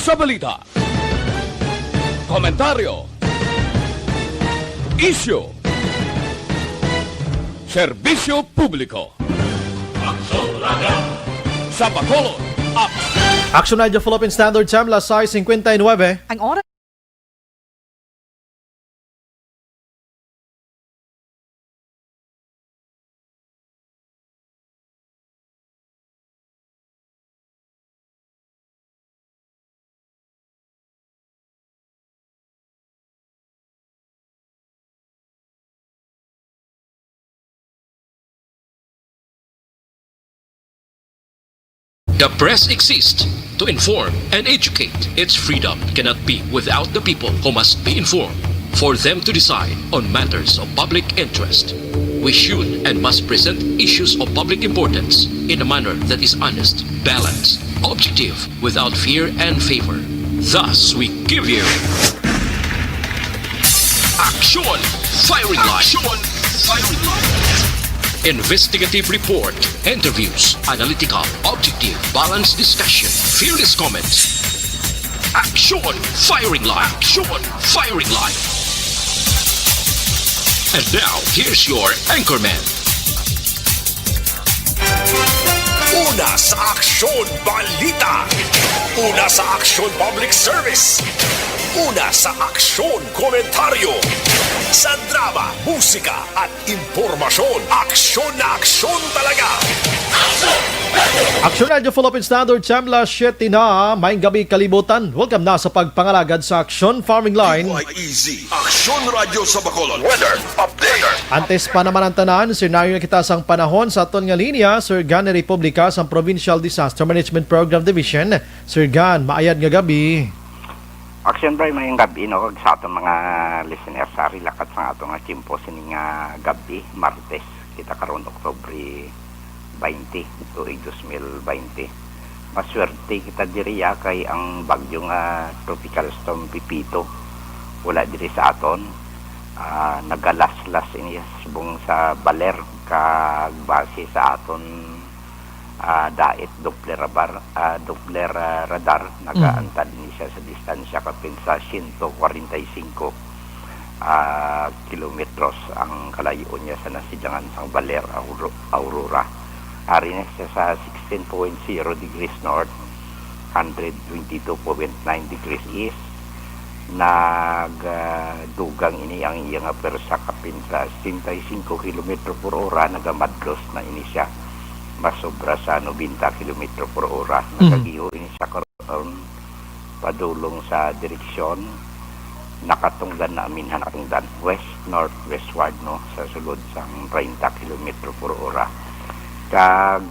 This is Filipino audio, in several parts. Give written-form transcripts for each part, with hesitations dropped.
sa balita, komentaryo, isyu, serbisyo publiko. Sa Bacolod, Action Radio Philippine Standard Time, las 6:59. Ang oras The press exists to inform and educate. Its freedom cannot be without the people who must be informed for them to decide on matters of public interest. We should and must present issues of public importance in a manner that is honest, balanced, objective, without fear and favor. Thus, we give you Action Firing Line. Investigative report, interviews, analytical, objective, balanced discussion, fearless comments. Action Firing Line. And now, here's your anchorman. Una sa Aksyon Balita. Una sa Aksyon Public Service. Una sa Aksyon Komentaryo. Sa drama, musika at impormasyon. Aksyon na aksyon talaga. Action Radio Philippine Standard Time, las 7 na. Maayong gabi kalibutan. Welcome na sa pagpangalagad sa Action Farming Line. Easy. Aksyon Radio sa Bacolod. Weather Update. Antes pa naman ang tanan, senaryo na kita sang panahon sa aton nga linya, Sir Gan ni Republika sa Provincial Disaster Management Program Division. Sir Gan, maayad nga gabi. Action Bray, mayong gabi, no? Sa atong mga listeners, sa rilakat sa atong nga kimpo sining gabi, Martes, kita karon Oktobre 20, tuig 2020. Maswerte kita diriya kay ang bagyong Tropical Storm Pipito. Wala diri sa aton. Nagalaslas ini subong sa Baler, base sa aton dait Doppler radar nagaantad ni siya sa distansya kapin sa 145 kilometros ang kalayo niya sa nasidyangan sang Baler, Aurora. Ari na siya sa 16.0 degrees north, 122.9 degrees east. Nagdugang ini ang iyang persa kapin sa 65 km per hora, nagamadlos na ini siya. Masobra sa 90 km per hora. Nakagiho ini sa karon padulong sa direksyon nakatunggan na aminhan atungdan west northwestward, no, sa sulod sang 30 km per hora. Kag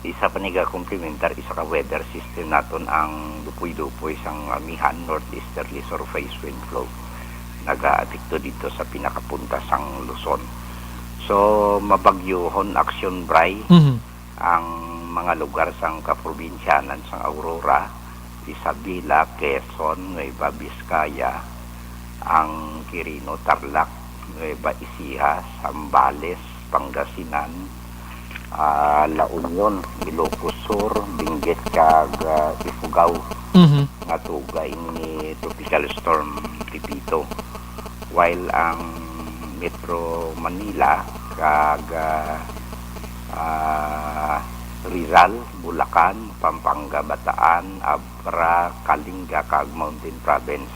isa pa niga complementar isa ka weather system naton ang dupoy-dupoy sang amihan northeasterly surface wind flow nagaapekto dito sa pinakapunta sang Luzon. So, mabagyohon Action Bray ang mga lugar sang kaprobinsyanan sang Aurora, Isabela, Quezon, Nueva Vizcaya, ang Quirino, Tarlac, Nueva Ecija, Zambales, Pangasinan, La Union, Ilocos Sur, Benguet, kag Ifugao, nga tugay ni Tropical Storm Pipito. While ang Metro Manila kag Rizal, Bulacan, Pampanga, Bataan, Abra, Kalinga kag Mountain Province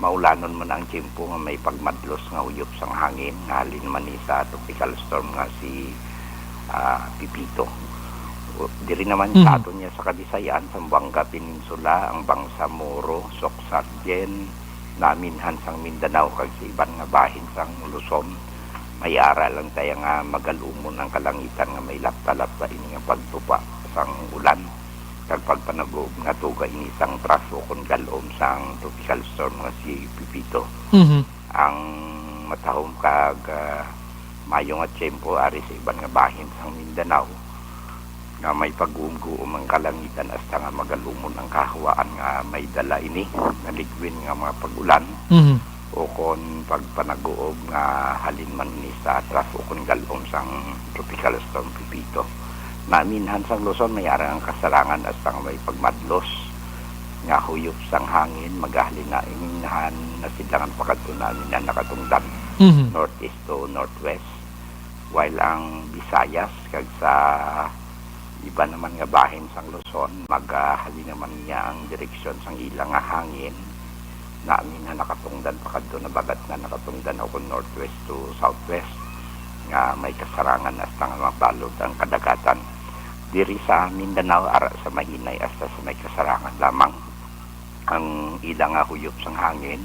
maulanon man ang tiyempo nga may pagmadlos nga uyop sang hangin halin man ni sa tropical storm nga si Pipito. Diri naman sa aton niya sa Kabisayan, sa Buanga Peninsula, ang Bangsamoro, Soksargen, naminhan sang Mindanao kag sa iban nga bahin sang Luzon. May ara lang tayo nga magalumon ang kalangitan nga may lapta-lapta ini nga pagtupa sang ulan kag pagpanagob nga tuga ini sang traso kon galom sang tropical storm nga si Pipito. Ang matahom kag mayo nga tiyempo ari sa iban nga bahin sang Mindanao nga may pag-uum-guum ang kalangitan hasta nga magalumon ang kahawaan nga may dala ini nga ligwin nga mga pag-ulan o kon pagpanaguob nga halin man ni sa atras o kon galom sang tropical storm Pipito. Naminhan sang Luzon may arang ang kasarangan hasta nga may pagmadlos nga huyop sang hangin magahalin na iminahan na silangan pakadto namin na nakatungdan northeast to northwest, while ang Visayas kag sa iba naman nga bahin sang Luzon magahalin naman niya ang direksyon sang ilang nga hangin namin na nakatungdan pakadto na bagat na nakatungdan ako northwest to southwest nga may kasarangan hasta nga mabalod ang kadagatan diri sa Mindanao ara sa mahinay hasta sa may kasarangan lamang ang ilang nga huyop sang hangin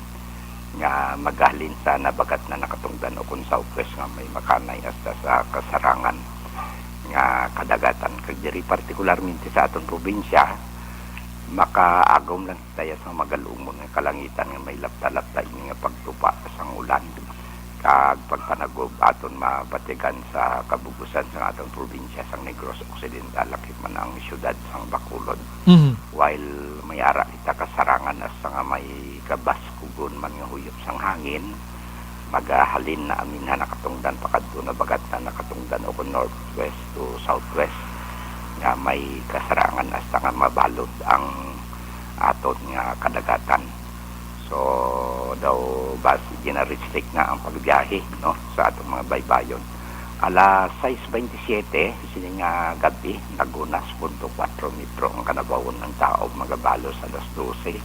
nga magahalin sa nabagat na nakatungdan o kung southwest nga may makanay hasta sa kasarangan nga kadagatan kag diri partikularmente sa aton probinsya makaagom lang tayo sa magalumon nga kalangitan nga may lapta-lapta ini nga pagtupa sang ulan kag pagpanagob aton mabatigan sa kabubusan sa atong probinsya sang Negros Occidental lakip man ang syudad sang Bacolod while may ara kita kasarangan as nga may kabaskugon man nga huyop sang hangin magahalin na amin na nakatungdan pakadto na bagat na nakatungdan o northwest to southwest nga may kasarangan hasta nga mabalod ang aton nga kadagatan. So daw basi gina-restrict na ang pagbiyahe no sa atong mga baybayon. Alas 6:27 sini nga gabi nagunas 4 metro ang kanabawon ng tao magabalos alas 12.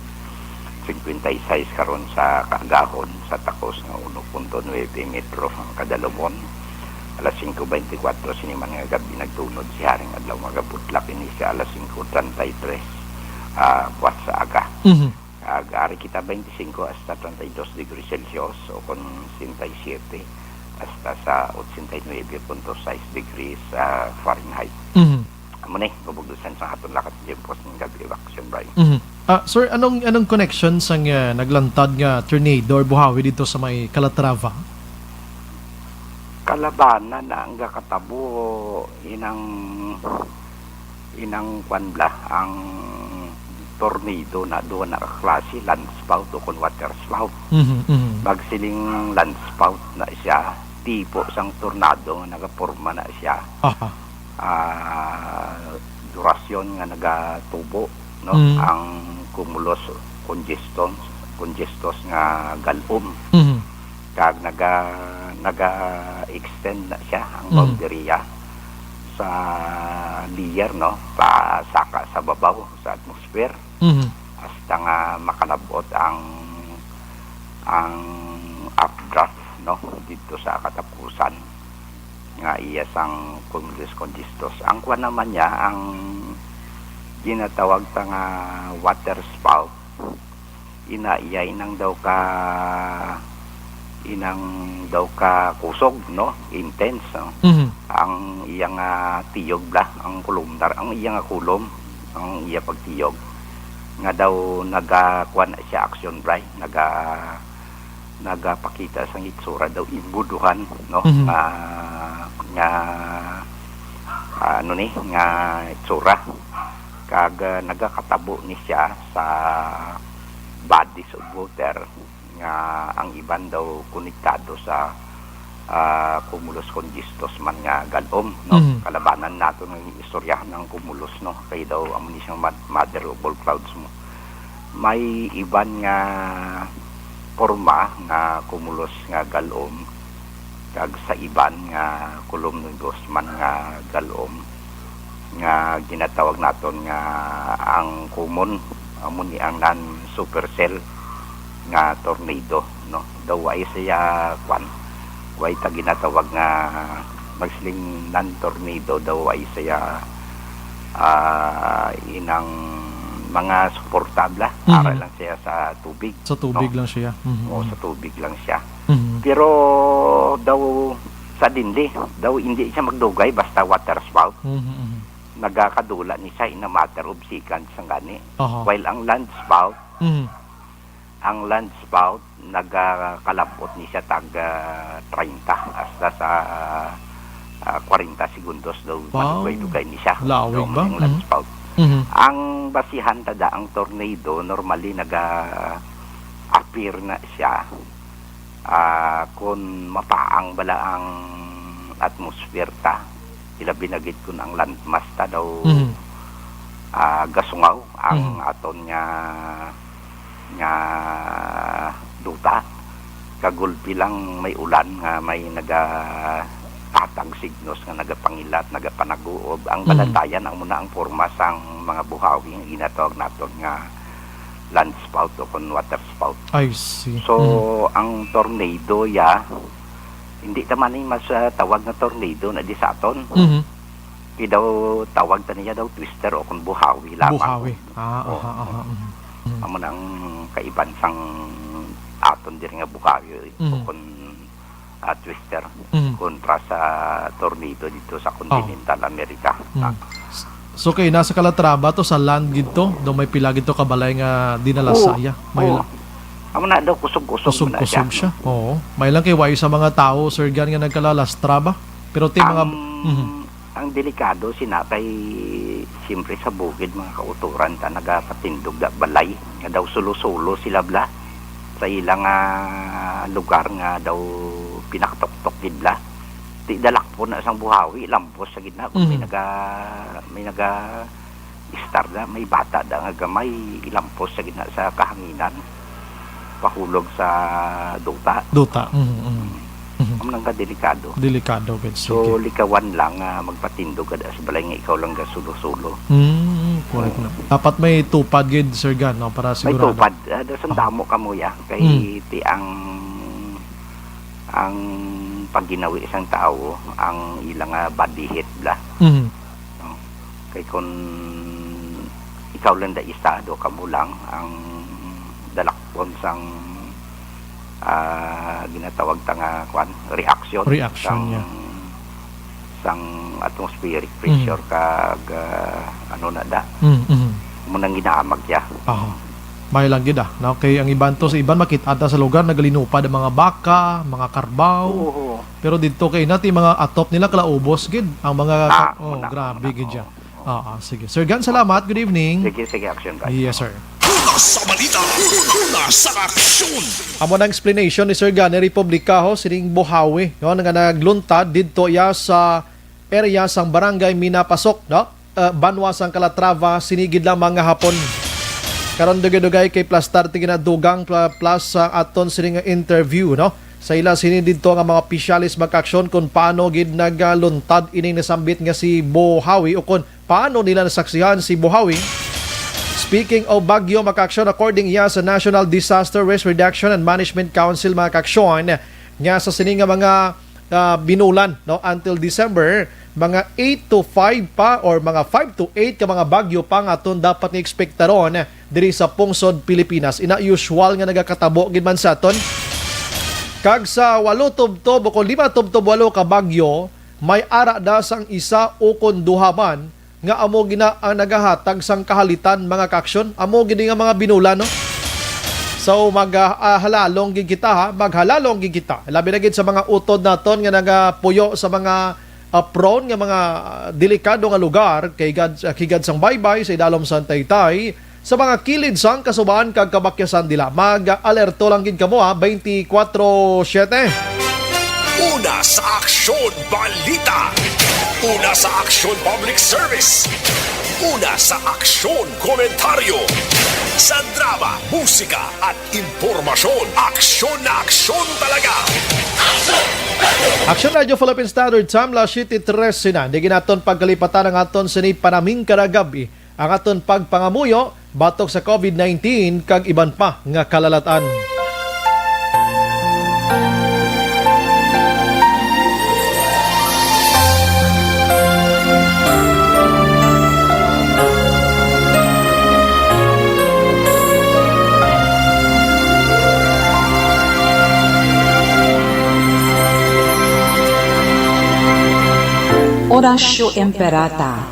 56 karon sa Kagahon sa Takos nga 1.9 metro ang kadalumon. Alas 5:24 sini man nga gabi nagtunod si Haring adlaw magabutlak ini siya alas 5:33 buwas sa aga. Ari kita 25 hasta 32 degrees Celsius o con 67 hasta sa 89.6 degrees Fahrenheit. Amo ni gubugdusan sa aton lakat dimpos ng gabi action Brian. Sir, anong connection sang naglantad nga tornado or buhawi dito sa may Calatrava? Kalabanan na ang katabo inang kwanbla ang tornado na doon na klase land spout o kon water spout. Bagsiling land spout na siya tipo sang tornado nga nagaporma na siya. Durasyon nga nagatubo no ang cumulus congestos nga galom. Kag naga-extend na siya ang boundary sa layer no pasaka sa babaw sa atmosphere hasta nga makalabot ang updraft no dito sa katapusan nga iya sang cumulus congestos. Ang kuan naman niya ang ginatawag ta nga water spout iya inang daw ka kusog no intense no? Ang iyang tiyog bla ang kulumdar ang iyang kulom ang iya pagtiyog nga daw nagakuan siya action bray nagapakita sa itsura daw imbuduhan no nga ano ni nga itsura kag nagakatabo ni siya sa bodies of water nga ang iban daw konektado sa cumulus congestos man nga galom no kalabanan nato ng istoryahan ng cumulus no kay daw amo ni siyang mother of all clouds mo may iban nga forma nga cumulus nga galom kag sa iban nga cumulus man nga galom nga ginatawag naton nga ang common amo ni ang non supercell nga tornado no daw ay siya kwan way ta ginatawag nga magsiling non tornado daw ay siya inang mga suportabla para lang siya sa tubig lang siya o sa tubig lang siya pero daw sa dindi daw hindi siya magdugay basta water spout nagakadula ni siya in a matter of seconds ang gani while ang land spout nagakalabot ni siya tag 30 hasta sa 40 segundos daw madugay ni siya lawig ba ang land spout ang basihan tada ang tornado normally appear na siya kung mapaang bala ang atmosphere ta sila binagid kun ang landmass ta daw gasungaw ang aton nga duta. Kagulpi lang may ulan nga may tatang signos nga nagapangilat, nagapanaguob. Ang balantayan ang muna ang forma sang mga buhawi nga ginatawag naton nga land spout o kon water spout. I see. So, ang tornado hindi naman yung mas tawag na tornado na di sa aton. Kaya daw tawag ta niya daw twister o kon buhawi lamang. Buhawi. Amo nang kaiban sang aton diri nga buhawi o kon twister kontra sa tornado dito sa continental America. So kay nasa Calatrava to sa land gito, do may pila gito kabalay nga dinala saya. May amo na daw kusog-kusog na siya. Oo. May lang kay wayo sa mga tao Sir Gan nga nagkalalastraba. Pero ti mga ang delikado sinapay siyempre sa bukid mga kauturan ta nagapatindog da balay nga daw sulo-sulo sila bla sa ilang lugar nga daw pinakatok-tok gidla. Di dalak po na isang buhawi, lampos sa gitna. Kung may naga istar na, may bata da nga gamay, ilampos sa gitna sa kahanginan. Pahulog sa duta. Ang nang delikado. Delikado, good. So, likawan lang magpatindog kada sa balay nga ikaw lang sulo-sulo. Correct na. Dapat may tupad gid Sir Gan, no, para sigurado. May tupad. Dasang damo ka mo ya. Kay ti ang pagginawi isang tao ang ilang body hit bla. Kay kung ikaw lang da isa do kamo lang ang dalakpon sang ginatawag ta nga reaction sang atmospheric pressure kag ano na da munang ginaamag ya. May lang gid no? Kay ang iban to sa iban makita sa lugar nagalinupad ang mga baka, mga karbaw. Pero dito kay nati mga atop nila kalaubos gid ang mga grabe gid ya. Sige. Sir Gan, salamat. Good evening. Sige, action guys. Yes, sir. Una sa balita, una sa aksyon. Amo ng explanation ni Sir Gan ni Republika ho sining buhawi, no, nga nagluntad didto ya sa area sang barangay Minapasok, no? Banwa sang Calatrava, sinigid lang mga hapon. Karon dugay-dugay kay plastar ti ginadugang plus sa aton sining interview, no? Sa ila sini didto nga mga opisyalis magka-aksyon kung paano gid nagluntad ining nasambit nga si buhawi o kung paano nila nasaksihan si buhawi. Speaking of bagyo maka-aksyon according ya sa National Disaster Risk Reduction and Management Council maka-aksyon nga sa sini nga mga binulan, no, until December mga 8 to 5 pa or mga 5 to 8 ka mga bagyo pa nga aton dapat nga ekspektaron diri sa pungsod Pilipinas. Ina usual nga nagakatabo gid man sa aton. Kag sa 8 tubtob o 5 tubtob 8 ka bagyo, may ara da sang isa o kon duha man nga amo gina ang nagahatag sang kahalitan mga kaksyon. Amo gini nga mga binulan, no? So maghalalong gid kita ha, maghalalong gid kita. Labi na gid sa mga utod naton nga nagapuyo sa mga prone nga mga delikado nga lugar kay kigad sang baybay sa idalom sang Taytay sa mga kilid sang kasubaan kag kabakyasan dila. Mag-alerto lang gid kamo ha 24/7. Una sa aksyon balita. Una sa aksyon public service. Una sa aksyon komentaryo. Sa drama, musika at impormasyon. Aksyon na aksyon talaga. Action Radio Philippine Standard Time, la 7:13 na. Di ginaton pagkalipatan ang aton sa panaming karagabi. Ang aton pagpangamuyo, batok sa COVID-19, kag iban pa nga kalalatan. Orasyo Emperata,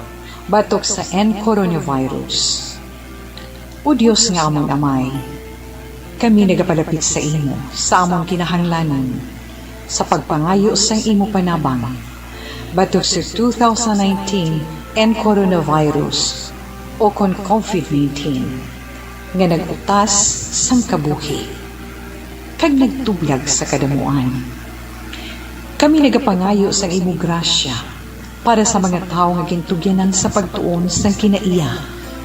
batok sa coronavirus. O Diyos nga among amay, kami nagapalapit sa imo, sa among kinahanglanan, sa pagpangayo sa imo panabang, batok sa 2019 coronavirus o kon COVID-19, nga nagutas sang kabuhi, kag nagtublag sa kadamuan. Kami nagapangayo sa imo grasya, para sa mga tao nga gintugyanan sa pagtuon sang kinaiya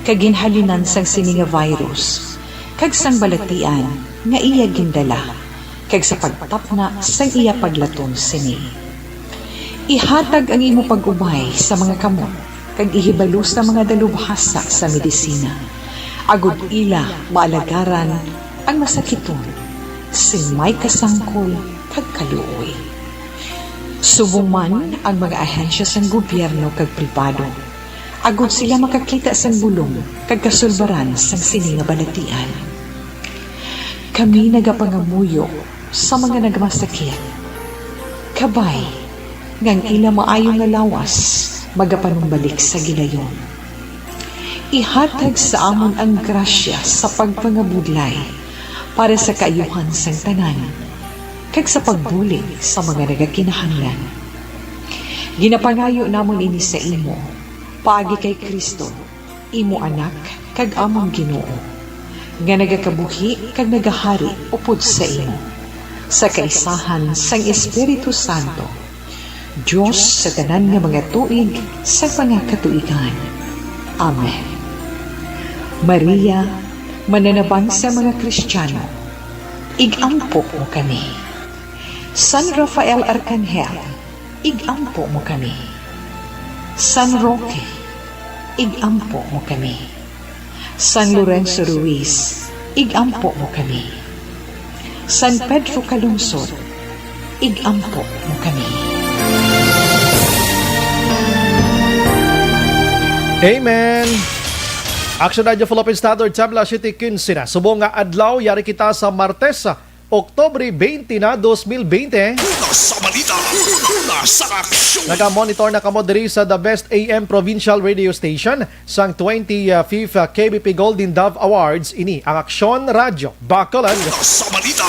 kaginhalinan sang sini nga virus, kag sang balatian nga iya gindala, kag sa pagtapna sang iya paglaton sini. Ihatag ang imo pag-ubay sa mga kamot, kag ihibalos sa mga dalubhasa sa medisina. Agud ila maalagaran ang masakiton, sin may kasangkol kag kaluoy. Subong man ang mga ahensya sang gobyerno kag pribado, agud sila makakita sang bulong kag kasulbaran sang sini nga balatian. Kami nagapangamuyo sa mga nagmasakit. Kabay, ngang ila maayo nga lawas, magapanumbalik sa gilayon. Ihatag sa amon ang grasya sa pagpangabudlay para sa kaayuhan sang tanan, kag sa pagbulig sa mga nagakinahanglan. Ginapangayo namon ini sa imo, paagi kay Kristo, imo anak, kag among Ginoo, nga nagakabuhi kag nagahari upod sa imo, sa kaisahan sang Espiritu Santo, Diyos sa tanan nga mga tuig sa mga katuigan. Amen. Maria, mananabang sa mga Kristiyano, igampo mo kami. San Rafael Arcangel, igampo mo kami. San Roque, igampo mo kami. San Lorenzo Ruiz, igampo mo kami. San Pedro Calungsod, igampo mo kami. Amen. Action Radio Philippine Standard Tabla City 15 na. Subong nga adlaw, yari kita sa Martes, Oktobre 20 na 2020. Una sa balita, una sa aksyon. Naka-monitor na kamo diri sa The Best AM Provincial Radio Station sang 25th KBP Golden Dove Awards. Ini ang Aksyon Radio Bacolod. Una sa balita,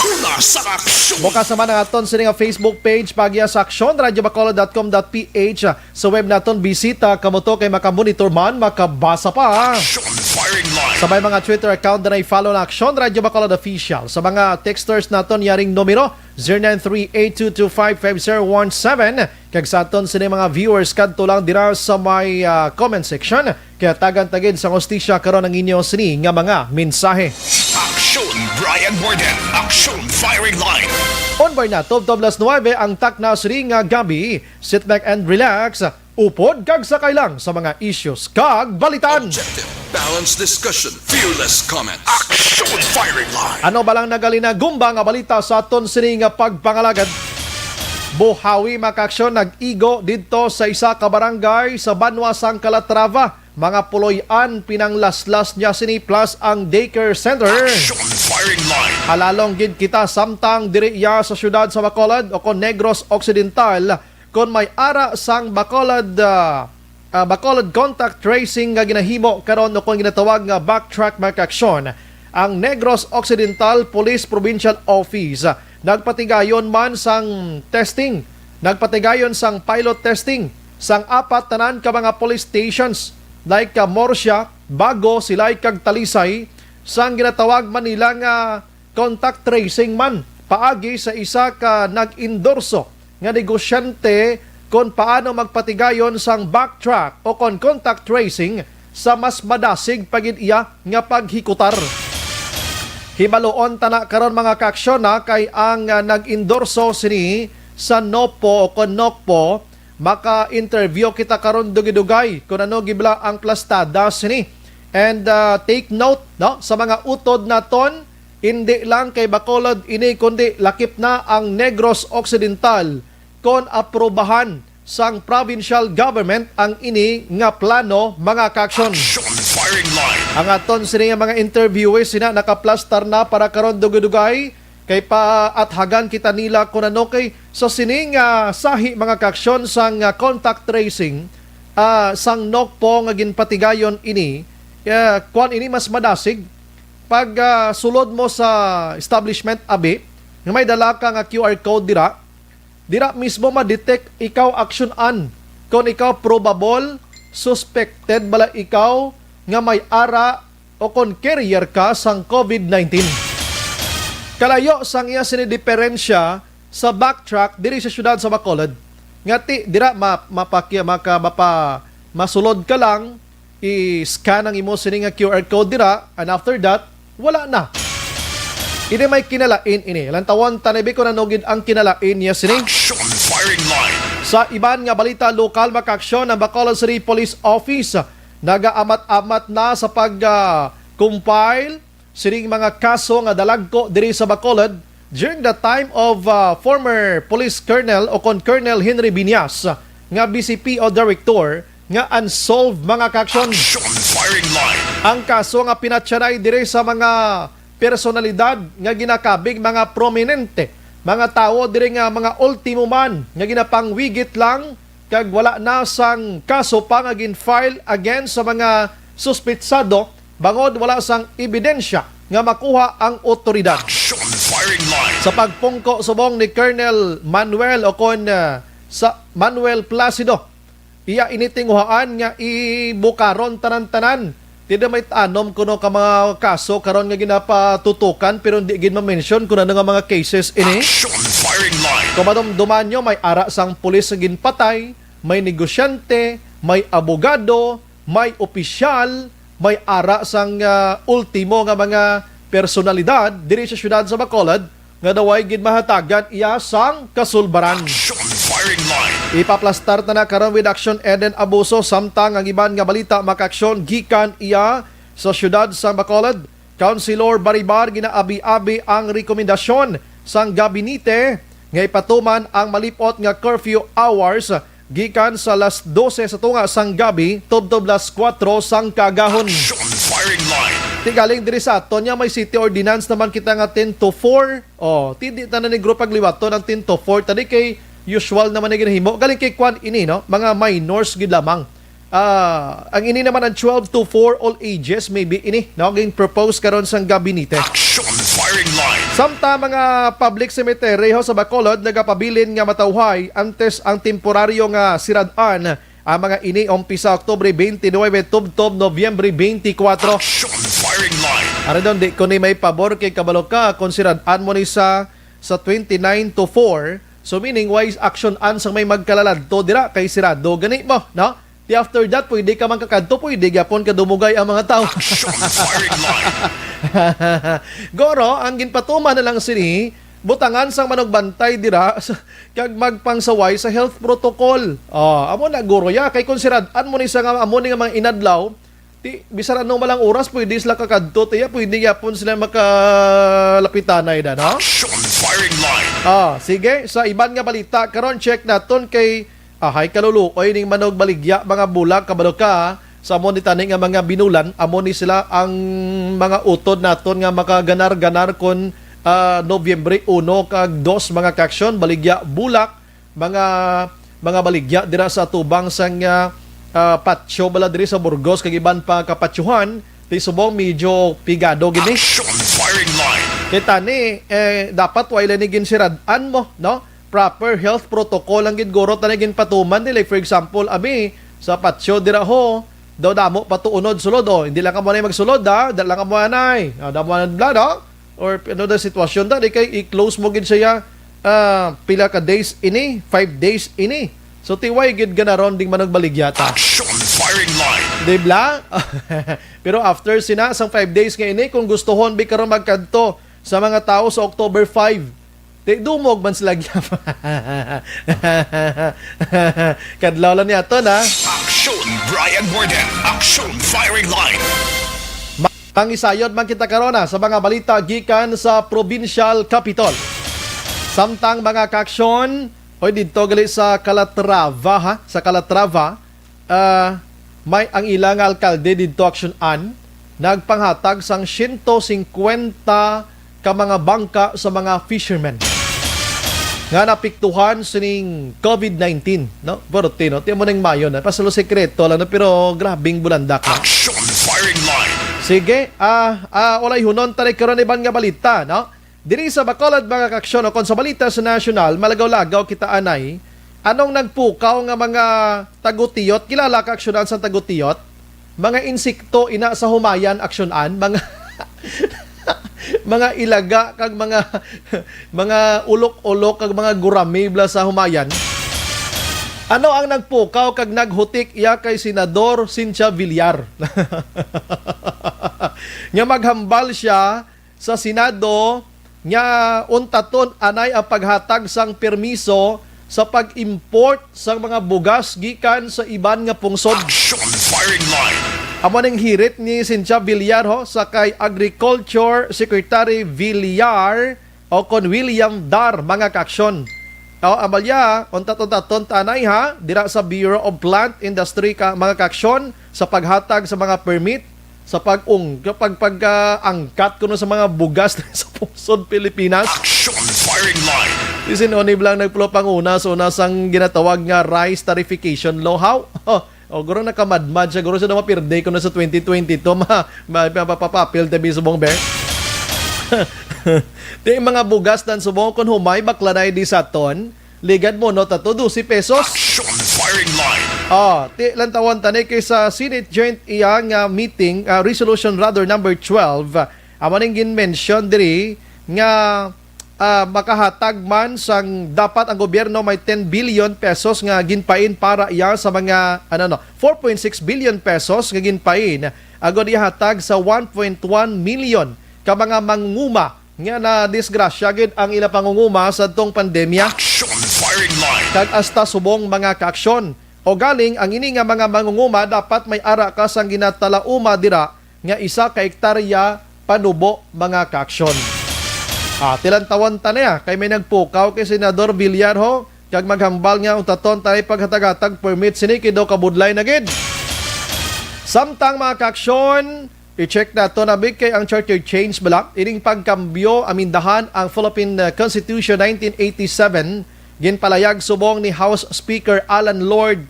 una sa aksyon. Bukas naman ang aton sa nga Facebook page pagya sa aksyonradiobacolod.com.ph. Sa web naton bisita kamo to kay makamonitor man, makabasa pa. Aksyon firing line. Sa may mga Twitter account na i-follow na Aksyon Radio Bacolod Official. Sa mga texters naton yaring numero 0938-225-5017. Kag sa aton sa mga viewers kadto lang dira sa may comment section. Kaya tagan-tagid sa hostisya karon ang inyo sini nga mga mensahe. Aksyon Brian Borden. Aksyon firing line. On bar na, 12:09 ang takna sini nga gabi. Sit back and relax. Upod kag sakay lang sa mga issues kag balitan. Objective, balanced discussion, fearless comments. Aksyon firing line. Ano ba lang nagalina-gumba nga balita sa aton sini nga pagpangalagad? Buhawi makaksyon nag-igo dito sa isa ka barangay sa Banwasang Calatrava. Mga puloy-an pinanglaslas niya sini plus ang daycare center. Aksyon firing line. Halalong gid kita samtang diri iya sa syudad sa Bacolod o kon Negros Occidental kon may ara sang Bacolod Bacolod contact tracing nga ginahimo karon o kon ginatawag nga backtrack makaksyon. Ang Negros Occidental Police Provincial Office nagpatigayon man sang testing, nagpatigayon sang pilot testing sang apat tanan ka mga police stations like Morsia, Bago, Silay kag Talisay sang ginatawag man nila nga contact tracing man paagi sa isa ka nag-endorso nga negosyante kung paano magpatigayon sang backtrack o kon contact tracing sa mas madasig pagid iya nga paghikutar. Hibaloon tana karon mga kaaksyon na kay ang nag-endorso sini sa NOPO o kon NOCPO maka-interview kita karon dugay-dugay kung ano gibla ang plastada sini. And take note no sa mga utod naton, hindi lang kay Bacolod ini kundi lakip na ang Negros Occidental kon aprobahan sang provincial government ang ini nga plano mga kaaksyon. Aksyon firing line. Ang aton sini nga mga interviewers sina nakaplastar na para karon dugay-dugay kay paathagan kita nila kung ano kay sa sining sahi mga kaaksyon sang contact tracing sang NOCPO nga ginpatigayon ini kuan ini mas madasig pag sulod mo sa establishment abi nga may dala ka nga QR code dira mismo ma-detect ikaw aksyonan kung ikaw probable suspected bala ikaw nga may ara o kung carrier ka sang COVID-19. Kalayo sang iya sinidiferensya sa backtrack diri sa syudad sa Bacolod. Ngati dira masulod ka lang i-scan ang imo sini nga QR code dira, and after that, wala na. Ini may kinalain ini. Lantawon tanabi ko nanugid ang kinalain niya sini. Action firing line. Sa iban nga balita, lokal makaaksyon ang Bacolod City Police Office. Nagaamat-amat na sa pag-compile sining mga kaso nga dalagko diri sa Bacolod during the time of former Police Colonel o Colonel Henry Biñas nga BCP o Director nga unsolved mga kaaksyon. Action firing line. Ang kaso nga pinatsanay diri sa mga personalidad nga ginakabig mga prominente, mga tao diri nga mga ultimo man nga ginapangwigit lang kag wala na sang kaso pa nga gin-file against sa mga suspitsado bangod wala sang ebidensya nga makuha ang otoridad. Action firing line. Sa pagpungko subong ni Colonel Manuel o kon sa Manuel Placido, iya initinguhaan nga ibukaron tanan-tanan. Tidak may tanom kuno ka mga kaso karon nga ginapatutukan pero hindi gid ma-mention kuno nga mga cases ini. Action firing line. Kumadumduman nyo, may ara sang pulis nga ginpatay, may negosyante, may abogado, may opisyal, may ara sang ultimo nga mga personalidad diri sa syudad sa Bacolod nga daway gid mahatagan iya sang kasulbaran. Action firing line. Ipaplastar na karon with action eden abuso samtang ang iban nga balita makaaksyon gikan iya sa syudad sa Bacolod. Councilor Baribar ginaabi-abi ang rekomendasyon sang gabinete nga ipatuman ang malipot nga curfew hours gikan sa alas 12 sa tunga sang gabi tubtob alas 4 sang kagahon. Action firing line. Tigaling diri sa aton nya may city ordinance naman kita nga 10 to 4. Oh, tindi ta na ni grupo pagliwato ng 10 to 4 tadi kay usual naman na ginahimo. Galing kay kwan ini no, mga minors gid lamang. Ang ini naman ang 12 to 4 all ages maybe ini no ging propose karon sang gabinete. Action firing line. Samta mga public cemetery ho sa Bacolod nagapabilin nga matawhay antes ang temporaryo nga sirad-an ang mga ini umpisa Oktubre 29 tubtob Nobyembre 24. Action firing line. Ara don di ko ni may pabor kay kabalo ka kung sirad-an mo ni sa 29 to 4. So meaning wise action an sang may magkalalad to dira kay sirado gani mo no. Di after that pwede ka man kakadto pwede gyapon ka dumugay ang mga tao. Action firing line. Goro ang ginpatuman na lang sini butangan sang manugbantay dira kag magpangsaway sa health protocol. Amo na guro ya kay konsiderad-an mo ni sa nga amo ni nga mga inadlaw ti bisan anong malang oras pwede sila kakadto tiya pwede gyapon sila makalapitanay da no. Action firing line. Sige sa iban nga balita karon check naton kay hay kaluluoy ning manog baligya mga bulag kabalo ka sa amo ni tani nga mga binulan amo ni sila ang mga utod naton nga makaganar-ganar kon Nobyembre 1 kag 2 mga kaksyon baligya bulak mga baligya dira sa tubang sang patio bala diri sa Burgos kag iban pa kapatyuhan ti subong medyo pigado gini. Action firing line. Kita ni dapat wala ni ginsirad-an mo no proper health protocol ang gidguro tanay patuman nila. For example abi sa patio dira ho daw damo patuunod sulod hindi lang ka mo na magsulod dala lang ka mo anay damo na bla no or another sitwasyon da di kay i-close mo gid siya pila ka days ini 5 days ini so tiway gid ganaron ding managbaligya ta. Action firing line. Di bla? Pero after sina sang 5 days nga ini kung gustohon bi karon magkadto sa mga tao sa October 5 di dumog man sila gyap. Kadlaw lang niya to na. Action Brian Borden. Action firing line. Pangisayod man kita karon sa mga balita gikan sa provincial capital. Samtang mga kaaksyon hoy didto gali sa Calatrava ha, sa Calatrava may ang ilang alkalde didto aksyonan nagpanghatag sang 150 ka mga bangka sa mga fishermen nga napiktuhan sining COVID-19 no pero tino ti mo ning mayo na pasalo sekreto lang no, pero grabing bulandak na. Action firing line. Sige walay hunon taray karon iban nga balita no diri sa Bacolod mga kaaksyon kon sa balita sa national malagaw-lagaw kita anay anong nagpukaw nga mga tagutiyot kilala ka aksyonan sa tagutiyot mga insekto ina sa humayan aksyonan mga mga ilaga kag mga ulok-ulok kag mga gurami bla sa humayan Ano ang nagpukaw kag naghutik iya kay Senador Cynthia Villar? Nga maghambal siya sa Senado nga untaton anay ang paghatag sang permiso sa pag-import sa mga bugas gikan sa iban nga pungsod. Action firing line. Amo ning hirit ni Cynthia Villar ho sa kay Agriculture Secretary Villar o kon William Dar mga kaaksyon. O amalya, untat-untaton tanay ha, dira sa Bureau of Plant Industry ka mga kaaksyon sa paghatag sa mga permit sa pag-angkat kuno sa mga bugas sa pusod Pilipinas. Action firing line. Si Sinonib lang nagpulo panguna sa unasang ginatawag nga rice tarification law. How? Guro nakamadmad siya. Guro siya na mapirde ko na sa 2022. Mapapapapil tabi sa bong bear. Di mga bugas dan subong kung humay bakla na di sa ton. Ligad mo no tato 12 pesos. Action firing line. Ti lantawan tanay kay sa Senate Joint iyang meeting resolution rather number 12. Amo ning gin-mention diri nga makahatag man sang dapat ang gobyerno may 10 billion pesos nga ginpain para iya sa mga 4.6 billion pesos nga ginpain agod ihatag sa 1.1 million ka mga mangunguma nga na disgrasya gid ang ila pangunguma sa tong pandemya. Action firing line. Kag hasta subong mga kaaksyon o galing ang ini nga mga mangunguma dapat may ara ka sang ginatalauma dira nga 1 ka hektarya panubo mga kaaksyon. Tilantawan tanaya kay may nagpukaw kay Senador Villar ho kag maghambal nga utaton tay paghatag-hatag permit sini kido kabudlay na gid. Samtang mga kaaksyon, i-check nato na big kay ang charter change bala ining pagkambyo amindahan ang Philippine Constitution 1987 ginpalayag subong ni House Speaker Alan Lord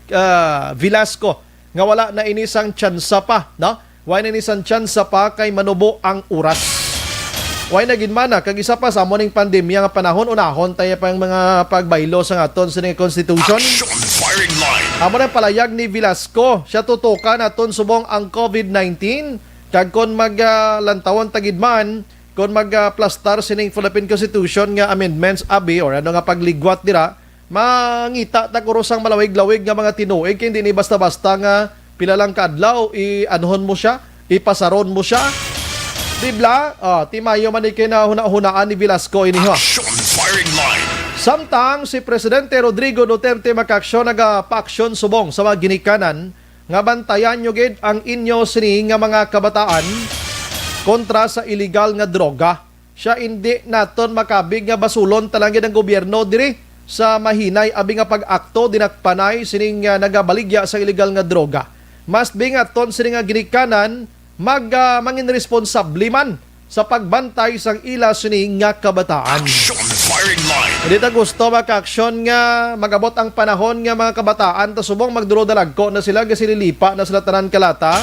Velasco nga wala na inisang tsansa pa, no? Wala na inisang tsansa pa kay manubo ang oras. Why na ginmana kag isa pa sa moning pandemya nga panahon unahon tayo pa yung mga pagbaylo sa aton sa Constitution. Action firing line. Amo na palayag ni Velasco, siya tutukan aton subong ang COVID-19 kag kon maglantawon tagidman kon magplastar sining Philippine Constitution nga amendments abi or ano nga pagligwat dira mangita ta kurusang malawig-lawig nga mga tinuig kay hindi ni basta-basta nga pila lang kadlaw i-anhon mo siya, ipasaron mo siya. Dibla, timayo man ikay na hunaan ni Velasco ini ho. Action firing line. Samtang si Presidente Rodrigo Duterte makaksyon nagapaksyon subong sa mga ginikanan nga bantayan nyo gid ang inyo sini nga mga kabataan kontra sa illegal nga droga. Siya hindi naton makabig nga basulon talang gid ang gobyerno diri sa mahinay abi nga pag-akto dinakpanay sining nagabaligya sa illegal nga droga. Mas bingaton sini nga ginikanan mangin responsable man sa pagbantay sang ila sini nga kabataan. Action firing line. Hindi ta gusto maka-aksyon nga magabot ang panahon nga mga kabataan ta subong magduro-dalagko na sila kasi lilipa na sila tanan kalata.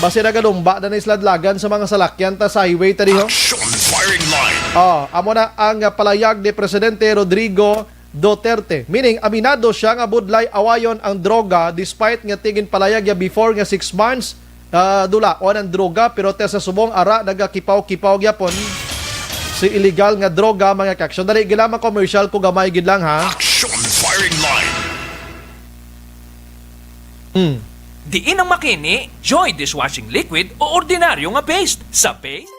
Basi nagalumba na isladlagan sa mga salakyan ta sa highway ta diho. Action firing line. Amo na ang palayag ni Presidente Rodrigo Duterte. Meaning, aminado siya nga budlay awayon ang droga despite nga tigin palayag ya before nga 6 months dulaon ang droga pero sa subong ara nagakipaw-kipaw gyapon si illegal nga droga mga kaksyon. Dali gilamang commercial ko gamay gid lang ha. Action firing line. Diin ang makini, Joy dishwashing liquid o ordinaryo nga paste. Sa paste,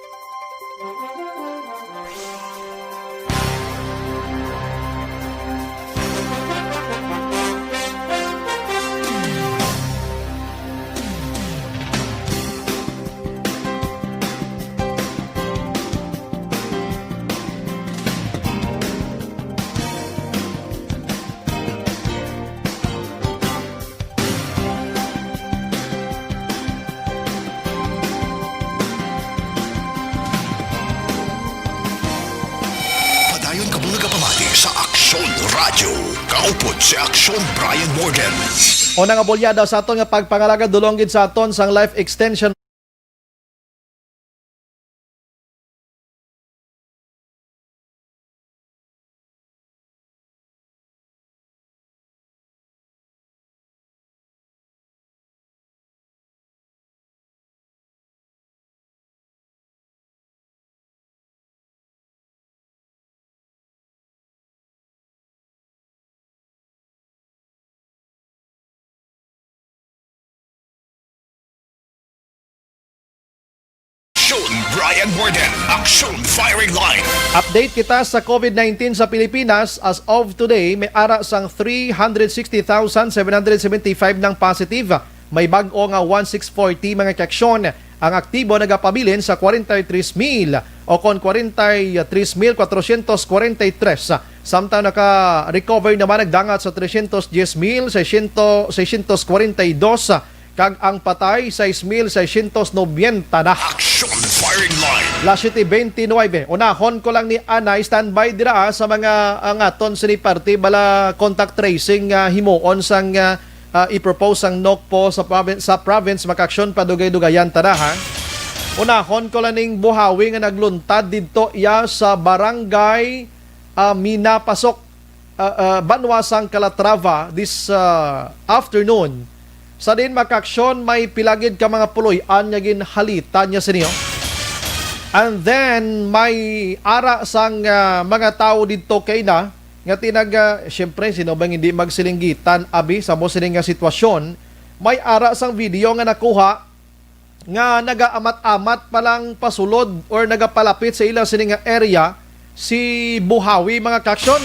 Padayon ka muna kapamati sa Action Radio. Kaupod si Action Brian Morgan. O nga bolyada sa aton nga pagpangalaga dulong gid sa aton sang life extension Aksyon Brian Warden. Aksyon Firing Line. Update kita sa COVID-19 sa Pilipinas. As of today, may ara sang 360,775 ng positive. May bag-o nga 1,640 mga kaksyon. Ang aktibo nagapabilin sa 43,000 o kon 43,443. Samtang naka-recover naman nagdangat sa 310,642 kag ang patay 6,690 na. Aksyon Firing Line. Las 7:29. Unahon ko lang ni Anay standby dira sa mga angaton sini party bala contact tracing himuon sang i-propose ang NOCPO sa province makaksyon padugay-dugayan tada ha. Unahon ko lang ning Buhawi nga nagluntad didto iya sa barangay Minapasok Banwasang Calatrava this afternoon. Sa din makaksyon may pilagid ka mga puloy-an nga ginhalita niya sa niyo. And then may ara sang mga tao didto kay na nga syempre sino bang hindi magsilinggitan abi sa mo sining nga sitwasyon. May ara sang video nga nakuha nga nagaamat-amat palang pasulod or nagapalapit sa ilang sining nga area si Buhawi mga kaksyon.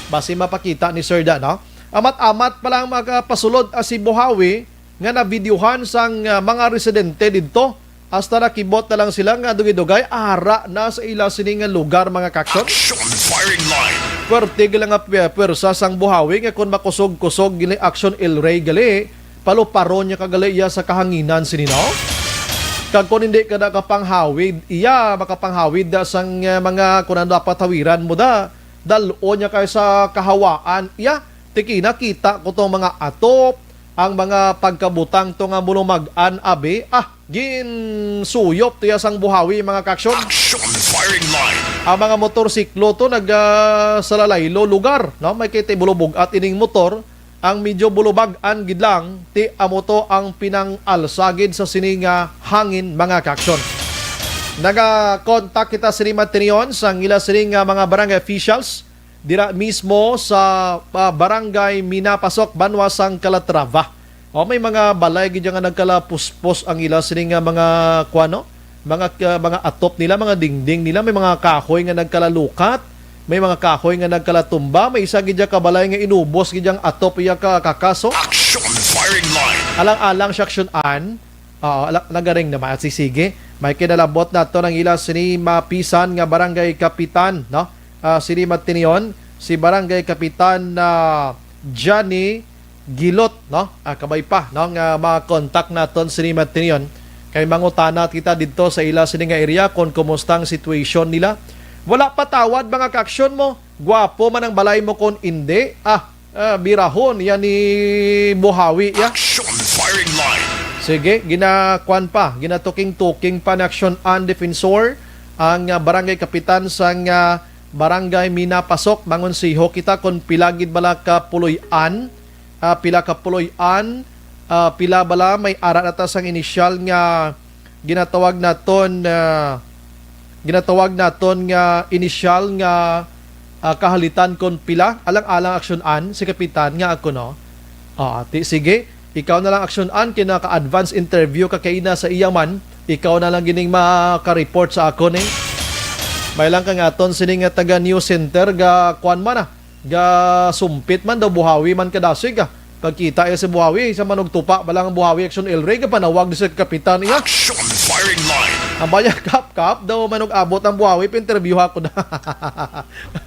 Basi mapakita ni Sir Dan, no? Amat-amat palang magpasulod si Buhawi nga na-videohan sang mga residente didto. Hasta nakibot na lang sila nga dugay-dugay ara na sa ilang sining nga lugar mga kaksyon. Aksyon Firing Line. Puwerte gila nga pwersa sang Buhawi nga kung makusog-kusog gili action El Rey gali paluparon niya kagali iya sa kahanginan sinino. Kag kung hindi ka nakapanghawid iya makapanghawid da sang mga kunan dapat hawiran mo da dalo niya kay sa kahawaan iya tikina kita ko tong mga atop ang mga pagkabutang to nga mulumag-an abi gin suyop tiya sang Buhawi mga kaksyon. Aksyon Firing Line. Ang mga motorsiklo to nagsalaylo lugar, no? May kiti bulubog at ining motor ang medyo bulubag-an gid lang ti amo to ang pinang-alsagid sa sininga hangin mga kaksyon. Naga-contact kita sa Matinion sang ila sining mga barangay officials dira mismo sa barangay Minapasok Banwasang Calatrava. O may mga balay gid nga nagkalapuspos ang ila sining mga kuano, mga atop nila, mga dingding nila, may mga kahoy nga nagkalalukat, may mga kahoy nga nagkalatumba, may isa gid ka balay nga inubos gid ang atop iya ka kakaso. Aksyon Firing Line. Alang-alang sa aksyonan, nagaring naman at sisige. May kinalabot na to ng ila sini mapisan nga barangay kapitan, no? Sini Matinion, si barangay kapitan Johnny Gilot, no? Kabay pa, no? Nga ma-contact naton sini Matinion. Kay mangutana kita dito sa ila sini nga area kung kumusta ang situation nila. Wala patawad mga kaksyon mo. Gwapo man ang balay mo kung hindi. Birahon yan ni Buhawi. Aksyon Firing Line. Sige, ginatuking-tuking pa na action and defensor ang barangay kapitan sang barangay Minapasok Mangonsiho kita kung pilagid bala ka puloy-an, pila bala may ara nata sang initial nga ginatawag naton nga initial nga kahalitan kon pila alang-alang aksyonan si kapitan nga ako no. Sige, ikaw na lang aksyonan kinaka-advance interview ka kay na sa iyaman, ikaw na lang gining maka-report sa ako ni. May lang ka nga ton sining nga taga News Center ga kuan man ga sumpit man daw Buhawi man kadasig pagkita iya si Buhawi sa manugtupa balang Buhawi action El Rey ga panawag sa kapitan iya. Aksyon Firing Line. Ang baya kap daw manug abot ang Buhawi interview ako na.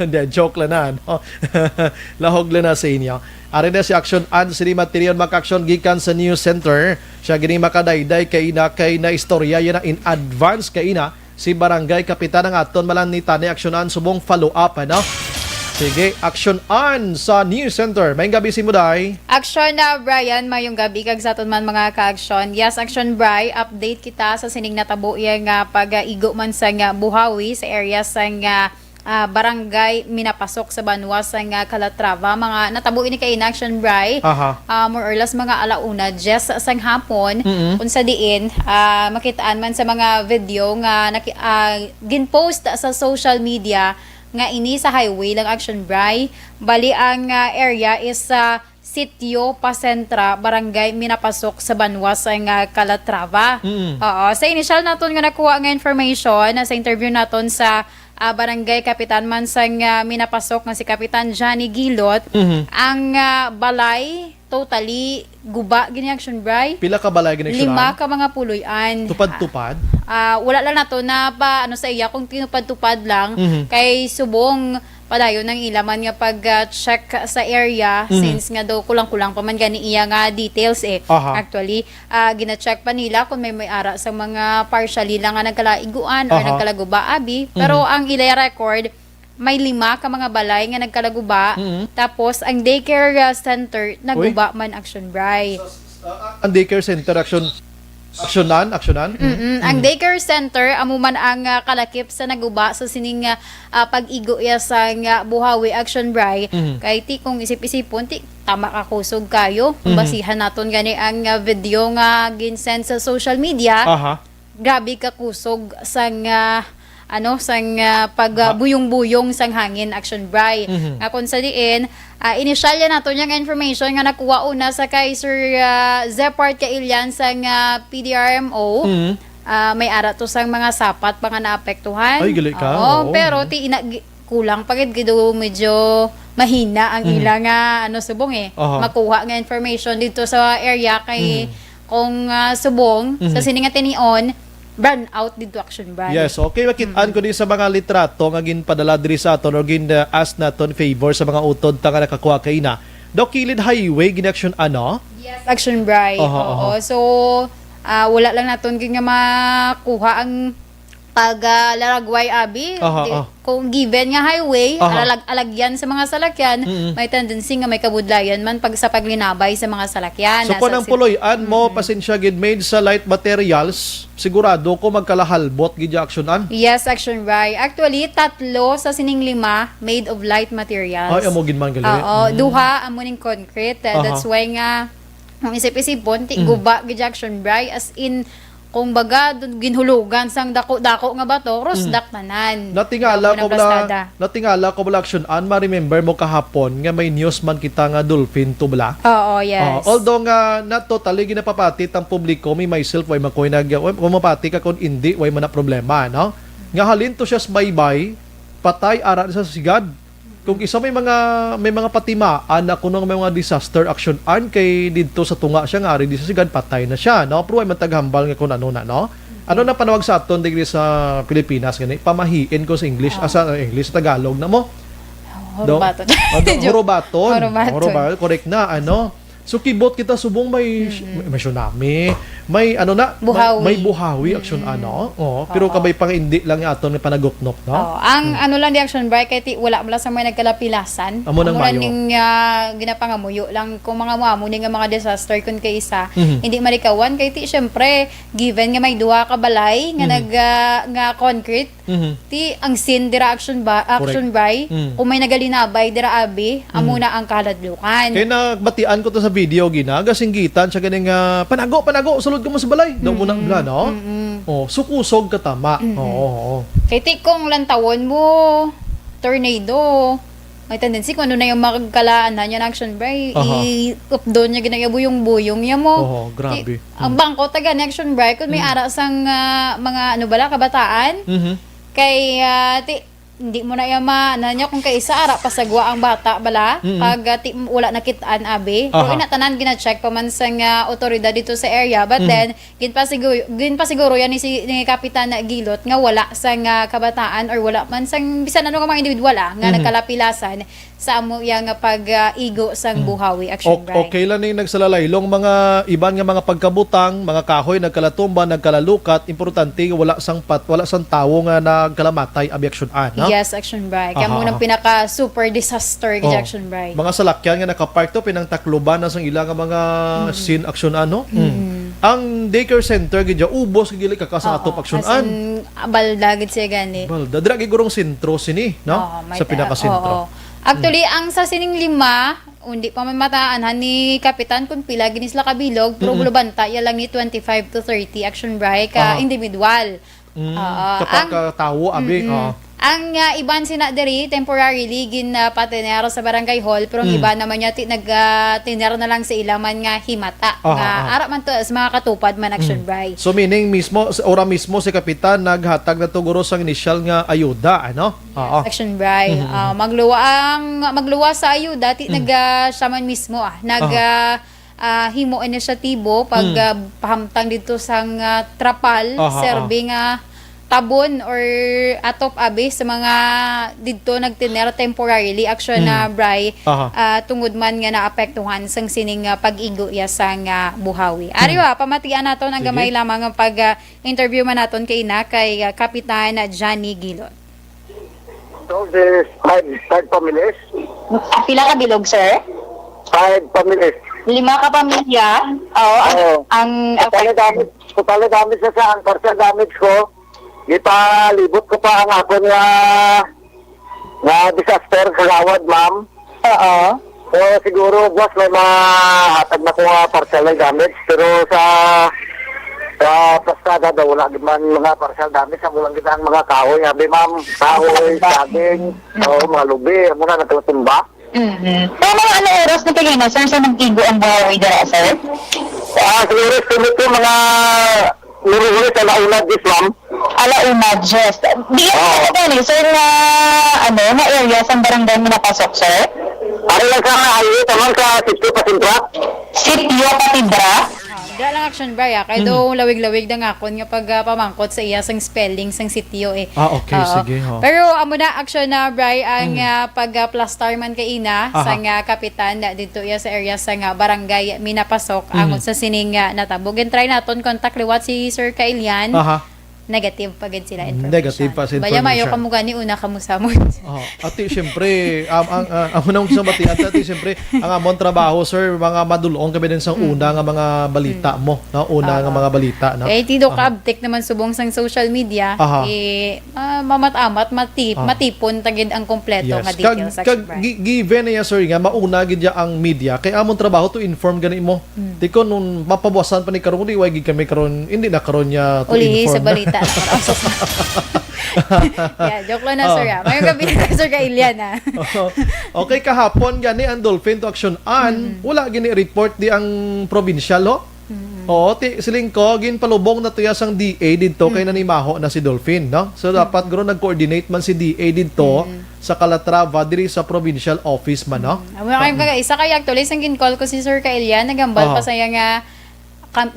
Hindi joke lang na no? Lahog lang na sa inyo. Ari na si action and si Matinion maka-action gikan sa News Center. Siya gini makadayday kay na istorya yan na in advance kay na si barangay kapitan ng aton malan ni tani aksyonan subong follow up ano. Sige, action on sa News Center. Mayong gabi si Muday. Action na Brian, mayong gabi kag sa aton man mga ka-action. Yes, action Bri, update kita sa sining natabo yang pag-igo man sa Buhawi sa area sa barangay Minapasok sa Banwasang Calatrava. Mga natabo ini kay in action Bri. More or less mga alauna just sang hapon unsa diin makitaan man sa mga video nga ginpost sa social media nga ini sa highway lang action Bri. Bali ang area is Sitio Pasentra, Barangay Minapasok sa Banwa sa nga Calatrava. Oo, sa initial naton nga nakuha nga information sa interview naton sa Barangay Kapitan man sa Minapasok nga si Kapitan Johnny Gilot, ang balay totally guba gini action bray. Pila ka balay gini 5 ka mga puloy-an. Tupad-tupad. Wala lang nato na pa ano sa iya kung tinupad-tupad lang kay subong padayon ng ilaman nga pag-check sa area since nga daw kulang-kulang pa man gani iya nga details Aha. Actually, gina-check pa nila kung may ara sa mga partially lang nga nagkalaiguan or Aha. nagkalaguba abi. Pero ang ilay record may 5 ka mga balay nga nagkalaguba. Tapos ang daycare center naguba man action bray. Ang daycare center aksyonan. Ang daycare center amo man ang kalakip sa naguba sa sining pag-igo ya sa Buhawi action bray. Kay ti kung isip-isipon ti tama ka kusog kayo. Basihan naton gani ang video nga ginsend sa social media. Aha. Grabe ka kusog sang pagbuyong-buyong sang hangin action bray. Nga kung sa diin, initial yan nato yung information nga nakuha una sa kay Sir Zepard Kailian sang PDRMO. May ara to sang mga sapat pa nga naapektuhan. Ay, gali ka. Oo. Pero kulang pagid gido medyo mahina ang ilang subong Aha. makuha nga information dito sa area kay kung subong sa sininga tinion burn out dito action bray. Yes, okay. Makitaan ko din sa mga litrato nga ginpadala diri sa aton or gin-ask naton favor sa mga utod ta nga nakakuha kay na. Daw kilid highway ginaction Yes, action bray. Oo. So, wala lang naton nga makuha ang paglaragway abi. Kung given nga highway, alagyan sa mga salakyan, may tendency nga may kabudlayan man pag sa paglinabay sa mga salakyan. So kung ang puloy-an mo, pasensya gid made sa light materials, sigurado ko magkalahalbot gid actionan. Yes, action bray. Actually, 3 sa sining 5 made of light materials. Ay, amo gid man gali. Oo, duha amo ning concrete. That's why nga kung isip-isipon ti guba gid action bray as in kung baga ginhulugan sang dako-dako nga bato, rusdak tanan. Natingala ko bala action an ma-remember mo kahapon nga may news man kita nga dolphin to bala. Oo, yes. Although nga not totally ginapapatit ang publiko, may myself way makoy mapati ka kun hindi way man na problema, no? Nga halin to siya sa baybay, patay ara sa sigad. Kung isa may mga patimaan na kuno may mga disaster action an kay didto sa tunga siya nga ari di sa sigad patay na siya, no? Pero ay mataghambal nga kun ano na, no? Ano na panawag sa aton digri sa Pilipinas gani? Pamahiin ko sa English, sa English sa Tagalog na mo. Horobaton. Horobaton. Correct na, ano? So kibot kita subong may tsunami, may Buhawi. may buhawi action pero kabay pang hindi lang aton nga panaguknop, no? Ang lang di action bray kay ti wala bala sa may nagkalapilasan. Amo nang mayo. Ning ginapangamuyo lang kung mga muamo nga mga disaster kun kay isa. Hindi marikawan kay ti syempre given nga may duha ka balay nga nga concrete. Ti ang sin dira action bray kung may nagalinabay dira abi amo na ang kaladlukan. Kaya nagbatian ko to sa video ginagasingitan siya ganing panago sulod ka mo sa balay daw mo nang bla, no? Sukusog ka tama. Kay ti kung lantawon mo tornado may tendency kung ano na yung magkalaan na niya action bray i-updown niya ginagabuyong-buyong niya mo. Grabe. Ang bangko taga action bray kung may ara sang mga kabataan kay hindi mo na yama niya kung kaisa ara pasagwa ang bata bala pag wala nakitaan abi pero inatanan gina-check pa man sa otoridad dito sa area but then ginpasiguro yan ni Kapitan Gilot nga wala sa kabataan or wala man sang bisan ano ka mga individual nga nagkalapilasan sa amo yang pag-igo sang Buhawi action bray. Okay lang ning nagsalaylong mga iban nga mga pagkabutang, mga kahoy nagkalatumba, nagkalalukat, importante wala sang tawo nga nagkalamatay abi action no? Yes, action bray. Kaya mo nang pinaka super disaster action bray. Mga salakyan nga nakapark to pinang takloban na sang ilang nga mga scene action Ang daycare center gidya ubos gili ka sa atop action balda gid siya gani. Balda dira gigurong sentro sini, no? Sa pinaka sentro. Actually, ang sa sining 5, hindi pa may mataan ni Kapitan kung pila ginis la kabilog, pero bulubanta ya lang ni 25 to 30 action bray ka individual. Kapag tawo abi Ang iban sina diri temporarily patinero sa barangay hall pero ang iba naman niya tinero na lang sa ilaman nga himata nga ara man to as mga katupad man action bray. So meaning mismo ora mismo si kapitan naghatag na tuguro sa initial nga ayuda ano? Oo. Action bray. Magluwa sa ayuda siya man mismo himo inisyatibo pag pahamtang dito sang trapal serving tabon or atop abi sa mga didto nagtinero temporarily action na bray tungod man nga naapektuhan sang sining pag-igo ya sang buhawi. Ariwa pamatian naton ang gamay lamang ang pag-interview man naton kay Kapitan Johnny Gilot. So, there's five families. Pila ka bilog, sir? 5 families. 5 ka pamilya? Oo. Ang Total damage sa ang partial damage ko. Ipalibot ko pa ang ako nga disaster kagawad, ma'am. Oo. So, siguro, boss, may mahatag na ko nga partial damage. Pero sa pasada daw, wala naman mga partial damage. Sa mulang kita ang mga kahoy. Sabi, ma'am, kahoy, saging, mga lubi, muna nagtutumba. Mga ano oras na kayo na, sir, sa nag-igo ang buhawi dara, sir? Siguro, estimate ko mga nuruli sa launa this, ma'am. Alauna, just. Di yan ka sir, na area sa barangay mo napasok, sir? Ano lang sa highway, tamang sa sitio Pasintra? Sitio Patibra? Dra lang action bray kay do lawig-lawig na ngakon nga pag pamangkot sa iya sang spelling sang sitio eh. Okay, Oo. sige. Pero amo na action na bray ang pag plastar man kay ina sang kapitan dito iya sa area sang barangay minapasok angon sa sining natabog. And try naton contact liwat si Sir Kailian. Negative pa gid sila information. Negative pa sa Baya mayo information. kamo gani una kamo samot. Ati siyempre ang unang sa batian ati siyempre ang amon trabaho sir mga madulong kami din sa una nga mga balita mo no una nga mga balita no. Eh tido kabtik naman subong sang social media mamat-amat matipon tagid ang kompleto nga details given niya sir nga mauna gid ya ang media kay amon trabaho to inform gani mo. Tiko nung mapabuwasan pa ni karon di way gid kami karon hindi na karon niya to uli inform. sa balita. Joke lang na sir. Mayroong gabi na sir Kailian Okay, kahapon gani ang Dolphin to Action wala gini report di ang provincial ho. Oo, siling ko gin palubong na tuya sang DA didto kay nanimaho na si Dolphin, no? So dapat guro nag-coordinate man si DA didto sa Calatrava diri sa provincial office man, no? Amo kay isa kay actually sang gin-call ko si Sir Kailian nagambal pa saya nga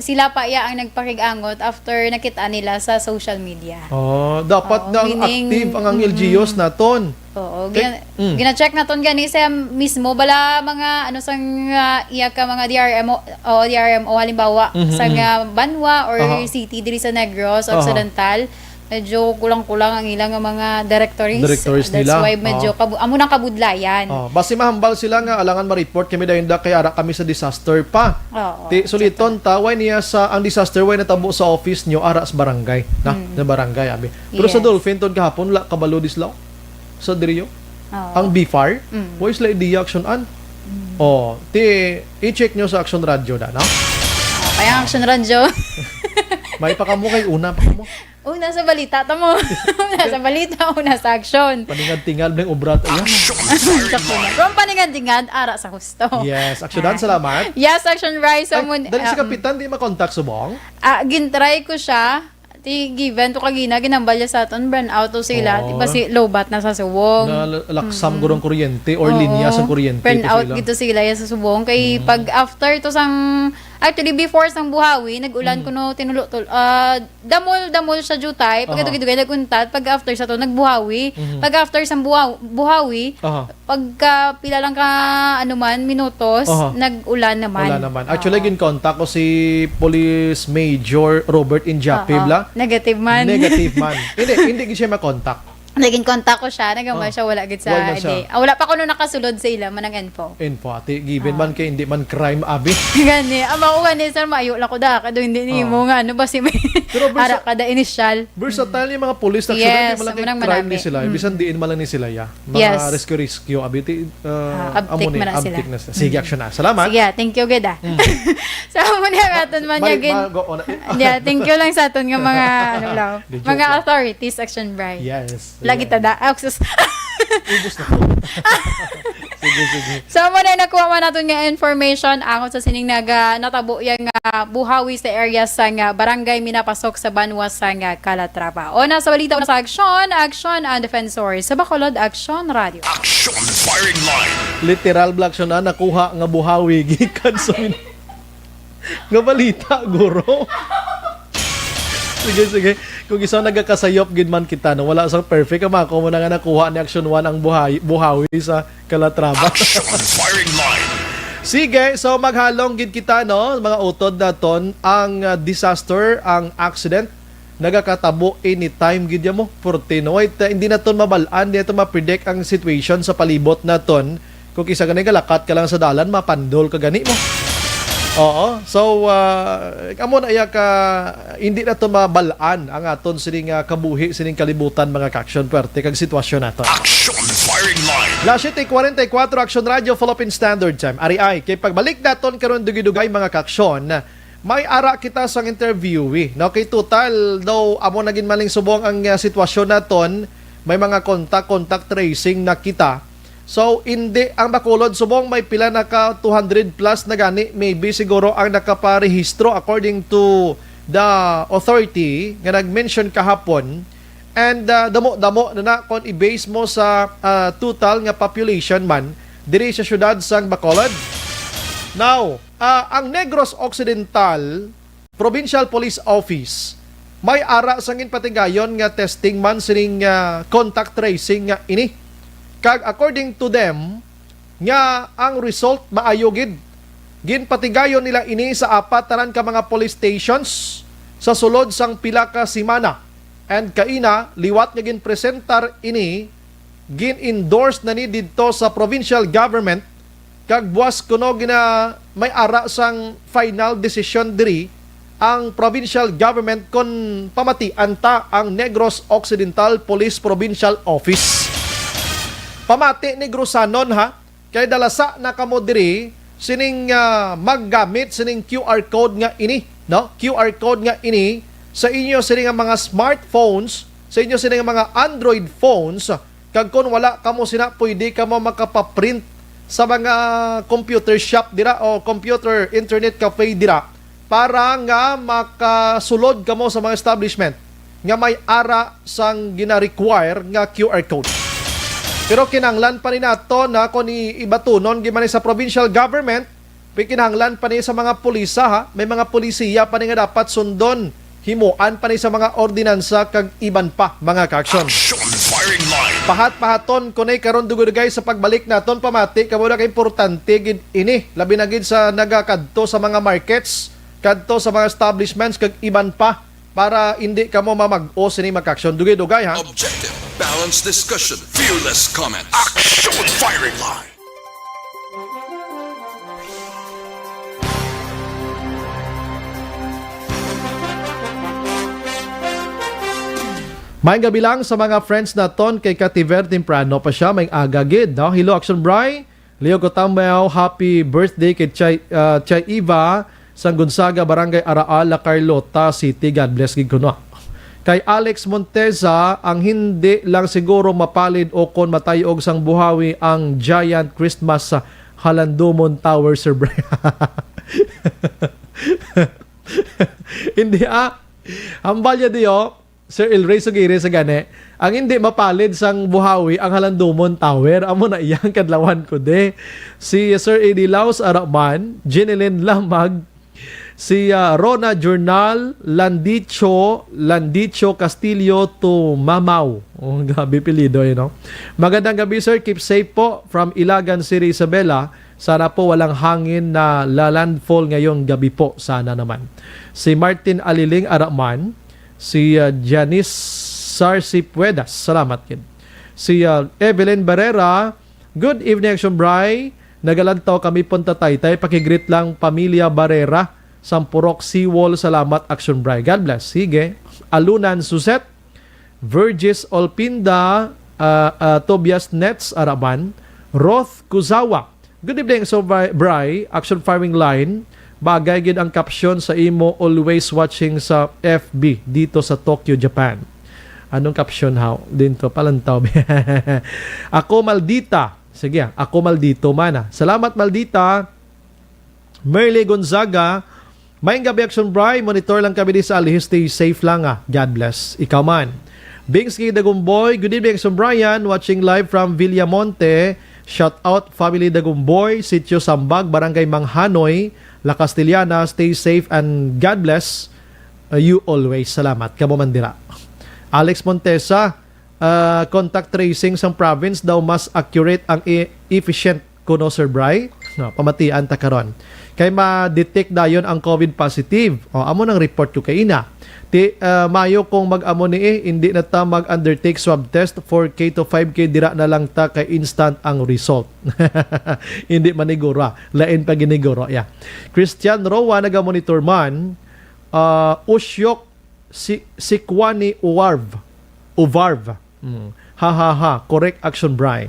sila pa ang nagpakig-angot after nakita nila sa social media. Dapat na active ang LGUs naton. Oo, gina-check naton gani sa mismo bala mga ano sang iya ka mga DRMO halimbawa sa Banwa or city diri sa Negros Occidental. Medyo kulang-kulang ang ilang mga directories. Directories That's nila. why medyo amo nang kabudlayan. Basi mahambal sila nga alangan ma-report kami dahil kay ara kami sa disaster pa. Suliton taway niya sa ang disaster way natabo sa office nyo ara sa barangay na barangay abi. Pero sa Dolphin ton kahapon la kabalo dislaw sa diriyo. Ang BFAR, way sila idea action an. I-check nyo sa Action Radio na, no? Kaya Action Radio. May pa kamo kay una pa mo. Una sa balita mo. Una sa balita, una sa action. Paningad-tingad ng ubrat ayan. From paningad-tingad, ara sa husto. Yes, Aksyonan, salamat. Yes, Action Rise. Dali si Kapitan, di makontak subong? Gintry ko siya. Given to kagina, ginambalya sa aton, burn out to sila. Diba si low bat na sa subong. Laksam gurong kuryente or linya sa kuryente. Burn out gito sila sa subong. Kay pag after to sang actually before sang buhawi nag-ulan kuno tinulutol damol sa jutay pag dugay naguntat pag after sa to nagbuhawi pag after sang buhawi pagka pila lang ka minutos nag-ulan naman. Wala naman. Actually gin contact ko si Police Major Robert Injapibla. Negative man. Hindi siya ma-contact. Naging contact ko siya, nagambal siya, wala agad sa day. Wala pa ko nung nakasulod sa ila, manang info. Ati, given man kay hindi man crime, abi. Gani, ama ko gani, sir, maayo lang ko da, kado hindi ni mo nga, ano ba si may, ara kada initial. Versatile yung mga police, actually, hindi man lang crime ni sila, bisan diin man lang ni sila, mga rescue, abi, uptick man na sila. Sige, action na. Salamat. Sige, thank you, gada. Sa muna nga aton man yagin. Thank you lang sa aton nga mga, mga authorities, Action Bright. Yes. Lagi tada. Sus. Ubus na po. Sige. So, mo na nakuha man natin nga information ako sa sining natabo yung buhawi sa area sa barangay minapasok sa Banwa sa Calatrava. O nasa balita na sa Action and Defensor sa Bacolod Action Radio. Action firing line. Literal black siya na nakuha nga buhawi gikan sa nga balita guro. Sige. Kung isa nagkakasayop gid man kita no, wala sa perfect ama ko mo na nga nakuha ni Action 1 ang buhawi sa Calatrava. Action firing line. Sige, so maghalong gid kita no, mga utod naton ang disaster, ang accident nagakatabo anytime gid mo. Fortinoy, hindi naton mabalaan, hindi naton ma-predict ang situation sa palibot naton. Kung isa gani galakat ka lang sa dalan, mapandol ka gani mo. Oo. So, kamo na iya ka, hindi na ito mabalaan ang aton sining kabuhi, sining kalibutan mga ka-action pwerte kag sitwasyon nato. Action firing line. Las 7:44 Action Radio Philippine Standard Time. Ari kay pagbalik naton karon dugay-dugay mga ka-action, may ara kita sang interview no kay total daw amo naging maling subong ang sitwasyon naton, may mga contact tracing na kita. So, hindi ang Bacolod subong may pila naka 200 plus na gani, maybe siguro ang nakaparehistro according to the authority nga nag-mention kahapon. And damo na kung i-base mo sa total nga population man diri sa syudad sang Bacolod. Now, ang Negros Occidental Provincial Police Office may ara sangin patigayon nga testing man sining contact tracing nga ini. Kag according to them nga ang result maayo gid. Ginpatigayon nila ini sa apat tanan ka mga police stations sa sulod sang pila ka semana. And kaina liwat nga ginpresentar ini, gin-endorse na ni didto sa provincial government kag buwas kuno gina may ara sang final decision diri ang provincial government kon pamatian ta ang Negros Occidental Police Provincial Office. Pamati ni Grusanon ha, kay dalasa na kamo diri sining maggamit sining QR code nga ini, no? QR code nga ini sa inyo sining mga smartphones, sa inyo sining mga Android phones, kag kun wala kamo sina pwede kamo makapaprint sa mga computer shop dira o computer internet cafe dira para nga makasulod kamo sa mga establishment nga may ara sang gina-require nga QR code. Pero kinahanglan pa ni nato na kung ibatunon gimani sa provincial government, kinahanglan pa ni sa mga pulisa ha, may mga polisiya pa ni nga dapat sundon, himuan pa ni sa mga ordinansa kag iban pa mga ka-action. Action firing line. Pahat-pahaton kunay karon dugay sa pagbalik naton pamati kamo na ka importante gid ini, labi na gid sa nagakadto sa mga markets, kadto sa mga establishments kag iban pa para hindi kamo mamag-o sini mag-action dugay-dugay ha. Objective, balanced discussion, fearless comments. Action firing line. May gabi lang sa mga friends naton kay Kativer Temprano pa siya, may agagid. No? Hello, Action Bry. Leo Cotamao, happy birthday kay Chay Eva sa Gonzaga, Barangay Araal, La Carlota City. God bless gid kuno. Kay Alex Monteza, ang hindi lang siguro mapalid o kon matayog sang buhawi ang Giant Christmas sa Halandumon Tower, Sir Bry. Hindi Hambalya diyo, Sir Ilray Sugiri sa gani, ang hindi mapalid sang buhawi ang Halandumon Tower. Amo na iyang kadlawan ko de. Si Sir Eddie Laos Araman, Jeneline Lamag, si Rona Journal, Landicho Castillo to Mamaw. Oh, gabi pilido no? Magandang gabi sir, keep safe po from Ilagan City, Isabela. Sana po walang hangin na lalandfall ngayong gabi po, sana naman. Si Martin Aliling Araman, si Janice Sarsi Puedas, salamat kid. Si Evelyn Barrera, good evening Action Bry. Nagalantaw kami punta Taytay, pakigreet lang pamilya Barrera, Sampurok Seawall, salamat Action Bry. God bless. Sige. Alunan Suset, Virgis Olpinda, Tobias Nets Araban, Roth Kuzawa. Good evening so Bry, Action Firing Line. Bagay gid ang caption sa imo, always watching sa FB dito sa Tokyo, Japan. Anong caption how? Dito, palantaw. Ako maldita. Sige, ako maldito man. Salamat maldita. Merle Gonzaga. Mayang gabi Action Bri. Monitor lang kami di sa Alihis. Stay safe lang God bless. Ikaw man. Bings Kay Dagumboy. Good evening Action Brian. Watching live from Villamonte. Shout out family Dagumboy. Sitio Sambag. Barangay Manghanoy. La Castellana. Stay safe and God bless you always. Salamat. Kamo mandira. Alex Montesa. Contact tracing sa province daw mas accurate ang efficient kuno Sir Bri. No, pamatian ta karon. Kay ma-detect dayon ang COVID positive. O amo nang report ko kay ina. Mayo kung mag-amo ni hindi na ta mag-undertake swab test 4K to 5K dira na lang ta kay instant ang result. Hindi maniguro. Lain pa giniguro. Yeah. Christian Roa naga-monitor man. Usyok Sikwani Uvarv. Correct Action Bri.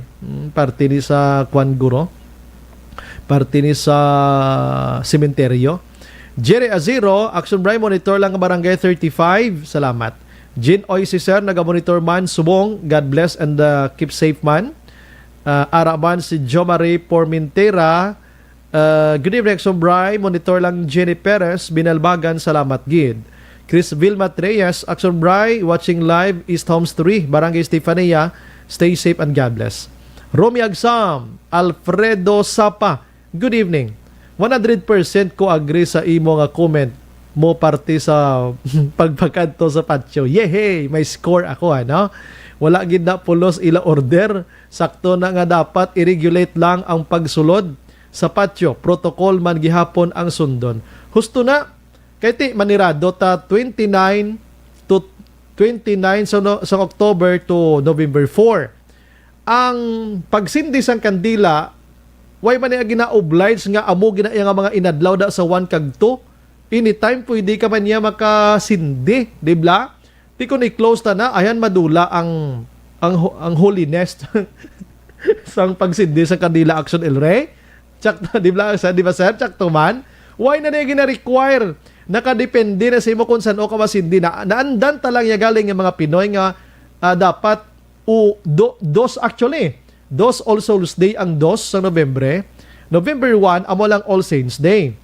Parte ni sa Kwan Guro. Parte ni sa sementeryo. Jerry Azero, Action Bri monitor lang ang barangay 35. Salamat. Jean Oisiser, naga-monitor man Subong. God bless and keep safe man. Araban si Jo Marie Pormintera. Good evening Action Bri, monitor lang Jenny Perez, Binalbagan. Salamat gid. Chris Vilma Treyes, Action Bri, watching live East Homes 3, Barangay Estefania. Stay safe and God bless. Romy Agsam, Alfredo Sapa, good evening. 100% ko agree sa imo nga comment mo parte sa pagpagkanto sa patio. Yehey, may score ako ano. Wala gid na pulos ila order. Sakto na nga dapat i-regulate lang ang pagsulod sa patio. Protocol man gihapon ang sundon. Husto na kay ti manirado ta 29 sa October to November 4. Ang pagsindi sang kandila way man niya gina-oblige nga amo gina nga mga inadlaw da sa 1 kag 2. Anytime pwede ka man niya makasindi, di ba? Di ko ni-close ta na ayan madula ang holiness sang pagsindi sa kandila Action El Rey. Chak di ba sir? Chak to man. Why na niya gina-require? Nakadepende na sa imo kung saan o ka masindi na naandan talang ya galing yung mga Pinoy nga dapat dos All Souls Day ang 2 sa Nobyembre. November 1 amo lang All Saints Day.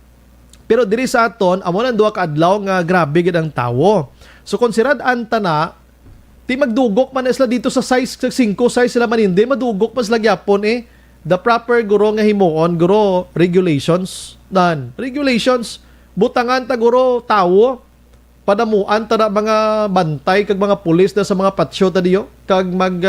Pero diri sa aton amo lang duha ka adlaw nga grabe gid ang tawo. So konsiderad-an ta na ti magdugok man sila dito sa size 5 size sila man hindi madugok pa sila gyapon the proper guro nga himuon guro regulations butangan ta guro tawo padamuan ta na mga bantay kag mga pulis na sa mga patsyo ta diyo kag mag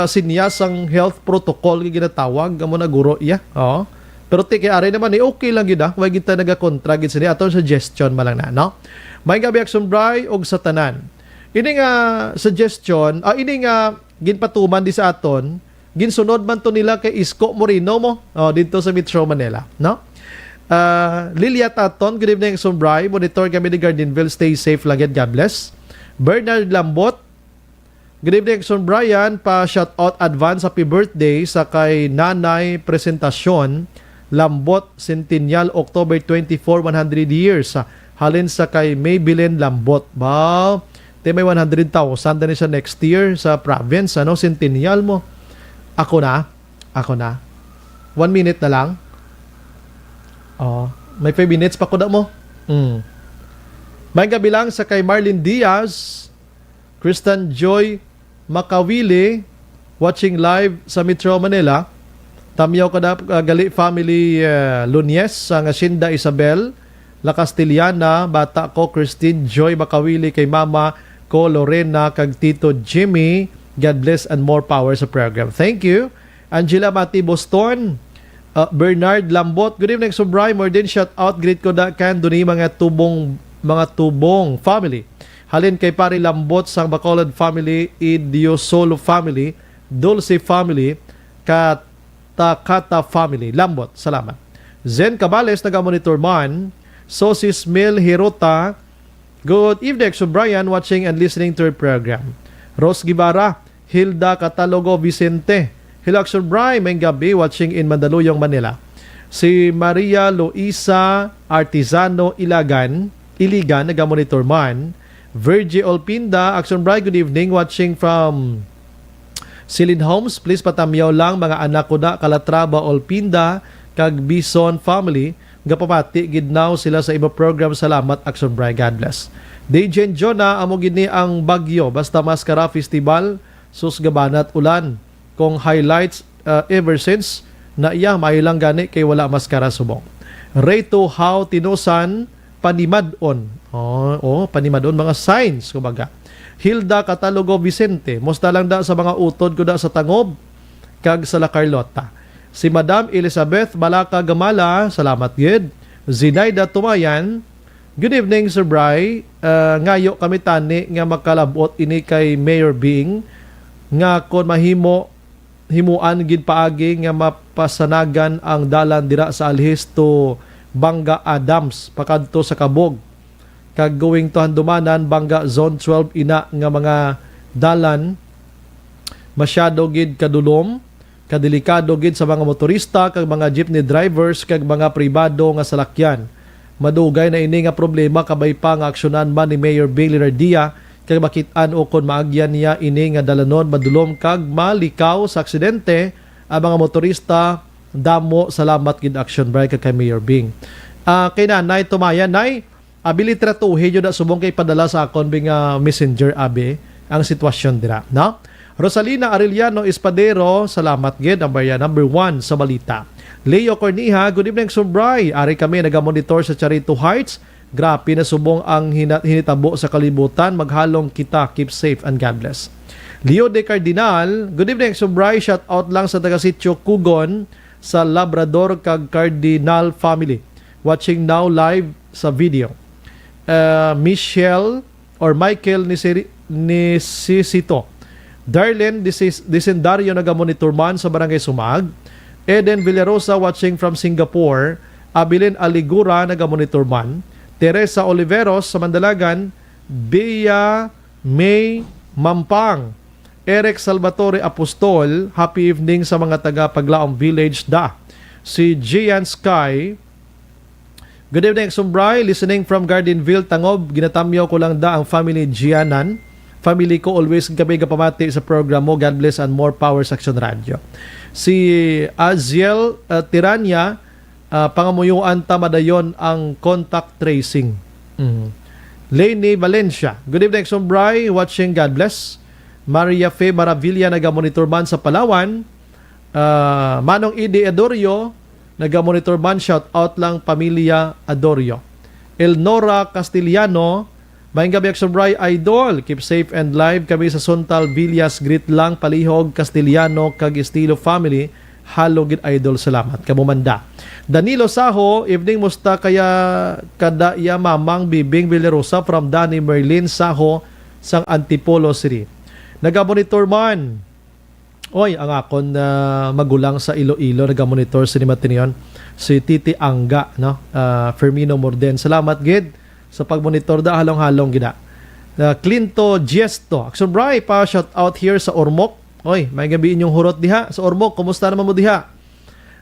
sinyas ang health protocol nga ginatawag amo na guro oh. Pero kay ari naman okay lang gid way gid ta naga-kontra gid sini aton suggestion man lang na no. May gabi Action Bri og sa tanan. Ini nga suggestion ini nga ginpatuman di sa aton ginsunod man to nila kay Isko Moreno mo dito sa Metro Manila no. Lilia Taton, good evening Action Bri, monitor kami ni Gardenville, stay safe lang yan, God bless. Bernard Lambot, good evening Action Brian, pa shout out advance happy birthday sa kay Nanay Presentasyon Lambot Centennial October 24 100 years halin sa kay Maybelline Lambot ba may 100,000 na siya next year sa province Centennial mo. Ako na 1 minute na lang. May 5 minutes pa ko na mo. May gabi lang sa kay Marlene Diaz, Kristen Joy Makawili, watching live sa Metro Manila. Tamyaw ka na gali family Lunyes, ang Asinda Isabel, La Castellana, bata ko Christine Joy Makawili, kay mama ko Lorena, kag tito Jimmy. God bless and more power sa program. Thank you. Angela Mati Boston, Bernard Lambot, good evening Sobray, more din shout out great ko da kan duni mga tubong family. Halin kay pare Lambot sang Bacolod family, Idiosolo family, Dulce family, Kata family. Lambot, salamat. Zen Cabales naga-monitor man, Sosis Mil Hirota, good evening Sobrayan, watching and listening to our program. Rose Gibara, Hilda Catalogo Vicente, Hilaction Bry, may gabi, watching in Mandaluyong, Manila. Si Maria Luisa Artizano Iligan, naga-monitor man. Virgie Olpinda, Action Bright, good evening. Watching from Silin Homes. Please patamyaw lang mga anak ko na Calatrava, Olpinda, kag Bison family. Gapapati, gidnaw sila sa iba program. Salamat, Action Bright. God bless. Dejen Jonah, amo gini ang Bagyo. Basta Mascara Festival, sus gabanat ulan. Kung highlights ever since, na iya, mahilang gani kay wala maskara subong. Rayto How Tinusan, Panimadon. Panimadon, mga signs, kumbaga. Hilda Catalogo Vicente, musta lang da sa mga utod ko da sa Tangob, kag sa La Carlota. Si Madam Elizabeth Balaka Gamala, salamat gid. Zinaida Tumayan, good evening Sir Bry. Ngayo kami tani nga makalabot ini kay Mayor Bing nga kon himuan gid paagi nga mapasanagan ang dalan dira sa Alhis to Banga Adams pakadto sa Kabog. Kag going to Handumanan Banga Zone 12 ina nga mga dalan masyado gid kadulom, kadelikado gid sa mga motorista kag mga jeepney drivers kag mga pribado nga salakyan. Madugay na ini nga problema kabay pa nga aksyonan man ni Mayor Bing Lilardia kag makit-an o kon maagyan niya ini nga dalanon madulom kag malikaw sa aksidente ang mga motorista. Damo salamat gid Action Bright kay Mayor Bing. Kay Nanay Tumayan, Nay, abilitratuhin yun na subong kay padala sa akon bing messenger abe ang sitwasyon dira, no? Rosalina Arellano Espadero, salamat gid ang barya number 1 sa balita. Leo Cornija, good evening Sumbray. Ari kami nagamonitor sa Charito Heights. Grabe na subong ang hinitabo sa kalibutan. Maghalong kita, keep safe and God bless. Leo De Cardinal, good evening Sumbray. Shout out lang sa taga-sitio Kugon sa Labrador kag Cardinal family. Watching now live sa video. Michael Nisisito. Darlene Disendario nagamonitor man sa Barangay Sumag. Eden Villarosa watching from Singapore. Abilin Aligura nagamonitor man. Teresa Oliveros sa Mandalagan. Bea May Mampang. Eric Salvatore Apostol, happy evening sa mga taga Paglaong Village da. Si Gian Sky, good evening Sumbray, listening from Gardenville, Tangob. Ginatamyaw ko lang da ang family Gianan. Family ko always gabi kapamati sa program mo. God bless and more power sa Action Radio. Si Aziel Tirania, pangamuyuan tamadayon ang contact tracing. Lainey Valencia, good evening Sumbray, watching, God bless. Maria Fe Maravilla nagamonitor man sa Palawan. Manong Ide Adorio nagamonitor man, shout out lang pamilya Adorio. Elnora Castellano, maing gabi Action Bright Idol, keep safe and live kami sa Suntal Villas, greet lang Palihog Castellano kag Estilo family. Halo gid idol, salamat kamumanda. Danilo Saho, evening musta kaya kada iya mamang Bibing Villarosa from Danny Merlin Saho sang Antipolo City. Nagamonitor man. Oy, ang akon magulang sa Iloilo nagamonitor sa Nimatinion. Si Titi Angga, no? Fermino Morden. Salamat gid sa pagmonitor da halong-halong gida. Clinto Gesto. Action Bright pa shout out here sa Ormoc. Oy, may gabi inyong hurot diha sa Ormoc. Kumusta naman mo diha?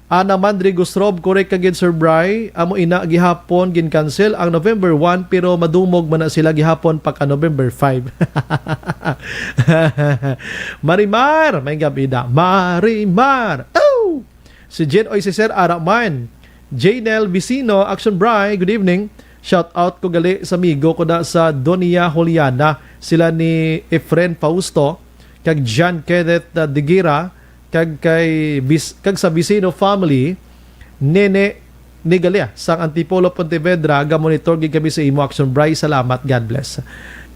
Ana Mandri Gusrob, correct kagid Sir Bry. Amo ina gihapon gin-cancel ang November 1 pero madumog man na sila gihapon pagka November 5. Marimar, may gabi da. Marimar. Oh! Si Jen Oy si Sir Araman. Janel Vicino, Action Bry, good evening. Shout out ko gali sa amigo ko da sa Donia Juliana. Sila ni Efren Fausto kag John Kenneth Degira kag sa Vicino family Nene Nigalia sang Antipolo Pontevedra gamonitor gid kami sa imo Action Bry, salamat, God bless.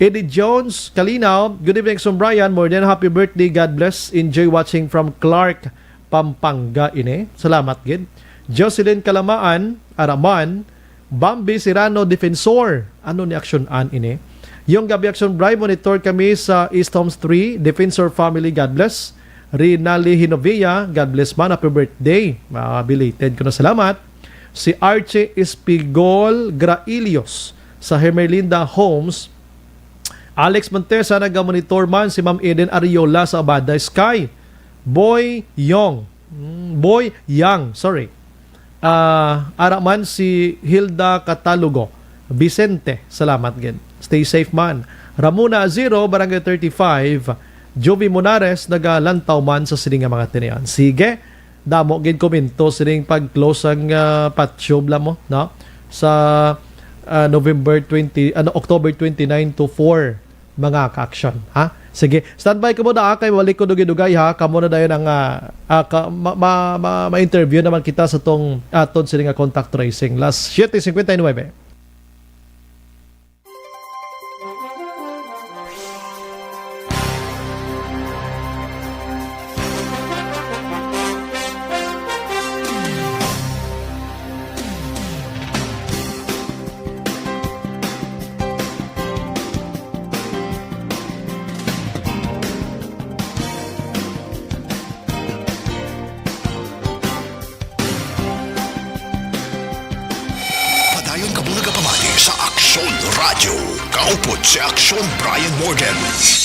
Eddie Jones Kalinaw, good evening Action Brian, more than happy birthday, God bless, enjoy watching from Clark Pampanga ini, salamat gid. Jocelyn Kalamaan Araman, Bambi Serrano Defensor, ano ni Action An ini, yung gabi Action Bry, monitor kami sa East Homes 3 Defensor family, God bless. Rinali Hinovia, God bless man, happy birthday. Belated ko na salamat. Si Archie Espigol Grailios sa Hermelinda Homes. Alex Montesa, nagamonitor man. Si Ma'am Eden Ariola sa Abada Sky. Boy Yang, Araman si Hilda Catalogo Vicente, salamat gid. Stay safe man. Ramona 0, Barangay 35, Jovi Monares nagalantaw man sa sining nga mga tinayan. Sige, damo gid komento sining pag-close ang patsyog mo, no? Sa October 29 to 4 mga ka-action, ha? Sige, standby ka muna kay walik ko dugay-dugay ha. Kamo na dayon ang ma-interview naman kita sa tong aton sila nga contact tracing. Last 7:59. Padayon ka muna kapamati sa Aksyon Radio. Kaupod si Aksyon Brian Morgan.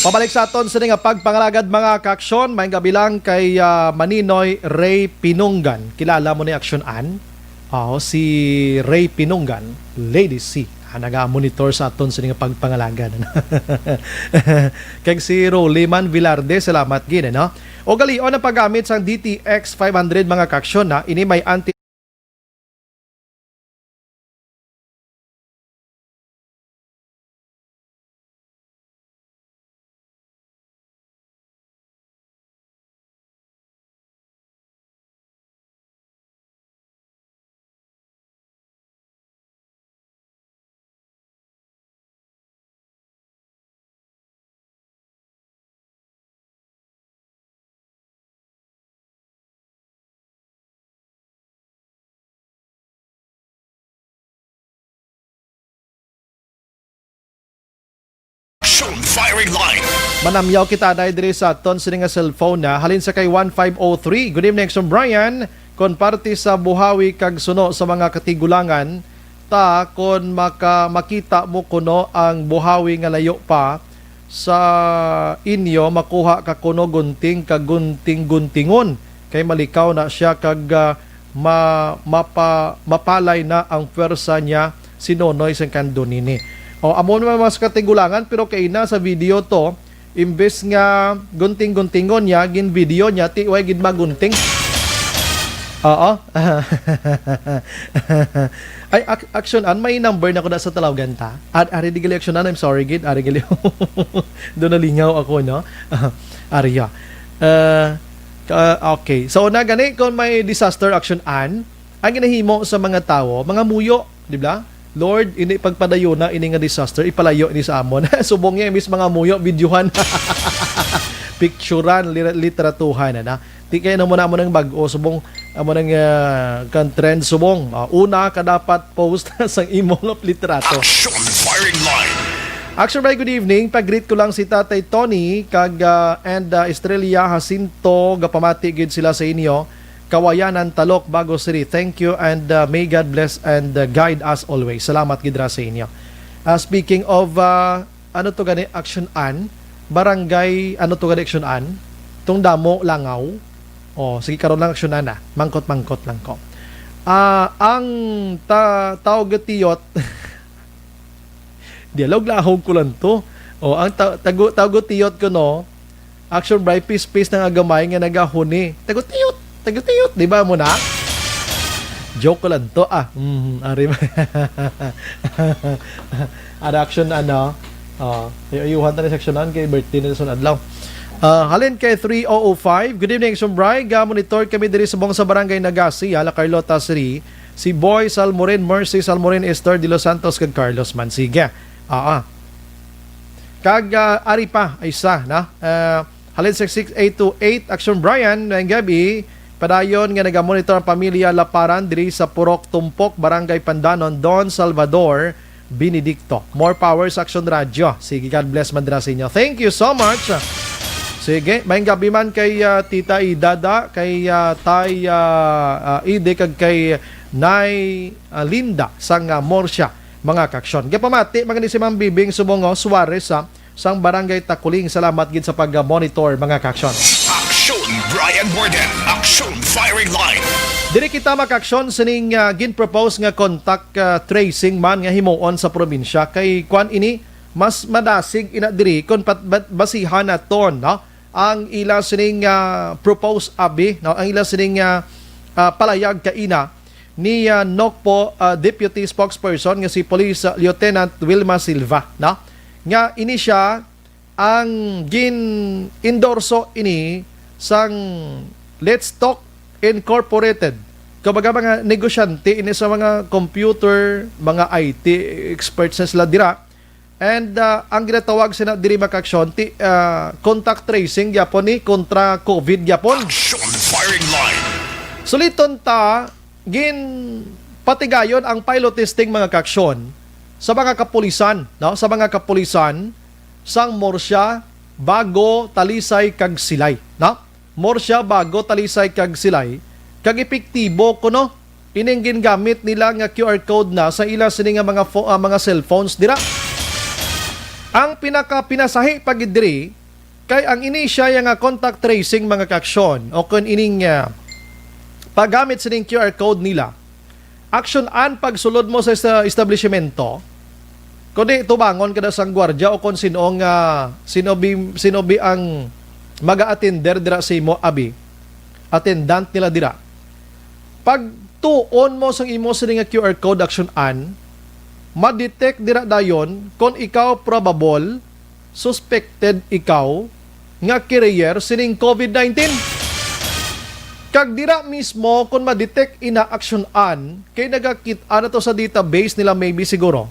Pabalik sa aton sa nga pagpangalagad mga ka-aksyon, may gabilang kay Maninoy Ray Pinunggan. Kilala mo ni Aksyon An? Si Ray Pinunggan, Lady C. Naga-monitor sa aton sa nga pagpangalagad. Kay si Roliman Villarde, salamat gid, no? O galion ang paggamit sa DTX 500 mga ka-aksyon na ini may anti Aksyon Firing Line. manamyaw kita dahil diri sa aton sini nga cellphone na halin sa kay 1503. Good evening, Action Brian. Kon parte sa buhawi kag suno sa mga katigulangan ta kon makita mo kuno ang buhawi nga layo pa sa inyo makuha ka kuno gunting kag gunting-guntingon kay malikaw na siya kag mapalay na ang pwersa niya sinunoy sa kandunini. O amo naman mas katigulangan pero kay na sa video to imbes nga gunting-guntingon niya gin video niya ti way gid magunting. Oo. Ay action an may number na ko na sa talawagan ta. Ari di gali action an, I'm sorry gid. Ari gali. Do na lingaw ako no. Ariya. Okay. So na gani kung may disaster action an, ang ginahimo sa mga tawo, mga muyo, di ba? Lord, ini pagpadayo na ini nga disaster, ipalayo ni sa amon. Subong niya imbis mga muyo, videohan. Picturean, literatuhan na. Di kayo na muna mo ng bag-o, subong mo ng trend, subong. Una ka dapat post sa imong literato. Aksyon Firing Line. Action Brian, good evening. Pag-greet ko lang si Tatay Tony kag and Estrella Jacinto, gapamati gid sila sa inyo. Kawayanan, Talok, Bago City. Thank you and may God bless and guide us always. Salamat gidra sa inyo. Speaking of ano to gani action an, barangay ano to gani action an, tung damo langaw. Sige karon lang action an mangkot-mangkot lang ko. Ang tawag tiyot dialog lahog ko lang to. Ang tawag tiyot ko no, action bright peace ng agamay nga nagahuni. Tagutiyot, di ba mo na? Joke ko lang to ari ba? Action ano? Ayuhan ta ni sectionan kay birthday ni sunod adlaw. Halin kay 3005. Good evening, Sumbray. Monitor kami diri sa barangay Nagasi, La Carlota City. Si Boy Salmorin, Mercy Salmorin, Esther de los Santos kag Carlos Mansiga. Kag ari pa ay isa na. Halin 66828 Action Brian ngayong gabi. Padayon nga nagamonitor ang pamilya Laparan diri sa Purok Tumpok, Barangay Pandanon, Don Salvador Benedicto. More power sa Action Radio. Sige, God bless mandra sa inyo. Thank you so much. Sige, mayang gabi man kay Tita Idada, kay Tay Ide, kag kay Nay Linda sang Morsya, mga kaksyon. Gapamati, mga ni si Ma'am Bibing Subongo Suarez sang Barangay Takuling. Salamat gid sa pag-monitor, mga kaksyon. Aksyon Brian Morgan. Aksyon Firing Line. Diri kita makaksyon sining gin-propose nga contact tracing man nga himuon sa probinsya kay kwan ini mas madasig ina diri kon basihan naton, no, ang ila sining propose abi, no, ang ila sining palayag kaina ni NOCPO Deputy Spokesperson nga si Police Lieutenant Wilma Silva, no, nga ini siya ang gin-endorso ini sang Let's Talk Incorporated. Kumbaga mga negosyante ini sa mga computer, mga IT experts na sila dira. And ang ginatawag sila diri makaksyon contact tracing gyapon ni kontra COVID gyapon. Action firing line. Suliton ta gin patigayon ang pilot testing mga kaksyon sa mga kapulisan, no? Sa mga kapulisan sang Morsya, Bago, Talisay kag Silay, no? Morsya, Bago, Talisay kag Silay kag epektibo kuno ining gingamit nila nga QR code na sa ila sini nga mga cellphones dira. Ang pinasahi pagidiri kay ang inisya nga contact tracing mga kaksyon o kun ining paggamit sining QR code nila, action an pagsulod mo sa establishmento, kundi tubangon kada sang gwardiya o kung sinoong sinobi ang mag-attender dira sa imo abi, attendant nila dira. Pag tuon mo sang imo sining QR code action an, ma-detect dira dayon kung ikaw probable, suspected ikaw nga carrier sining COVID-19. Kag dira mismo kung ma-detect ina action an, kay nagakita na to sa database nila maybe siguro.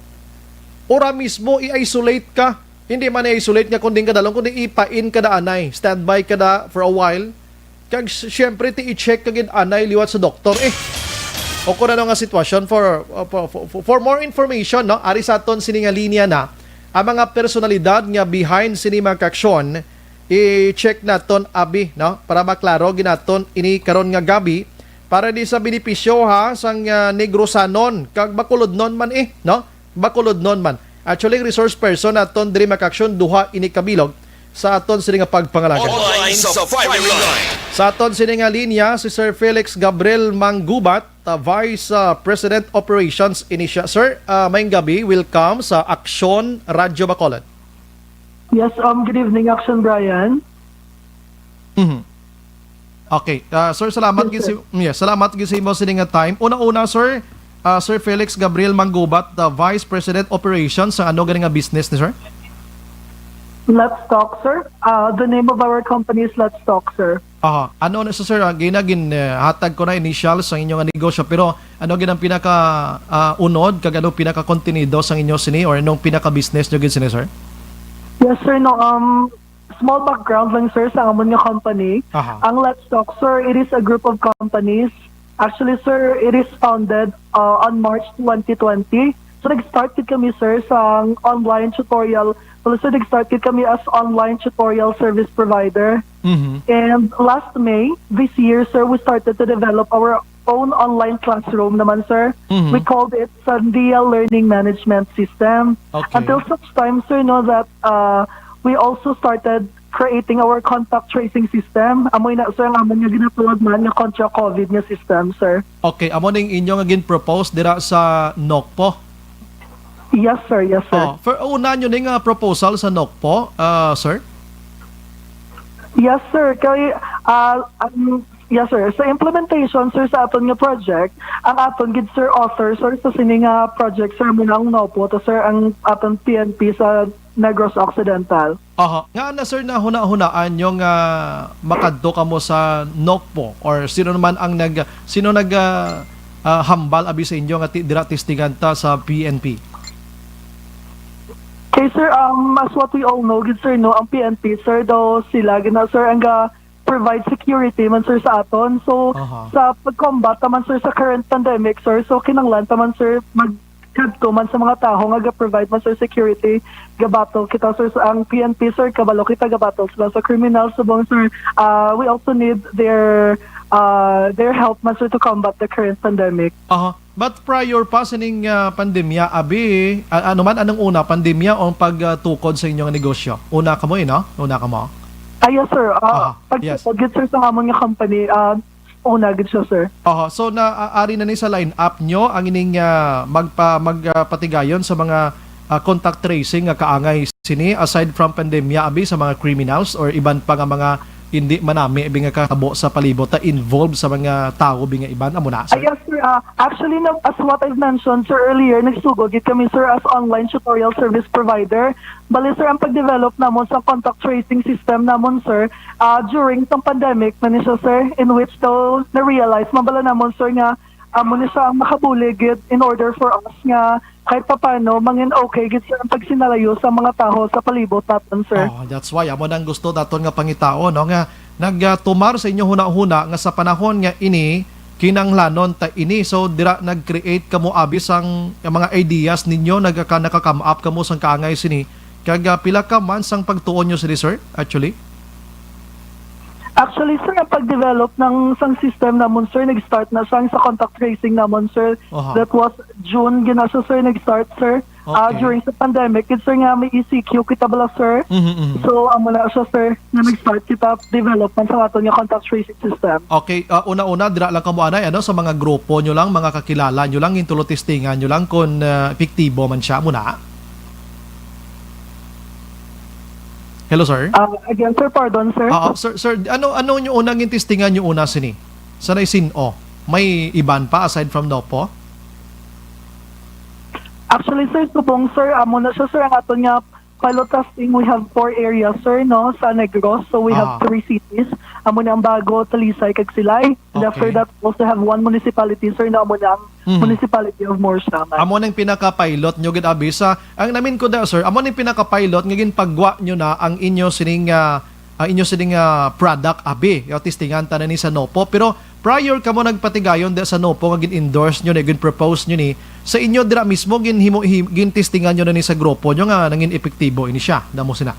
Ora mismo i-isolate ka. Hindi man i-isolate nga kundi kadalong kundi ipain ka da anay. Standby ka da for a while. Kag syempre i-check kagid anay liwat sa doktor o kung ano nga sitwasyon for more information, no, ari sa aton sini nga linya na ang mga personalidad nga behind sini mga kaksyon, i-check naton abi, no, para maklaro ginaton ini karon nga gabi para di sa benepisyo ha sang Negrosanon kag Bacolodnon man no, Bacolodnon man. Actually resource person naton diri makaksyon duha ini kabilog sa aton sini nga pagpangalagan. Online sa firing line. Sa aton sini nga linya si Sir Felix Gabriel Manggubat, Vice President Operations Inisya. Sir, mayong gabi, welcome sa Aksyon Radyo Bacolod. Yes, good evening, Action Brian. Okay, sir, salamat salamat gisi mo sining nga time. Una-una, sir, Sir Felix Gabriel Manggubat, the Vice President Operations sa ano ganing nga business ni sir? Let's Talk, sir. The name of our company is Let's Talk, sir. Ano na sir, hatag ko na initial sa inyong negosyo, pero ano ginang pinaka unod kag ano pinaka kontenido sa inyo sini or anong pinaka business nyo gid sini sir? Yes, sir. No, small background lang, sir, sa amon nga company. Ang Let's Talk, sir, it is a group of companies. Actually, sir, it is founded on March 2020. So, nag-start kami, sir, sa online tutorial. So, nag-start kami as online tutorial service provider. And last May, this year, sir, we started to develop our own online classroom naman, sir. We called it Sandia Learning Management System. Until such time, sir, know that we also started creating our contact tracing system. Amoy na, sir, ang amon nga ginatulad man nga kontra COVID nga system, sir. Okay, amo ning inyo nga gin-propose dira sa NOCPO. Yes, sir. Yes, sir. For una nyo ning proposal sa NOCPO, sir? Yes, sir. Kay, yes, sir. Sa implementation, sir, sa aton nga project, ang aton gid, sir, author, sir, sa sining project, sir, muna ang NOCPO, to, sir, ang aton PNP sa Negros Occidental. Nga na, sir, na huna-hunaan yung makadto ka mo sa NOCPO or sino naman ang hambal abi sa inyo nga dira testiganta sa PNP? Okay, sir, as what we all know, good, sir, no, ang PNP, sir, daw sila, sir, ang provide security man, sir, sa aton. So, sa pag-combat naman, sir, sa current pandemic, sir, so kinanglan naman, sir, mag-kadto man sa mga tao nga provide man, sir, security, gabattle kita, sir, sa ang PNP, sir, kabalo kita, gabattle sila sa criminals, subong, sir, we also need their help man, sir, to combat the current pandemic. But prior pa sa ning pandemya, abi, ano man, anong una, pandemya o pagtukod sa inyong negosyo? Una ka mo, no? Una ka mo? Yes, sir. Pag-tukod, sir, sa amon nga company, una, good siya, sir. So, naari na ni sa line-up nyo ang ining magpatigayon sa mga contact tracing nga kaangay sini aside from pandemya abi sa mga criminals or iban pa nga mga hindi manami abi nga katabo sa palibot ta involved sa mga tao bi nga iban amo na sir? Yes, sir. Actually, as what I've mentioned, sir, earlier, nagsugod gid kami, sir, as online tutorial service provider. Bali, sir, ang pag-develop namon sa contact tracing system namon, sir, during the pandemic, man siya, sir, in which to na-realize, mabala namon, sir, nga, mo siya ang makabuli gid in order for us nga kahit papano, mangin okay gid sir ang pagsinalayo sa mga tao sa palibot naton, sir. Oh, that's why amo nang gusto daton nga pangitao no nga nagtumar sa inyo huna-huna nga sa panahon nga ini kinanglanon ta ini so dira nag-create kamo abis ang mga ideas ninyo naka-come up kamo sang kaangay sini kag pila ka months ang pagtuon nyo sini sir actually? Actually, sir, ang pag-develop ng sang system namon, sir, nag-start na siya sa contact tracing namon, sir. That was June, ginasa, sir, nag-start, sir. Okay. During the pandemic, it's, sir, nga may ECQ kita bala, sir. So, amo na siya, sir, na nag-start kita development sa aton nga contact tracing system. Okay, una-una, dira lang kamo anay, ano, sa mga grupo nyo lang, mga kakilala nyo lang, intulo testingan nyo lang kung epektibo man siya muna. Hello, sir? Again, sir, pardon, sir. Sir, ano yung unang testingan nyo una sini? Sanay sin-o? May iban pa aside from Nopo? Actually, sir, subong, sir, amo na siya, sir, ang aton nga pilot testing, we have 4 areas, sir, no, sa Negros. So, we have 3 cities. Amo na ang Bago, Talisay, kag Silay. And after that, we also have 1 municipality, sir, na amo na ang municipality of Morsaman. Amo nang pinaka-pilot nyo gid abi sa ang namin ko da sir, amo nang pinaka-pilot nga ginpagwa nyo na ang inyo sining product abi. Yo testingan tanan ni sa Nopo pero prior kamo nagpatigayon da sa Nopo nga gin-endorse nyo na gin-propose nyo ni sa inyo dira mismo gin-testingan nyo na ni sa grupo nyo nga nangin epektibo ini siya. Damo sina.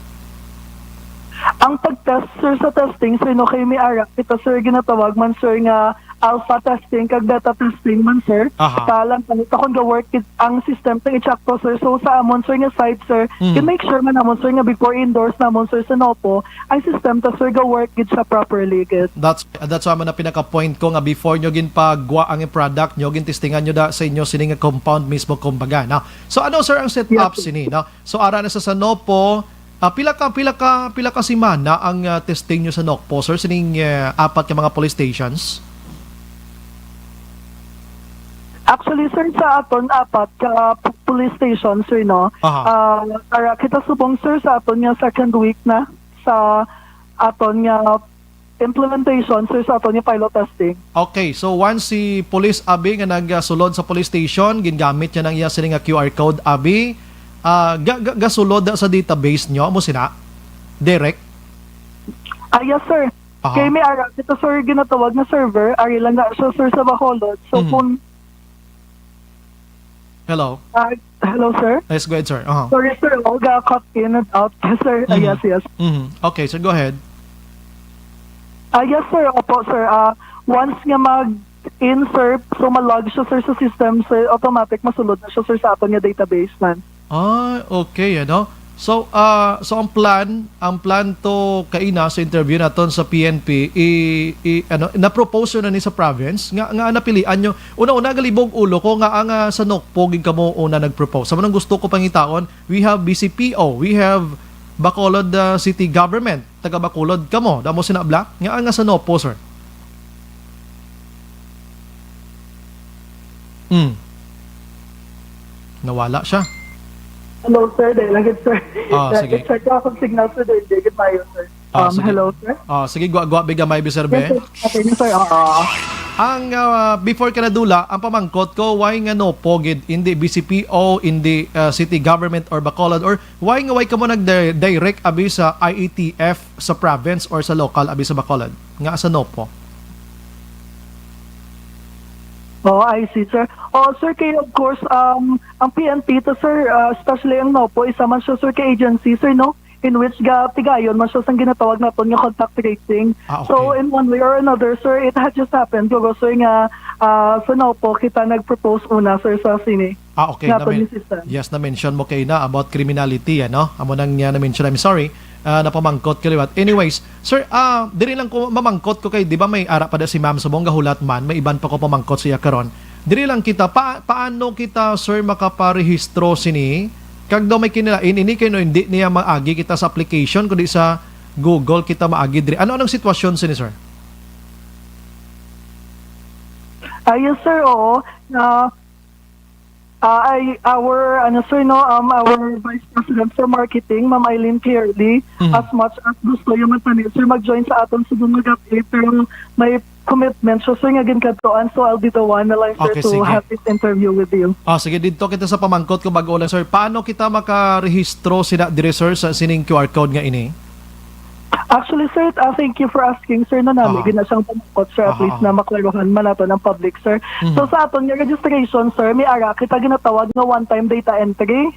Ang pag-test, sir, sa testing, sir, no, kay may arak, ito, sir, ginatawag man, sir, nga alpha testing, kag beta testing man, sir. Talang, ito kung ga-work ang system, ito i-check po, sir. So, sa amon, sir, nga side, sir, make sure man amon, sir, nga before endorse namon, sir, sa Nopo, ang system to, sir, ga-work it siya properly, gid. That's why man na pinaka-point ko nga before nyo ginpagwa ang product nyo, gintestingan nyo da sa inyo sining nga compound mismo, kumbaga, no? So, ano, sir, ang setup sini, no? So, ara na sa Nopo, pila ka simana ang testing nyo sa Nokpo, sir, sining apat ka mga police stations? Actually, sir, sa aton apat ka police station, sir, no? Para kita subong, sir, sa aton nga second week na sa aton nga implementation, sir, sa aton nga pilot testing. Okay, so once si police abi nga nagsulod sa police station, gingamit niya ng iya sining nga QR code abi, gasulod sa database nyo mo sina? Direct? Yes, sir. Kay may arak, ito, sir, ginatawag na server, ari lang na siya, sir, sa Bacolod. So, kung hello? Hello, sir? Yes, go ahead, sir. Sorry, sir. Got in and out. Yes, sir. Yes. Okay, sir, go ahead. Yes, sir. Opo, sir. Once nga mag-in, sir, so malog siya, sir, sa system, sir, automatic masulod na siya, sir, sa aton nga database, man. Okay, ano? So ang plan to kaina sa interview naton sa PNP na-propose na ni sa province nga napilian nyo. Una galibog ulo ko nga ang sa Nokpo gid kamo una nag-propose. Sa manang gusto ko pangitaon, we have BCPO, we have Bacolod City Government, taga Bacolod kamo. Damo sinabla nga ang sa Nokpo, sir. Nawala siya. Hello, sir. Dahil lang, sir. Sige. Check ko akong signal, sir. Dahil digit mayo, sir. Hello, sir. Sige, gwa biga may biserbe. Okay, sir. Ang before ka nadula, ang pamangkot ko, why nga no pogid in the BCPO, in the city government or Bacolod, or why ka mo nag-direct abi sa IETF sa province or sa local abi sa Bacolod? Nga sa no po? I see, sir. Sir, kay of course, ang PNP to, sir, especially ang NOPO, isa man siya, sir, kay agency, sir, no? In which tigayon man siya sang ginatawag natin yung contact tracing. Okay. So, in one way or another, sir, it had just happened. Pero, sir, nga, sa NOPO, kita nag-propose una, sir, sa sini. Okay. Yes, na-mention mo kayo na about criminality, ano? Amo nang na-mention, I'm sorry. Napamangkot ko liwat. Anyways, sir, diri lang ko mamangkot ko kay, di ba may ara pa da si Ma'am Subong gahulat man, may iban pa ko pamangkot siya karon. Diri lang kita paano kita, sir, makaparehistro sini kag daw may kinilain ini kay no hindi niya maagi kita sa application kundi sa Google kita maagi diri. Ano anong sitwasyon sini sir? Yes, sir, oo. Our Vice President for Marketing, Ma'am Eileen Clearly, as much as gusto yung magtanit, sir, mag-join sa aton sa mga gabi, pero may commitment siya, sir, nga ginkadoan, so I'll be the one na lang, sir, Okay, to sige. have this interview with you. Sige, dito kita sa pamangkot ko bago lang sir. Paano kita makarehistro sina dire sir sa sining QR code nga ini? Actually, sir, thank you for asking, sir, na namin gina siyang pamukot, sir, at least na maklaruhan man nato ng public, sir. So sa aton yung registration, sir, may ara kita ginatawag na one-time data entry.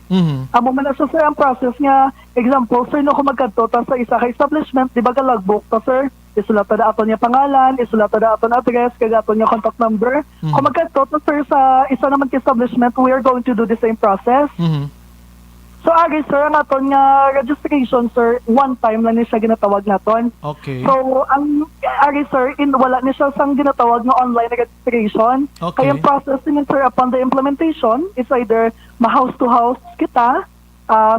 Amo man na siya, sir, ang process nga, example, sir, no, kung magkadto ta sa isa ka establishment, di ba ka logbook ta, sir? Isulat na aton niya pangalan, isulat na aton address, kaya aton niya contact number. Kung magkadto ta, sir, sa isa naman ka establishment, we are going to do the same process. So, agi, sir, ang aton nga registration, sir, one time lang niya siya ginatawag naton. Okay. So, ang agi, sir, wala niya siya sang ginatawag na online registration. Okay. Kaya ang process din, sir, upon the implementation is either ma-house-to-house kita.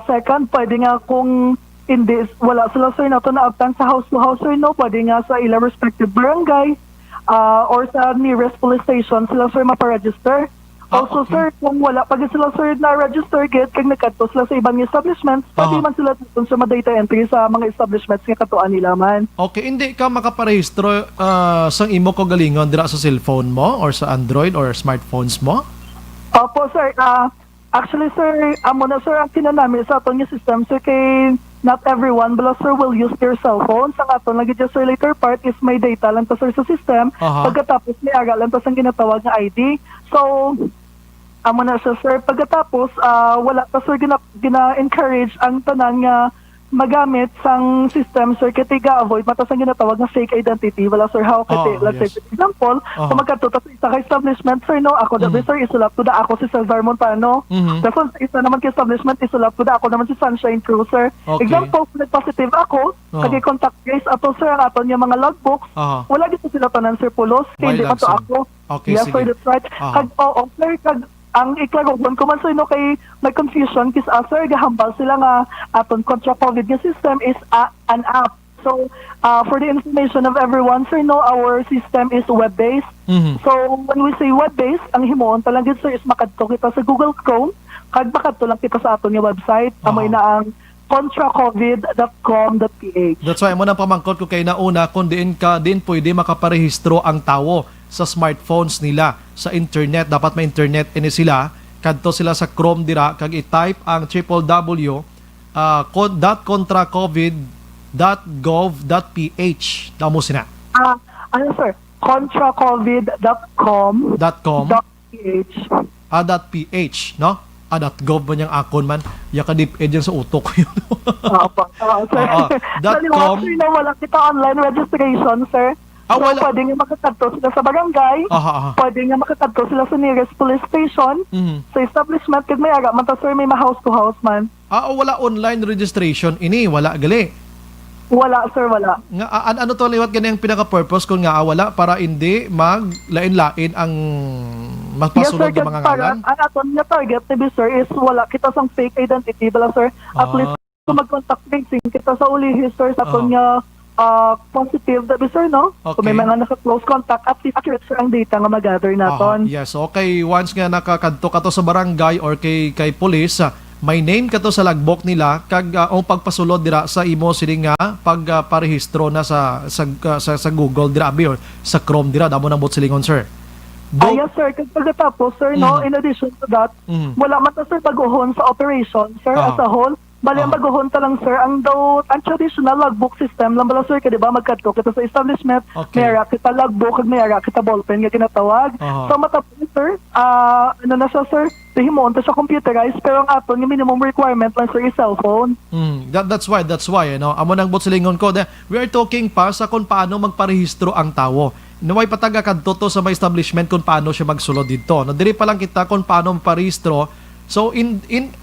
Second, pwede nga kung hindi, wala sila, sir, nato na uptan sa house-to-house, sir, no? Pwede nga sa ila respective barangay or sa nearest police station sila, sir, maparegister. Also, okay. sir, kung wala, pag sila, sir, na-register, kag nagkadto sila sa ibang establishments, pwede man sila dun sa data entry sa mga establishments nga katuan nila man. Okay, hindi ka makaparehistro sa imo ko galingon dira sa cellphone mo or sa Android or smartphones mo? Opo, sir. Actually, sir, amo na, sir, ang kinanami sa aton yung system, sir, kay not everyone, but sir, will use their cell phones. Ang aton lagi dyan, sir, later part is may data lang to, sir, sa system. Pagkatapos, may aga lang to sa ginatawag na ID. So, amo na siya, sir. Pagkatapos, wala pa, sir, gina-encourage ang tanan nga magamit sang system, sir, kaya avoid matas ang ginatawag na fake identity. Wala, sir, how kaya, let's say, for example, kung magkatuta sa isa ka establishment, sir, no, ako dabi, sir, isulap to da ako si Cesar Montano. Tapos, isa naman ka establishment, isulap to da ako naman si Sunshine Crew, sir. Okay. Example, kung nag-positive ako, kaya contact guys, ato, sir, ang aton yung mga logbooks, wala dito sila tanan, sir, pulos, kaya hindi pa to ako. Okay, yes, sige. sir, that's right. Sir, ang iklarugon ko man, sir, no, kay may confusion kis sir, gahambal sila nga aton kontra COVID nga system is an app. So, for the information of everyone, sir, no, our system is web-based. So, when we say web-based, ang himuon talaga, sir, is makadto kita sa Google Chrome, kag makadto lang kita sa aton nga website, amoy na ang contracovid.com.ph. That's why mo nang pamangkot ko kay nauna kung din pwede makaparehistro ang tawo sa smartphones nila sa internet. Dapat may internet ini sila. Kadto sila sa Chrome dira kag i-type ang www.contracovid.gov.ph. Damo sina. Ano, sir? contracovid.com.ph. .ph, no? .gov man yung akon man. Yakadip dyan sa utok ko yun. Sir. .com. Sir, na wala kita online registration, sir. So, wala. pwede nga makakadto sila sa barangay, pwede nga makakadto sila sa nearest police station, sa establishment, kag may aga, man ta, sir, may ma-house-to-house man. Wala online registration. Ini, wala gali. Wala, sir, wala. Nga, ano to liwat ganyan ang pinaka-purpose kung nga wala para hindi maglain-lain ang mapasunod yes, sir, ng mga ngalan? Ang aton nga target, sir, is wala kita sang fake identity, bala, sir. At least, kung mag-contact tracing kita sa ulihis, sir, sa aton nga positive, sir, no? Okay. Kung may mga naka-close contact, at least accurate, sir, ang data nga mag-gather naton. Yes, okay. Once nga nakakadto ka to sa barangay or kay police, may name ka to sa logbook nila kag ang pagpasulod dira sa imo sining nga pagparehistro na sa Google dira or sa Chrome dira damo nang bot silingon, sir. Yes, sir. Pagkatapos, sir, no, in addition to that, wala man ta, sir, pag-uhon sa operation, sir, as a whole. Bali, ang pag-uhon ta lang, sir, ang traditional logbook system lang bala, sir, kaya diba, magkadto kita sa establishment, may ara kita logbook, may ara kita ballpen nga ginatawag. So, matapos, sir, ano na siya, sir, himoon ta siya computerized, pero ang aton, yung minimum requirement lang, sir, is cellphone. That's why, no? Amo nang bot silingon ko, we are talking pa sa kung paano magparehistro ang tawo. Naway pataga kadto to sa may establishment kung paano siya magsulod dito. No, diri pa lang kita kung paano magparehistro. So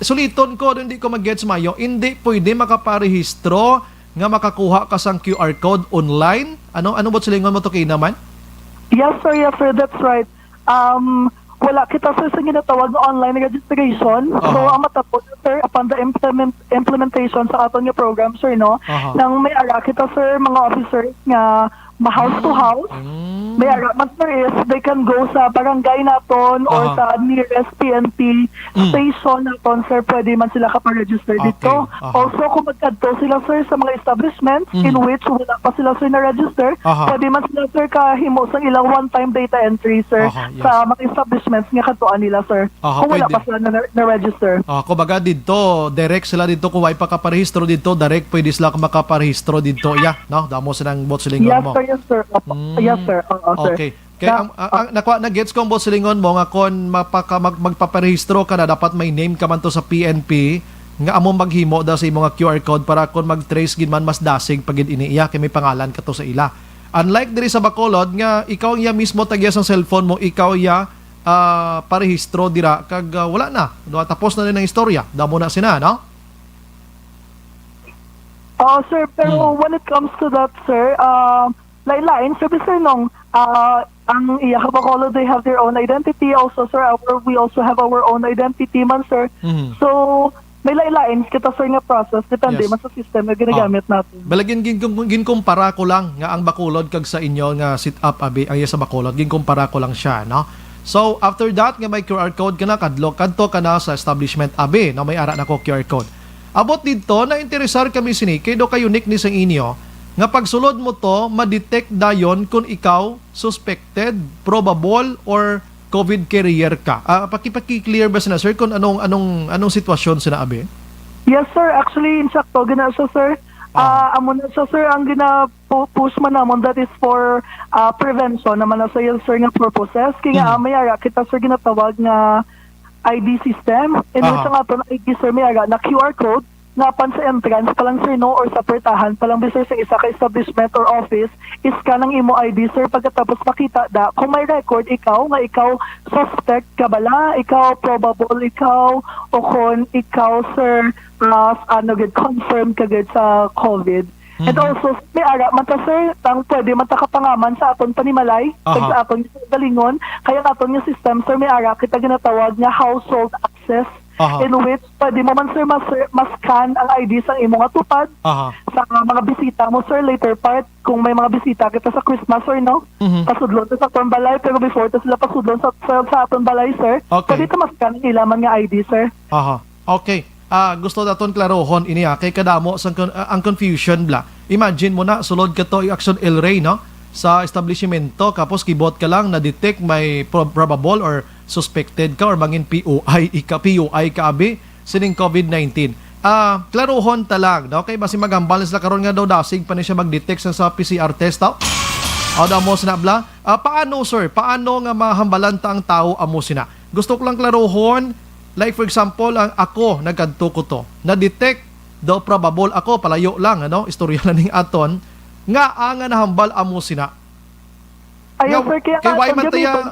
suliton ko hindi ko mag-gets mayo, hindi pwede makaparehistro nga makakuha ka sang QR code online. Ano ba silingon mo to kay naman? Yes, sir, that's right. wala kita sir sa ginatawag na online registration. So ang matapos sir upon the implementation sa aton nga program sir no, nang may ara kita sir mga officers nga ma-house to house. May ara man sir is they can go sa barangay naton or sa nearest PNP station naton sir, pwede man sila register dito. Also kung magkadto sila sir sa mga establishments in which wala pa sila sir na-register, pwede man sila sir kahimo sa ilang one-time data entry sir sa mga establishments nga katuan nila sir. Kung wala pa sila na-register. Kumbaga dito, direct sila dito kung may pakaparehistro dito, direct pwede sila makaparehistro dito. No? Damo silang botsilingon mo. Yes sir. Yes sir. Sir. Okay. Kaya na-gets ko ang botsilingon mo nga kung magpaparehistro ka na, dapat may name ka man to sa PNP nga amo maghimo da sa imong QR code para kung mag-trace gid man mas dasig pag iniiya kay may pangalan ka to sa ila. Unlike diri sa Bacolod nga ikaw iya mismo tagya sa cellphone mo, ikaw iya parehistro dira kag wala na. Tapos na rin ang istorya. Damo na sina, no? Sir, pero when it comes to that, sir, lain, sabi sir, nung, ang iya Bacolod, they have their own identity. Also, sir, we also have our own identity man, sir. So, may lain kita, sir, nga process. Depende man sa system na ginagamit natin. Balagin, ginkumpara ko lang nga ang Bacolod kag sa inyo nga sit-up, abi, ang iya sa Bacolod, ginkumpara ko lang siya, no? So, after that, nga may QR code ka na, kadto ka na sa establishment, abi, na may ara na ko QR code. Abot dito, na-interesar kami sini, kaya do kayo unique ni sa inyo, nga pagsulod mo to, ma-detect dayon kung ikaw suspected, probable, or COVID carrier ka. Paki-clear ba sina, sir, kung anong sitwasyon sina, abi? Yes, sir. Actually, insakto, gina siya, sir. Amo na siya, sir, ang gina-push man namon, that is for prevention naman na sa sir, nga purposes. Kaya nga, mayara, kita, sir, ginatawag nga ID system. In which ang ato na ID, sir, mayara, na QR code, nga pan sa entrance pa lang sir no or sa pertahan pa lang sir sa isa ka establishment or office is ka ng imo ID sir, pagkatapos makita da kung may record ikaw nga ikaw suspect ka bala, ikaw probable ikaw o kung ikaw sir confirm ka gid sa COVID. And also may ara man ta sir tang pwede man ta kapangaman sa aton panimalay sa aton galingon kaya aton yung system sir may ara kita ginatawag nga household access. In which, pwede mo man sir mas-scan ang ID sa imong atupad sa mga bisita mo sir later part. Kung may mga bisita kita sa Christmas sir no, pasudlon sa aton balay, pero before ta sila pasudlon sa aton balay sir, pwede ta mas-scan ang ilaman nga ID sir. Okay. Gusto naton klarohon ini kay kadamo ang confusion bla. Imagine mo na sulod ka to i-action El Rey no sa establishmento, kapos kibot ka lang na detect may probable or suspected ka or mangin POI ka abi sining COVID-19. Klarohon ta lang, no? Okay, basi magambal sila karon nga daw dasig pa ni siya mag-detect sa PCR test daw. Ada mo sinabla. Paano sir? Paano nga mahambalan ta ang tao amo sina? Gusto ko lang klarohon, like for example, ang ako nagkadto ko to. Na-detect daw probable ako palayo lang ano, istorya na ning aton nga ang nahambal amo sina. Ayun, sir, kaya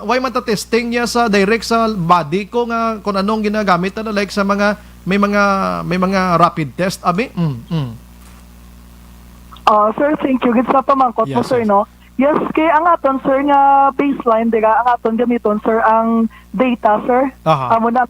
why man ta testing niya sa direct sa body ko nga kung anong ginagamit ano like sa mga may mga rapid test abi. Sir, thank you gid sa pamangkot mo sir no. Yes, kay ang aton sir nga baseline diga ang aton gamiton sir ang data sir. Amo na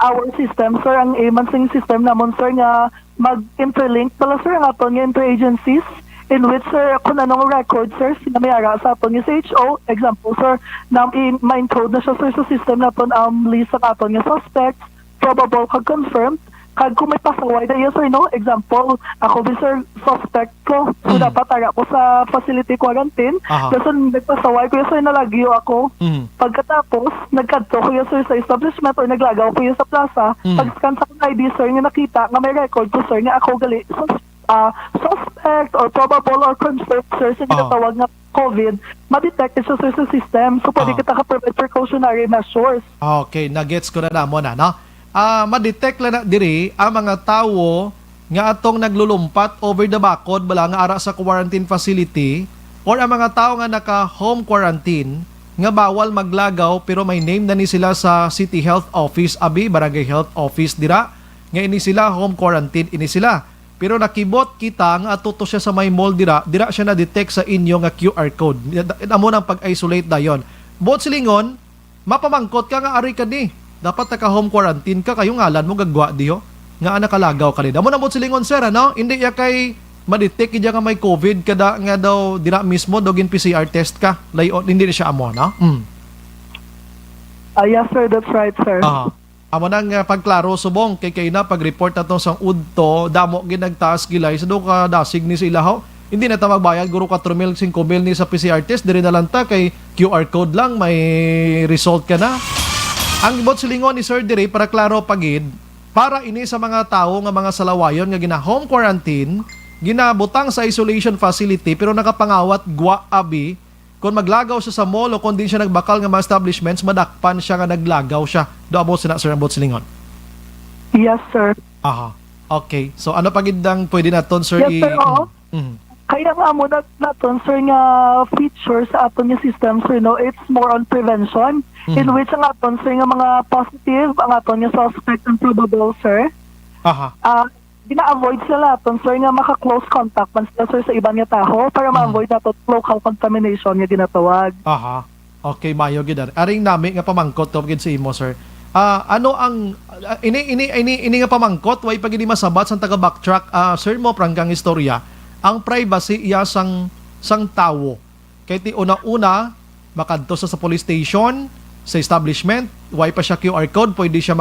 our system sir ang imansing system namon sir nga mag-interlink pala sir ang aton nga interagencies. In which, sir, kung anong record, sir, sinamayara sa aton yung SHO, example, sir, na ma-encode na siya, sir, sa system na aton list sa aton yung suspects, probable, confirmed, kag kung may pasaway na yun, sir, no? Example, ako, sir, suspect ko, so dapat tara ko sa facility quarantine, kasi nagpasaway ko yun, sir, nalagyo ako. Pagkatapos, nagkadto ko yun, sir, sa establishment or naglagaw ko yun sa plaza, pag-scan sa ID, sir, nga nakita, nga may record ko, sir, nga ako gali, suspect or probable or confirmed sir sa ginatawag na COVID, ma-detect siya sir sa system. So pwede kita ka-provide precautionary measures. Okay, na-gets ko na mo na, no? Ma-detect lang na diri ang mga tao nga atong naglulumpat over the bakod bala nga ara sa quarantine facility or ang mga tao nga naka-home quarantine nga bawal maglagaw pero may name na ni sila sa City Health Office, abi, Barangay Health Office dira. Nga ini sila, home quarantine, ini sila. Pero nakibot kita nga atuto siya sa may mall dira siya na-detect sa inyo nga QR code. Amo nang pag-isolate dayon. Bot silingon, mapamangkot ka nga ari ka ni. Dapat naka-home quarantine ka, kayo ngalan mo gagwa diyo. Nga nakalagaw ka ni. Damo na mo silingon sir, ano? Hindi ya kay madetect iya nga may COVID kada nga daw dira mismo dogin PCR test ka. Layon hindi na siya amo, no? Yes sir, that's right sir. Amo nang pagklaro subong kay na pag-report na to sang udto damo ginagtaas gilay sa do ka dasig ni sila ho. Hindi na ta magbayad guro 4,000 5,000 ni sa PCR test diri na lang ta kay QR code lang may result ka na. Ang ibot silingon ni Sir Diri para klaro pagid para ini sa mga tao nga mga salawayon nga gina home quarantine ginabutang sa isolation facility pero nakapangawat gwa abi kung maglagaw siya sa mall o kung di siya nagbakal nga mga establishments madakpan siya nga naglagaw siya do abot sina sir abot silingon. Yes sir. Okay, so ano pagidang pwede naton sir Yes sir, kaya nga mo naton sir nga feature sa aton nga system sir, no, it's more on prevention in which ang aton sir nga mga positive ang aton nga suspect and probable sir gina-avoid sila aton sir nga maka-close contact man sila sir sa ibang nga tao para ma-avoid nato local contamination nga ginatawag. Okay, mayo gid. Aring nami nga pamangkot to gid sa imo sir. Ano ang ini nga pamangkot way pagidi masabat sang taga backtrack sir mo pranggang istorya. Ang privacy iya sang tawo. Kay ti una-una makadto sa police station, sa establishment, way pa siya QR code, pwede siya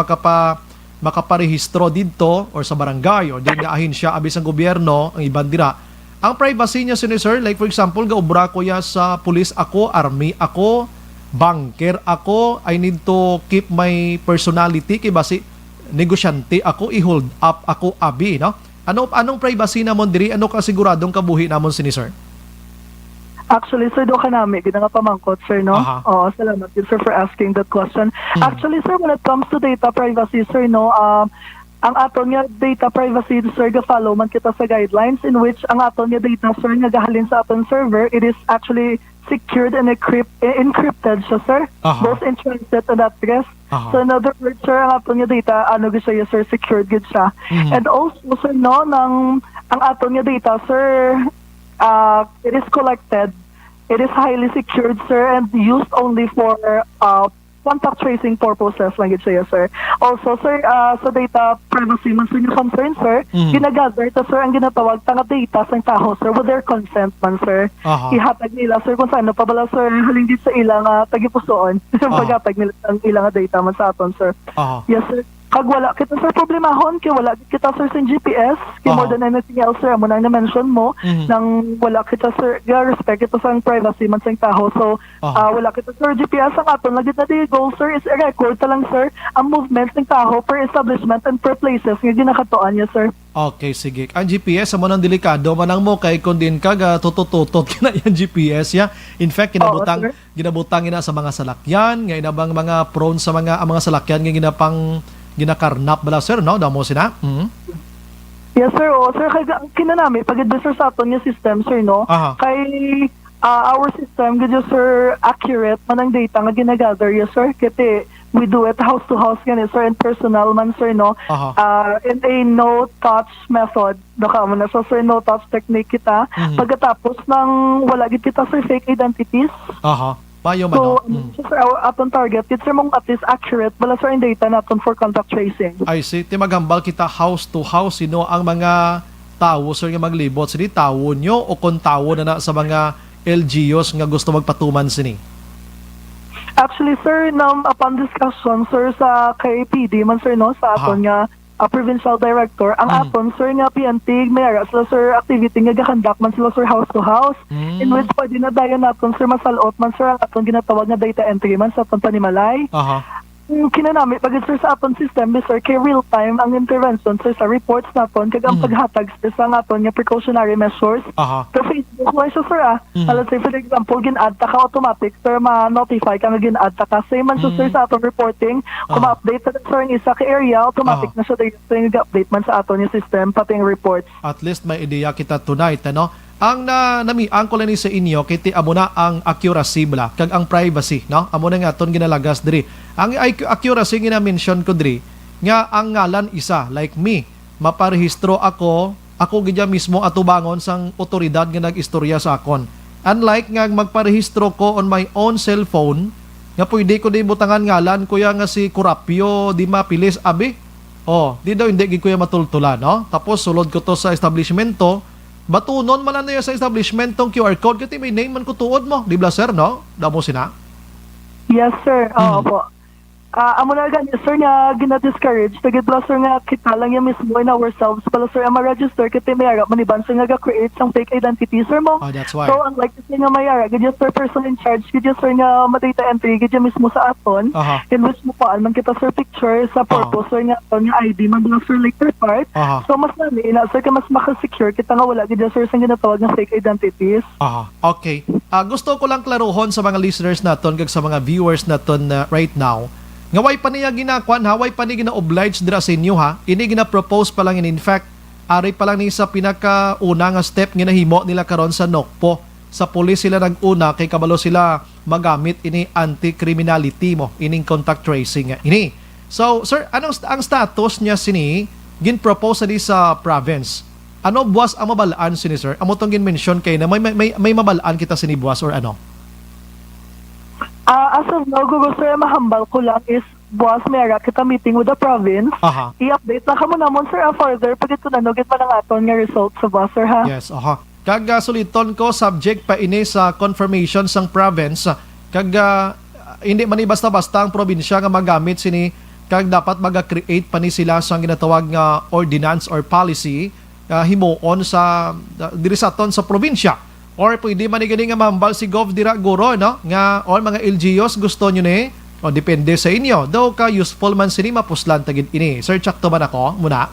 makaparehistro dito or sa barangay or din nga ahensya abis ang gobyerno ang ibang dira. Ang privacy niya sir, like for example, gaubra ko ya sa police ako, army ako, banker ako, I need to keep my personality kay basi negosyante ako, i-hold up ako abi, no? Anong privacy namon diri? Ano kasiguradong kabuhi namon sini sir? Actually, sir, do ka namin, ginang pamangkot, sir, no? Salamat yun, sir, for asking that question. Actually, sir, when it comes to data privacy, sir, no, ang aton nga data privacy, sir, ga-follow man kita sa guidelines in which ang aton nga data, sir, nga gahalin sa aton server, it is actually secured and encrypted siya, sir. Both in transit and at rest. So, in other words, sir, ang aton nga data, ano gud siya, sir, secured gud siya. And also, sir, no, ang aton nga data, sir, it is collected. It is highly secured, sir, and used only for contact tracing purposes lang gid siya, sir. Also, sir, sa data privacy man sir yung concern, sir, ginagather ta, sir, ang ginatawag nga data sa tao, sir, with their consent man, sir. Ihatag nila, sir, kung saan pa bala, sir, halin din sa ilang tagipusoon. Paghatag nila ang ilang data man sa aton, sir. Yes, sir. Kag wala kita sir problemahon kay wala kita sir sa GPS kay more than anything else sir mo nang na-mention mo nang wala kita sir respect kita sa privacy man sa tao so wala kita sir GPS ang aton lagi na di goal sir is record ta lang sir ang movement ng tao per establishment and per places nga ginakatuan niya sir. Okay, sige. Ang GPS mo nang delikado manang mo kay kun din ka tutututot kina yung GPS ya. In fact ginabutang ina sa mga salakyan, nga inabang mga prone sa mga salakyan nga ginakarnap bala sir, no? Damo sina? Yes sir, sir kay kinanami pag sir sa aton nga system sir, no? Kay our system gid sir accurate man ang data nga ginagather yes sir kiti we do it house to house gani sir and personal man sir, no? In a no touch method baka mo na sir no touch technique kita pagkatapos ng wala gid kita sir fake identities. Payo man, so, sir, aton target, it's mong at least accurate, wala sir, yung data natin for contact tracing. I see. Timagambal kita house to house, sino ang mga tao, sir, nga maglibot, sini tao nyo o kung tao na sa mga LGUs nga gusto magpatuman sini? Actually, sir, upon discussion, sir, sa KPD man, sir, no, sa aton nga provincial director, ang aton, sir, nga PNP, may sila, sir, activity nga gakandak man sila, sir, house to house, in which pwede na dayon naton, sir, masalot man, sir, ang aton ginatawag nga data entry man sa aton panimalay. Kinanami, pag sir sa aton system, sir, kay real time ang intervention, sir, sa reports naton, kag ang paghatag, sir, sa aton nga precautionary measures. Sa Facebook, why siya, sir, let's say, for example, gin-add ta ka automatic, sir, ma-notify ka nga gin-add ta ka. Same man, sir, sa aton reporting, kung ma-update ta, sir, ang isa ka area, automatic na siya, sir, nag-update man sa aton yung system, pati yung reports. At least may ideya kita tonight, ano? Ang namiang ko lang sa inyo kiti amo na ang accuracy bala kag ang privacy, no? Amo na nga ton ginalagas diri. Ang accuracy nga mention ko diri nga ang ngalan isa like me maparehistro ako gidya mismo atubangon sang otoridad nga nagistorya sa akon. Unlike nga magparehistro ko on my own cellphone nga pwede ko di butangan ngalan kuya nga si Kurapyo di mapilis abi. Oh, di daw hindi gid kuya matultulan, no? Tapos sulod ko to sa establishmento, batunon man na sa establishment tong QR code kasi may name man ko tuod mo, di ba sir, no? Damo sina. Yes, sir. Oo po. Amo na ganyan, sir, nga gina-discourage. Tagidla, sir, nga kita lang yung mismo in ourselves. Pala, sir, ang ma-register, kita may arap, maniban, sir, nga ga-create sang fake identity, sir mo. Oh, that's why. So, unlike kasi nga may arap, gadya, sir, person in charge, gadya, sir, nga ma-data entry, gadya mismo sa aton, in which mo pa, man kita, sir, picture sa purpose, sir, nga aton, nga ID, man lang, sir, later part. So, mas nami, sir, ka mas makasecure, kita nga wala, gadya, sir, sang ginatawag ng fake identities. Okay. Gusto ko lang klaruhon sa mga listeners naton kag sa mga viewers naton right now. Nga way pa niya ginakwan, way pa niya gina-oblige dira sa inyo ha. Ini gina-propose pa lang in fact, ari pa lang ni sa pinakauna nga step nga nahimo nila karon sa NOCPO. Sa pulis sila nag-una kay kabalo sila magamit ini anti-criminality mo, ining contact tracing ini. So, sir, anong ang status niya sini gin-propose sa province? Ano buwas ang mabalaan sini sir? Amo tong gin-mention kay na may mabalaan kita sini buwas or ano? As of now, Google, sir, mahambal ko lang is, boss, mayara kita meeting with the province. I-update na kamo namon, sir, further. Pag ito nanugit man ang aton nga results sa boss, sir, ha? Yes, Kag suliton ko, subject pa ini sa confirmation sang province. Kag hindi man basta-basta ang probinsya nga magamit sini, kag dapat maga-create pa ni sila sang ginatawag nga ordinance or policy himuon sa diri sa aton sa probinsya. Or pwede man gani nga mambal si Gov dira guro, no? Nga or mga LGUs gusto nyo ni o depende sa inyo. Daw ka useful man sini mapuslan tagid ini. Sir, check to man ako muna.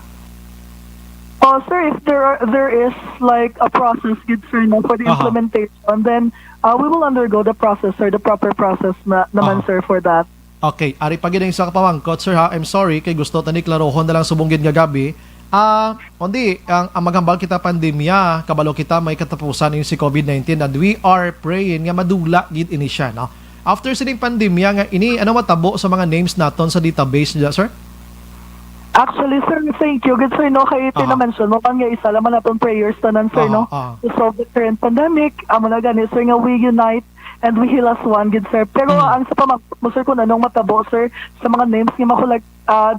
Oh, sir, if there is like a process good sir na for the implementation, then we will undergo the process, sir, the proper process naman, sir, for that. Okay, ari pa gid sa kapamangkot, sir, ha. I'm sorry kay gusto tani klarohon na lang subong gid nga gabi. Hindi, ang maghambal kita pandemya, kabalo kita may katapusan yung si COVID-19 and we are praying nga madula gid ini siya, no? After sining pandemya nga ini, ano matabo sa mga names naton sa database niya, sir? Actually, sir, thank you. Good, sir, no? Kaya tina-mention mo nga isa laman natin prayers tanan, sir, no? To solve the current pandemic. Amo na gani, sir, nga we unite and we heal as one, good, sir. Pero ang sa pamangkot mo, sir, kung anong matabo, sir, sa mga names nga makulag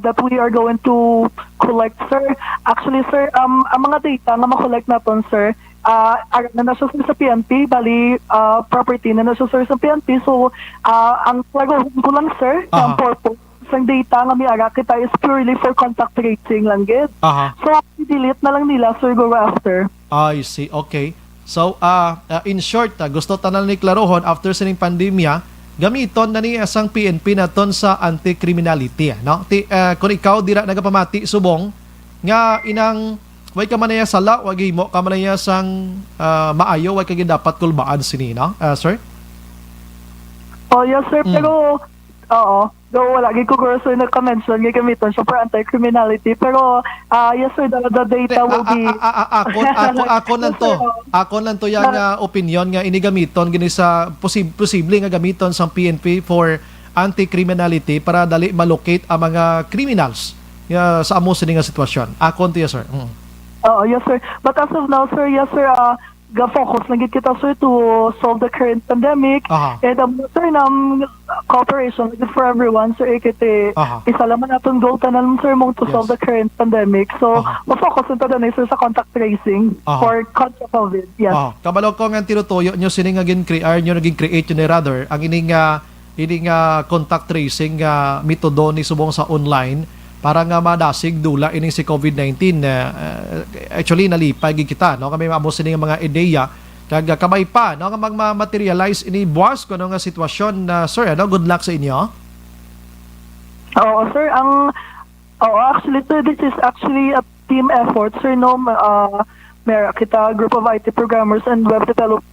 that we are going to collect, sir. Actually, sir, ang mga data na makolect natin, sir, na siya sa PNP, bali property na siya, sir, sa PNP. So, ang klaruhon ko lang, sir, ang purpose ng data nga may ara kita is purely for contact tracing lang, gid. So, i-delete na lang nila, sir, go after. I see, okay. So, in short, gusto tanan ni klarohon after sining pandemya, gamiton na ni asang PNP naton sa anti-criminality, no? Kung ikaw dira nagapamati subong nga inang way ka manaya sala wag mo ka manaya sang maayo way ka dapat kulbaan sini, no? Sir? Oh, yes, sir, pero wala gid ko sir nagka-mention nga gamiton siya for anti-criminality, pero yes, sir, the data will be ako lang to yang opinion nga inigamiton gini sa posible nga gamiton sa PNP for anti-criminality para dali malocate ang mga criminals sa amo sini nga sitwasyon. Akon to, yes, sir. Yes, sir. But as of now, sir, yes, sir, ga-focus lang kita, sir, to solve the current pandemic. And sir, cooperation for everyone, sir, isa laman natin goal tanan, sir, mong to solve the current pandemic. So, ma-focus ito na, sir, sa contact tracing for contra COVID. Yes. Kabalo ko nga tinutuyo nyo sini nga naging create yun rather ang ining contact tracing metodo ni subong sa online para nga madasig dula ini si COVID-19. Actually nalipay gid kita, no? Kami maamo sini nga mga ideya kag kamay pa, no, nga magma-materialize ini buwas kuno nga sitwasyon. Sir, good luck sa inyo. Sir, actually, sir, this is actually a team effort, sir, no? Meron kita group of IT programmers and web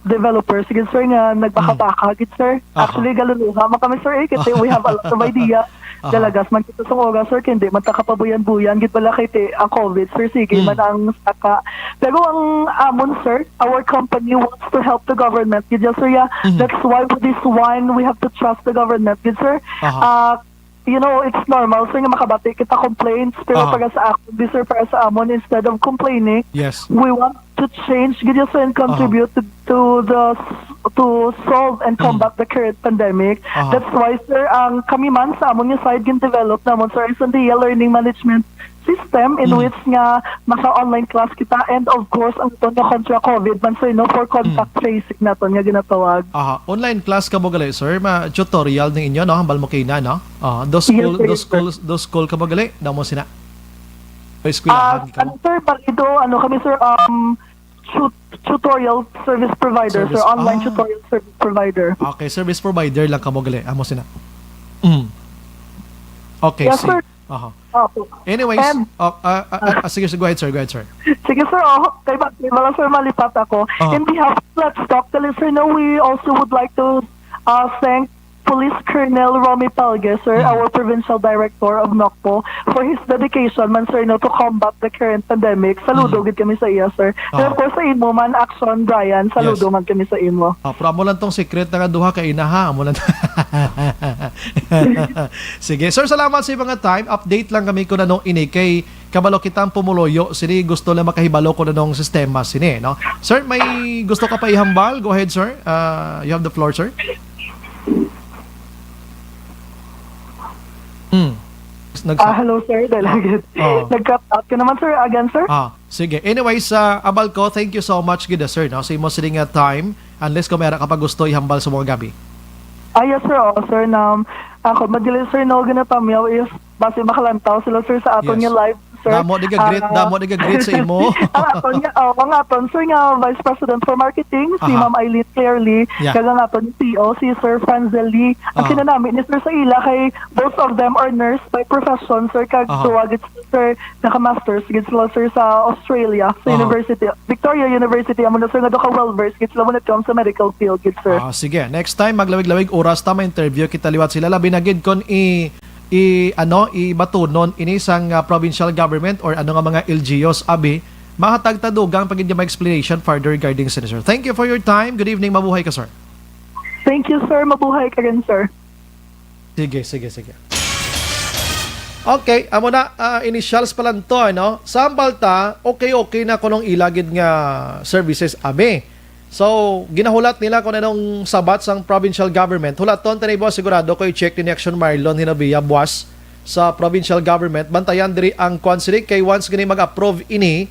developers. Sige, sir, nga nagbaka-baka, sir. Actually, galuluha kami, sir, kasi we have a lot of idea. Dalagas man kita sa oras, sir, hindi man takapabuyan-buyan, git pala kay ang COVID, sir, sige man ang saka. Pero ang amon, sir, our company wants to help the government, gid, sir, that's why with this one, we have to trust the government, gid, sir. You know, it's normal, sir, nga makabati kita complaints, pero para sa ako, sir, para sa amon, instead of complaining, yes, we want to change, gid, sir, and contribute to to solve and combat the current pandemic. That's why, sir, ang kami man sa amon nga side gin-develop namon, sir, is ang learning management system in which nga maka-online class kita, and of course ang ito nga kontra COVID man, sir, no, for contact tracing na ito nga ginatawag. Online class ka mo gali, sir, tutorial ng inyo, no, hambal mo kayo na, no? Those school ka mo gali, daw mo sina? O eskwelahan ka mo? Sir, parido, kami, sir, tutorial service provider, sir, online tutorial service provider. Okay, service provider lang ka mo gali, amo sina? Okay, yes, sir. Anyways, sige, go ahead, sir. Sige, sir, kay wala, sir, malipat ako. In behalf of Let's Talk, the listener, we also would like to thank Police Colonel Romy Palge, sir, our Provincial Director of NOCPO, for his dedication, man, sir, no, to combat the current pandemic. Saludo gid kami sa iya, sir. And of course, sa imo man, Action Brian, saludo man kami sa imo. Pero amo lang tong secret nga duha ka ina, ha? Amo lang. Sige, sir, salamat sa mga time. Update lang kami ko na nung ini kay kabalo kitang pumuloyo. Sini gusto lang makahibalo ko na nung sistema sini, no? Sir, may gusto ka pa ihambal? Go ahead, sir. You have the floor, sir. Hello, sir. Nag-cut out ka naman, sir. Again, sir. Sige. Anyways, abal ko, thank you so much, gida, sir, no? Sa imo siling time, unless kung meron ka pa gusto ihambal sa mga gabi. Yes, sir. Sir, ako, madilis, sir, no, ganapamyaw is base makalantaw sila, sir, sa aton nga live, sir. Damo di ka great sa imo. Ang aton, sir, nga Vice President for Marketing, si Ma'am Eileen Clearly, kaya nga aton CEO, si Sir Franzel Lee. Ang kinanamit ni Sir sa ila, kay both of them are nurse by profession, sir, kag tuwagit, sir, naka-masters, gid sila, sir, sa Australia, sa University, Victoria University, amo na, sir, nga do ka well-versed, gid sila mo na sa medical field, gid, sir. Sige, next time, maglawig-lawig oras tama interview, kita liwat sila, labi na gid kon ibatunon inisang provincial government or ano nga mga LGUs abi mahatag tadugang pagin mga explanation further regarding sir. Thank you for your time. Good evening, mabuhay ka, sir. Thank you, sir. Mabuhay ka rin, sir. Sige. Okay, amo na initials pa lang to, no? Sambal ta, okay na kunong ilagid nga services abi. So, ginahulat nila kung anong sabat sang provincial government. Hulat ton, tanay buwas sigurado ko i-check ni Action Marlon hinabiya buwas sa provincial government. Bantayan diri ang consider kay once gani mag-approve ini,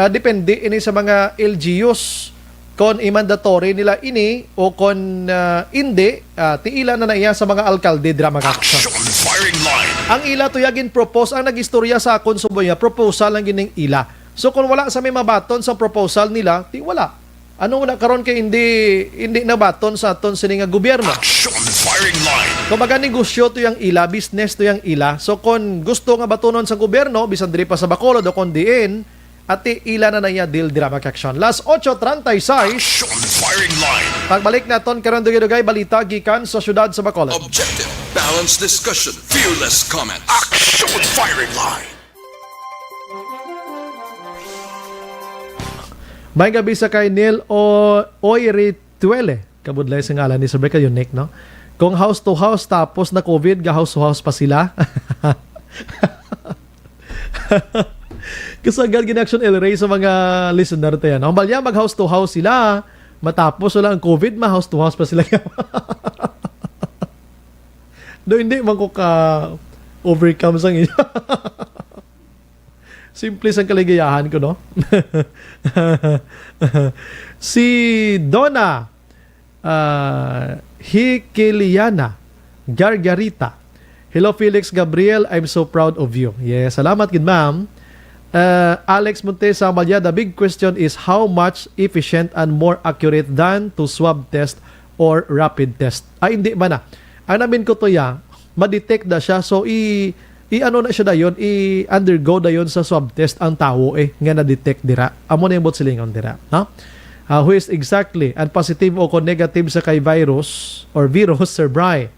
depende ini sa mga LGUs kung i-mandatory nila ini o kung hindi, tiila na iya sa mga alkalde dira mag-action. Ang ila tuyagin propose, ang nag-istorya sa akon suboya, proposal lang gining ila. So, kung wala sa may mabaton sa proposal nila, wala. Ano na karon kay hindi nabaton sa aton sini nga gobyerno. Kung baga negosyo to yung ila, business to yung ila. So kung gusto nga batonon sa gobyerno, bisan diri pa sa Bacolod o kon diin, ati ila na naya deal dira mag-action. Last 8:36. Pagbalik naton karon dugay balita gikan sa syudad sa Bacolod. Objective, balanced discussion, fearless comment. Action Firing Line. May gabi sa kay Neil Oirituele. Kabudlay sa ngalan ni Sir Becca yun, Nick, no? Kung house to house tapos na COVID, house to house pa sila. Kasagad gin-action El Rey sa mga listener tayo, no? Balya mag-house to house sila. Matapos wala ang COVID, house to house pa sila. Do hindi man ko ka overcome sang inyo. Simple ang kaligayahan ko, no? Si Donna Hikiliana Gargarita. Hello, Felix Gabriel. I'm so proud of you. Yes, salamat gid, ma'am. Alex Montesa Malya, the big question is how much efficient and more accurate than to swab test or rapid test? Hindi ba na? Ang namin ko to ma-detect na siya. So, i-ano na siya dayon, i-undergo dayon sa swab test ang tao nga na-detect dira. Amo na yung bot silingon dira. No? Who is exactly and positive o kung negative sa kay virus or virus, Sir Bry.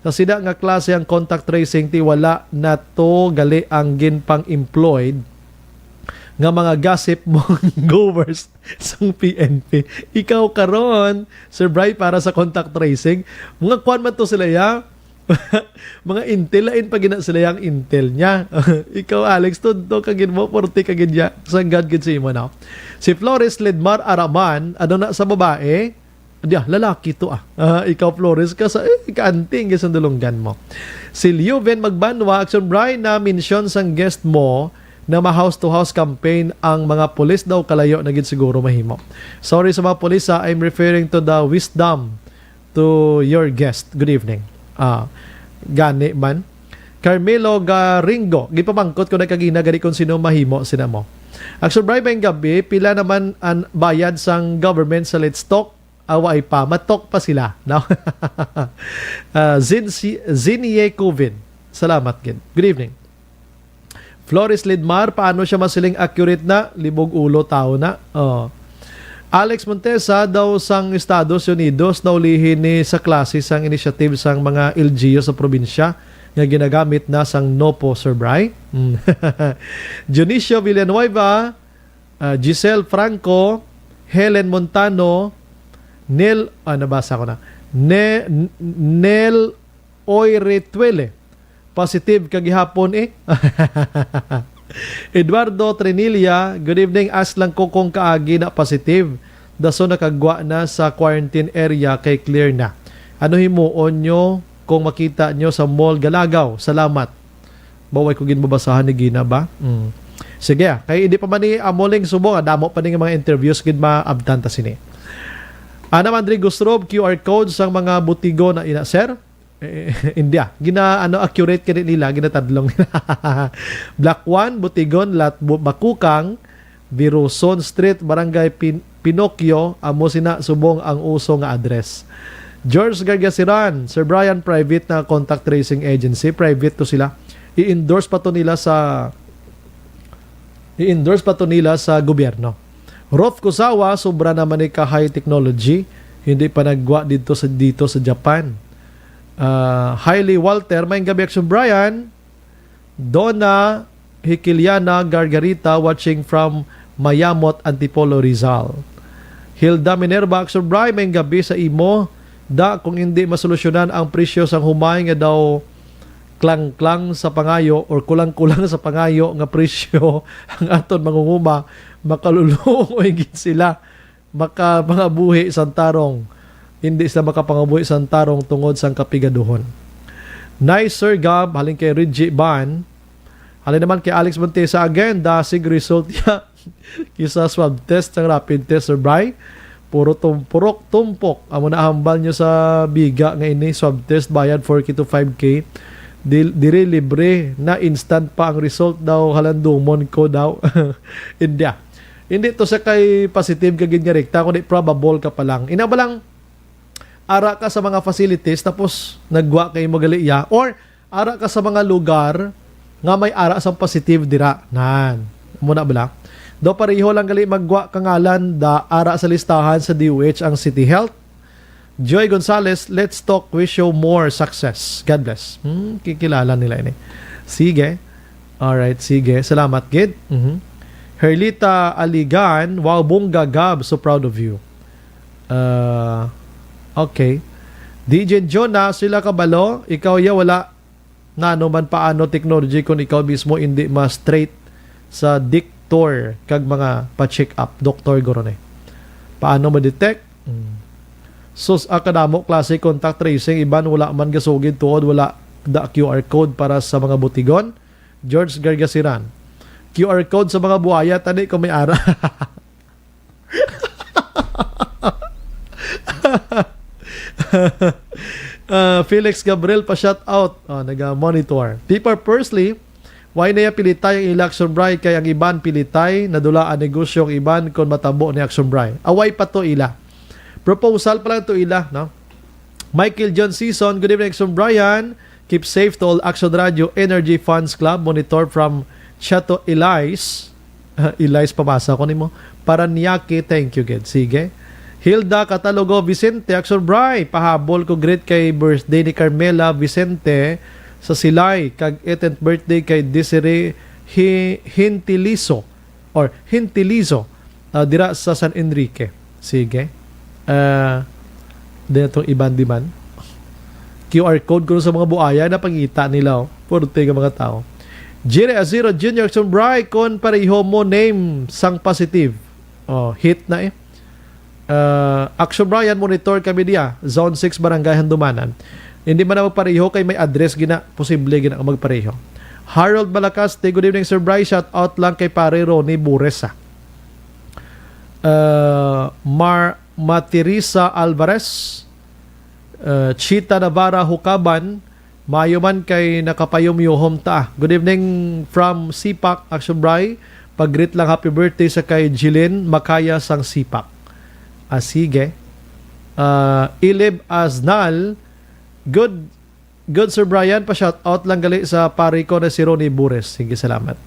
Sa sida nga klase ang contact tracing ti wala na to gali ang ginpang-employed nga mga gossip mong goers sang PNP. Ikaw karon, Sir Bry, para sa contact tracing, mga kwan man to sila mga intel, lain pa gina sila yung intel niya. Ikaw, Alex, to kagin mo, 40 kagin niya. Sanggad gid sa imo na. Si Flores Ledmar Araman, ano na sa babae, lalaki to ikaw Flores ka sa kaanting sa dulunggan mo. Si Leuven Magbanwa, Action Brian, na mention sang guest mo na ma-house to house campaign ang mga pulis daw kalayo na gid siguro mahimo. Sorry sa mga pulis, I'm referring to the wisdom to your guest. Good evening. Gani man. Carmelo Garingo, gipamangkot ko na kagina gani kung sino mahimo sina mo. Action Brian, may gabi pila naman ang bayad sang government sa Let's Talk. Away pa, matok pa sila. No? Zinie Covin. Salamat, gid. Good evening. Flores Lidmar, paano siya masiling accurate na? Libog ulo tao na. Alex Montesa, daw sang Estados Unidos, naulihin ni sa klase sang initiative sang mga LGU sa probinsya nga ginagamit na sang NOPO, Sir Bry. Dionisio Villanueva, Giselle Franco, Helen Montano, nabasa ko na. Nel Oiretuele, positive kagihapon Eduardo Trinilla, good evening. As lang ko kung kaagi na positive. Daso nakagwa na sa quarantine area kay clear na. Ano himuon nyo kung makita nyo sa mall Galagaw? Salamat. Baway ko ginbabasahan ni Gina ba? Sige, kay hindi pa man ni amoling subong, damo pa ni mga interviews gid maabtan ta sini. Ana Mandri Gustrob, QR code sang mga butigo na ina, sir? India. Accurate ka nila, ginatadlong nila. Black One, Butigon, Bakukang, Viruson Street, Barangay Pinocchio, amo sina subong ang uso nga address. George Gargasiran, Sir Brian, private na contact tracing agency, private to sila. I-endorse pa to nila sa gobyerno. Roth Kusawa, sobra naman ni ka high technology, hindi pa nagwa dito sa Japan. Hailey Walter, may gabi Action Brian. Donna Hikiliana Gargarita, watching from Mayamot, Antipolo, Rizal. Hilda Minerva, Action Brian, may gabi sa imo. Kung hindi masolusyonan ang presyo sang humay nga daw klang-klang sa pangayo or kulang-kulang sa pangayo nga presyo ang aton mangunguma, makaluluoy gid sila mga buhi sang tarong. Hindi sila makapangabuhi sang tarong tungod sang kapigaduhon. Nice Sir Gab, halin kay Reggie Ban. Halin naman kay Alex Montesa again, dasig result ya kisa swab test sang rapid test, Sir Bry. Puro tumpok. Amo na hambal nyo sa biga nga ini, swab test, bayad 4K to 5K. Dire libre na instant pa ang result daw, halandumon ko daw. India. Hindi to sa kay positive ka gid nga rekta, kundi probable ka pa lang. Ina ba lang ara ka sa mga facilities tapos nagwa kay magaliya, or ara ka sa mga lugar nga may ara sa positive dira. Nan. Muna ba lang? Do pareho lang gali magwa kangalan da ara sa listahan sa DOH ang City Health. Joy Gonzalez, let's talk, wish you more success. God bless. Kikilala nila ini. Sige. Alright, sige. Salamat, Gid. Herlita Aligan, wow, bongga Gab, so proud of you. Okay. DJ Jonah, sila kabalo, ikaw ya wala na ano man paano technology kung ikaw mismo hindi ma-straight sa dictor kag mga pa-check up, Dr. Gorone. Paano ma-detect? Sus, akadamo klase contact tracing, iban wala man gasugid tuod, wala da QR code para sa mga butigon. George Gargasiran, QR code sa mga buhaya, tani kung may ara. Felix Gabriel pa shout out, naga-monitor. People Persley, why na pilitay ang election bribe kay ang iban pilitay nadulaan negosyo ang iban kon matabo ni action bribe. Away pa to ila. Proposal pa lang to ila, no? Michael John Season, good evening Action Brian. Keep safe to all Action Radio Energy Funds Club, monitor from Chateau Elais. Elais pamasa ko nimo. Paranaque, thank you Ged. Sige. Hilda Catalogo Vicente, Action Brian, pahabol ko great kay birthday ni Carmela Vicente sa Silay, kag 18th birthday kay Desiree Hintilizo dira sa San Enrique. Sige. Din itong iban diman. QR code ko sa mga buaya na pangita nila. Puro tayo mga tao. Jire Azero Junior Action Brian, kon pareho mo name sang positive. Hit na Action Brian, monitor kami diya. Zone 6, Barangay Handumanan. Hindi man na magpareho kay may address gina. Posible gina magpareho. Harold Malakas, good evening Sir Bry. Shout out lang kay pare Ronnie Bures. Matirisa Alvarez, Chita Navarra Hukaban, mayo man kay nakapayom-yuhom ta. Good evening from Sipak, Action Bry. Pag-greet lang happy birthday sa kay Jilin Makaya sang Sipak. Sige. Ilib Aznal, good Sir Brian, pa-shout out lang gali sa pare ko na si Ronnie Bures. Sige, salamat.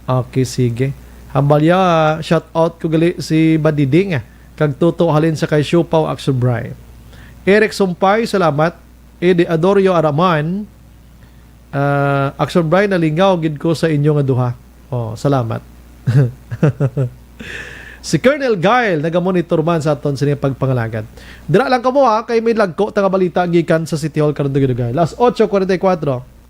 Okay, sige. Hambalya, shout out ko gali si Badiding. Kag tuto halin sa kay Siopaw Action Brian. Eric Sumpay, salamat. Edi Adorio Araman, Action Brian, nalingaw gid ko sa inyo nga duha. Salamat. Si Colonel Gail nagamonitor man sa aton sa pagpangalagad. Dira lang kamo kay may lagko ta nga balita gikan sa City Hall karon dugay. Las 8:44.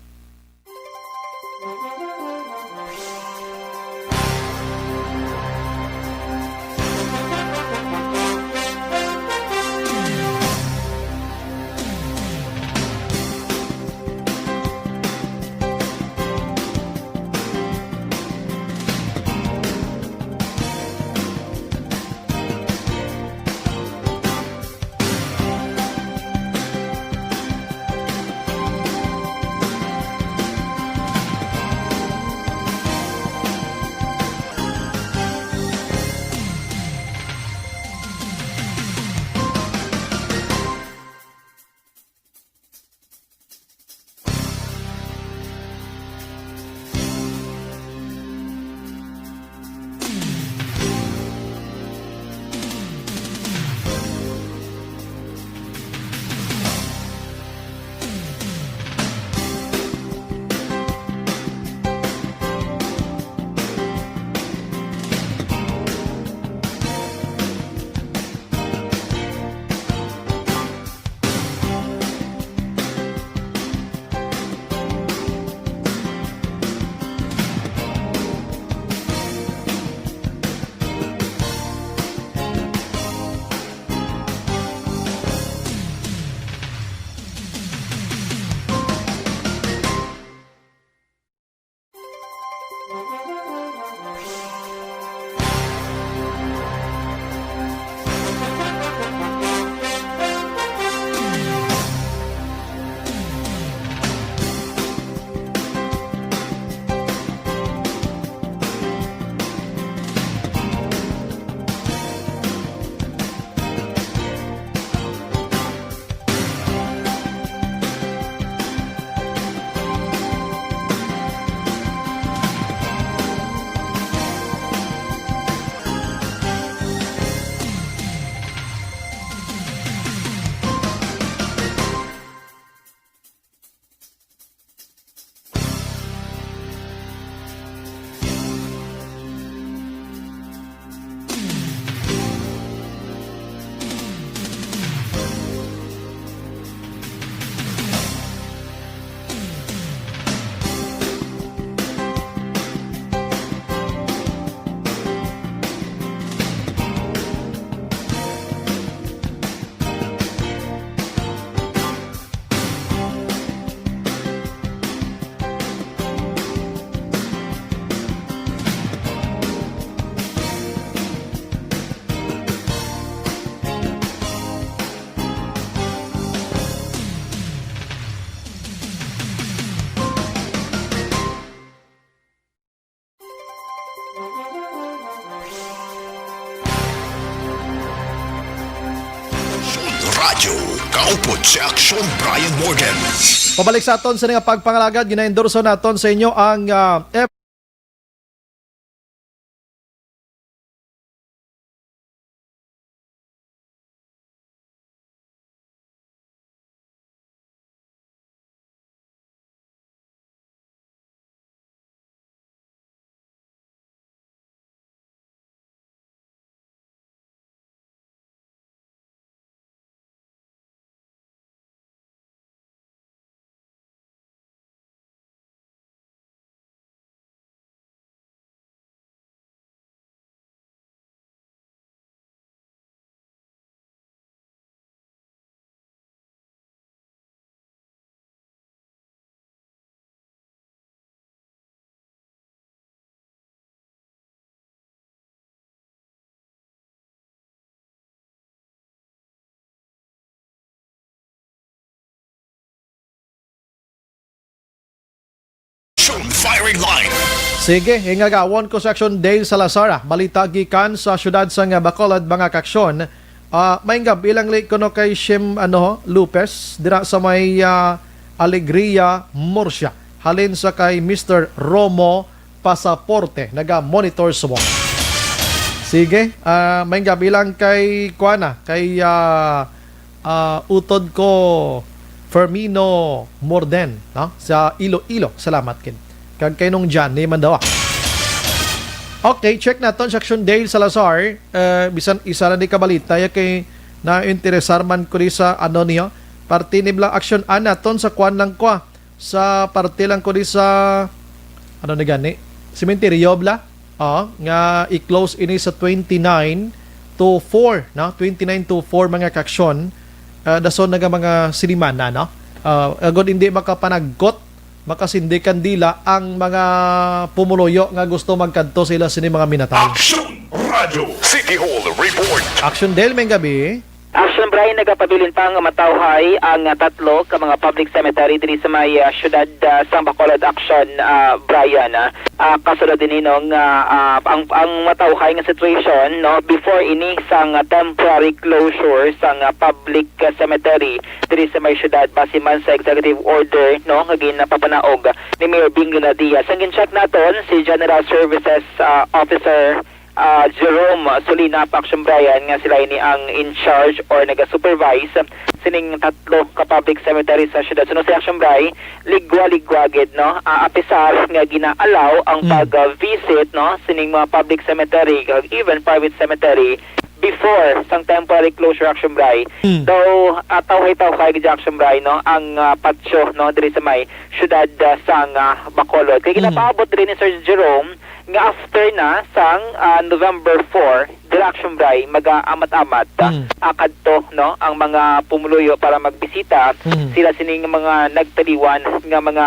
Radyo, kaupod si Aksyon Brian Morgan. Pabalik sa aton sa nga pagpangalagad, gina-endorso naton sa inyo ang firing line. Sige, ingagawon ko sa Action Dale Salazar. Balita gikan sa syudad sa Bacolod mga kaksyon. Maingab ilang lik kuno kay Shim Lopez dira sa may Alegria, Murcia. Halin sa kay Mr. Romo Pasaporte, naga-monitor sa mo. Sige, maingab ilang kay Kuana, kay utod ko Fermino Morden, no? Sa Iloilo. Salamat kin. Kag kay nung Jan, ni man daw. Okay, check naton sa Action Dale Salazar. Bisan isa na di kabalita ya kay na-interesar man ko sa niyo. Parte ni bla action naton sa kwan lang ko. Sa parte lang ko sa ni gani? Cementerio bla. Nga i-close ini sa 29 to 4, no? 29 to 4 mga kaksyon. Dason naga mga sinimana, no? Agod hindi makapanagkot, makasindikan dila ang mga pumuloyo nga gusto magkadto sila sini mga minatay. Action Radio City Hall Report. Action Del, may gabi. Action Brian, nagapabilin pang matawhay ang tatlo ka mga public cemetery diri sa may syudad sa Bacolod. Action Brian, kasunod din hinong ang matawhay nga situation, no, before ini sang temporary closure sang public cemetery diri sa may syudad base man sa executive order, no, nga ginapapanaog ni Mayor Bingo Diaz. Ang gin-check naton si General Services Officer Jerome Solinap, Action Brian, nga sila ini ang in charge or naga-supervise sining tatlo ka public cemetery sa syudad. So si Action Brian, ligwa-ligwagid, no, apisar nga ginaalaw ang pag-visit, no, sining mga public cemetery kag even private cemetery before sang temporary closure. Action Brian. Though tawhay-tawhay gid Action Brian, no, ang patio, no, diri sa may syudad sang Bacolod. Kay ginapaabot diri ni Sir Jerome nga after na sang November 4, Action Brian, mag-amat-amat akadto, no, ang mga pumuluyo para magbisita sila sining mga nagtaliwan nga mga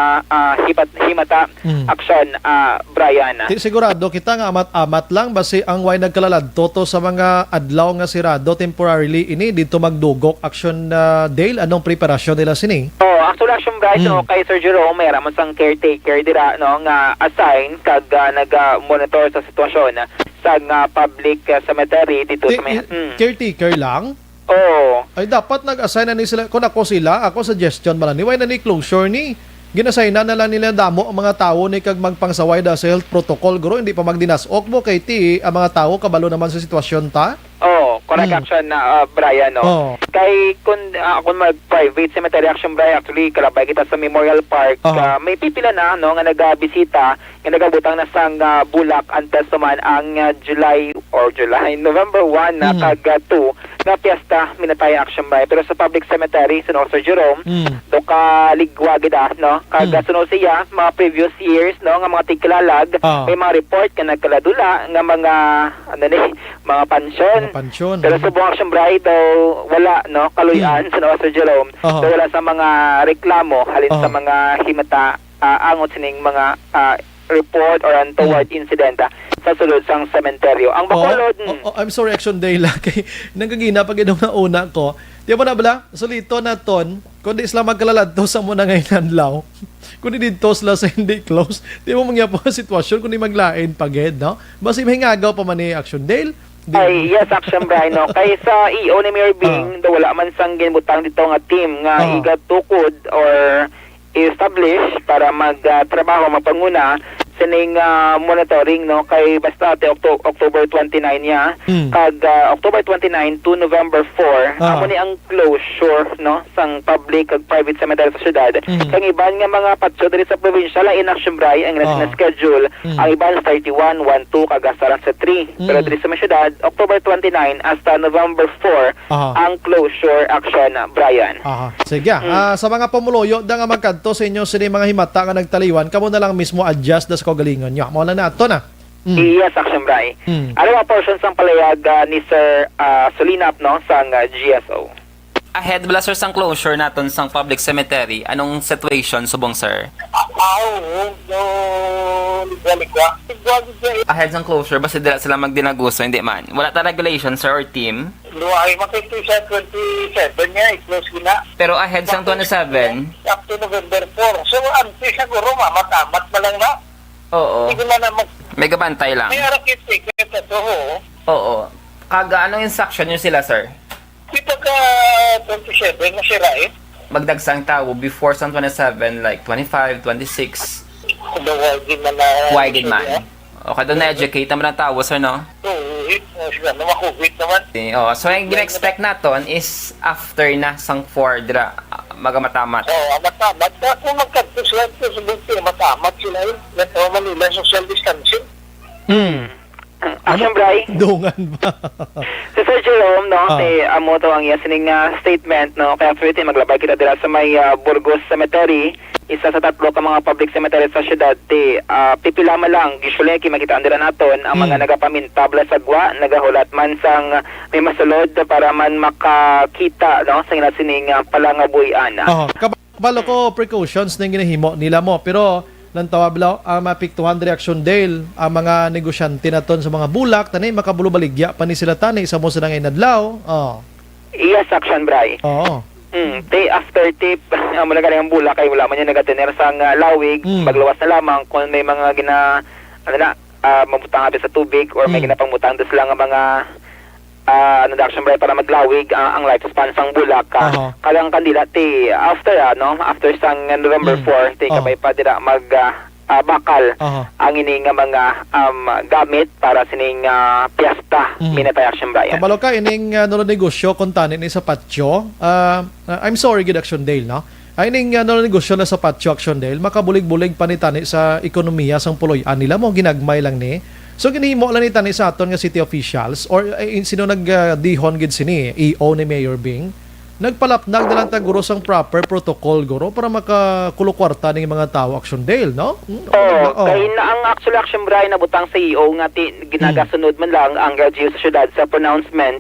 himata. Action Brian. Sigurado kita nga amat-amat lang basi ang way nagkalalad toto sa mga adlaw nga sirado temporarily ini dito magdugok. Action Dale, anong preparasyon nila sini? Actually, Action Brian, no, kay Sir Jerome may raman sang caretaker dira, no, nga assign kag nag-monitor sa sitwasyon sa public cemetery dito sa may caretaker lang? Ay dapat nag-assign na ni sila. Kung ako suggestion ba ni way na ni closure ni ginasay na lang nila damo ang mga tao ni kag magpangsaway da sa health protocol guro hindi pa magdinasok mo kay ang mga tao kabalo naman sa sitwasyon ta. Correct. Action Brian, no. Kay kung mag-private cemetery, Action Brian, actually kalabay kita sa Memorial Park. May pipila na, no, nga nagabisita, nga nagabutang na sang bulak ang testament ang November 1 kag 2 nga piyesta minatay Action Brian. Pero sa public cemetery sa Sir Jerome, do kaligwagid, no, kag sunod siya mga previous years, no, nga mga tigkalalag, may mga report nga nagkaladula nga mga mga pansyon. Pero sa buong Action Brian daw wala, no, kaluyan sa Sir Jerome. Daw wala sa mga reklamo halin sa mga himata angot sining mga report or untoward incident sa sulod sang sementeryo. Ang Bacolod... I'm sorry, Action Day lang. Kay nanggagina pag inong nauna ko. Di ba na bala? Solito na ton. Kung di sila magkalalad to sa muna ngayon law. Kung di dito sila sa hindi close. Di mo mangya po ang sitwasyon kung di maglain paged, no? Basi may hingagaw pa man ni Action Dale. Yes, Action Brian, no. Kay sa EO ni Mayor Bing, wala man sang ginbutang dito nga team nga igatukod or establish para magtrabaho, mapanguna sining monitoring, no, kay basta October 29 niya kag October 29 to November 4 amo ni ang closure, no, sang public kag private cemetery sa syudad. Kang iban nga mga patso diri sa probinsya la in Action Brian ang schedule, ang iban 31, 1, 2 kag hasta sa 3. Pero diri sa syudad October 29 hasta November 4 ang closure. Action Brian. Sige. Sa mga pumuloyo da nga magkadto sa inyo sini mga himata nga nagtaliwan, kamo na lang mismo adjust sa kagalingon nyo. Mao na ato na. Yes, Action Brian. Ano mga portions ang palayag ni Sir Solinap, no, sang GSO? Ahead bala sir sang closure naton sang public cemetery, anong situation subong sir? Ahead sang closure basta dila sila magdinaguso, hindi man. Wala ta regulation sir or team? Luay makito sa 27 niya, i-close na. Pero ahead sang 27? Up to November 4. So, ang siguro matamat na lang na. Oo. Hindi ko na naman. May gabantay lang. May arakit secret na to, ho. Oo. Kaga anong instruction nyo sila, sir? Di pagka 27, nasira eh. Magdagsang tao before sa 27, like 25, 26. Kung wagin man na... Wagin man. Okay, doon na-educate naman ang tao, sir, no? Oo, sila na makubit naman. Oh, so yung gina-expect natin is after na sang 4 dira magamatamat. Oo, matamat. Kung magkatpos lang ito sa bunti, matamat sila eh. Ito Manila, social distancing. Action, Bray. Dungan ba? Si Sir Jerome, no, amo to ang sining statement, no, kaya pwede maglabay kita dira sa may Burgos Cemetery, isa sa 3 ka mga public cemetery sa syudad, pipila man lang, usually kimakitaan dira naton ang mga nagapamintabla sa gwa, nagahulat man sang may masulod para man makakita, no, sa sining palangabuyan. Kabalo ko precautions na ginahimo nila mo, pero lantawa bilaw ang mapiktuhan reaction Dale ang mga negosyante naton sa mga bulak tanay makabulubaligya pa ni sila tanay sa mo sa ngay nadlaw. Yes, action, Bray. Oo. After tip, mula ka ng bulak kay wala man yung nagatiner sang lawig, magluwas na lamang kung may mga mabutang abi sa tubig or may ginapangmutang dos lang ang mga action, Bray, para maglawig ang lifespan sang bulak. Kalang kandila after sang November 4 kabay pa dira mag bakal ang ining mga gamit para sining piyesta minatay, action, Bray. Kabalo ka ining negosyo kung tanin ni sa patio. I'm sorry, good Action Dale, no? Ay ning negosyo na sa patio, Action Dale, makabulig-bulig pa ni tani sa ekonomiya sang puloy-an nila mo ginagmay lang ni. So ginihimo lang ni tani sa aton nga city officials or sino nag-dihon gid sini EO ni Mayor Bing nagpalapnag na lang ta guro sang proper protocol guro para makakuluwarta ning mga tao, Action Dale, no? Kay na ang actual, Action, Bray, na butang sa EO nga ginagasunod man lang ang LGU sa syudad sa pronouncement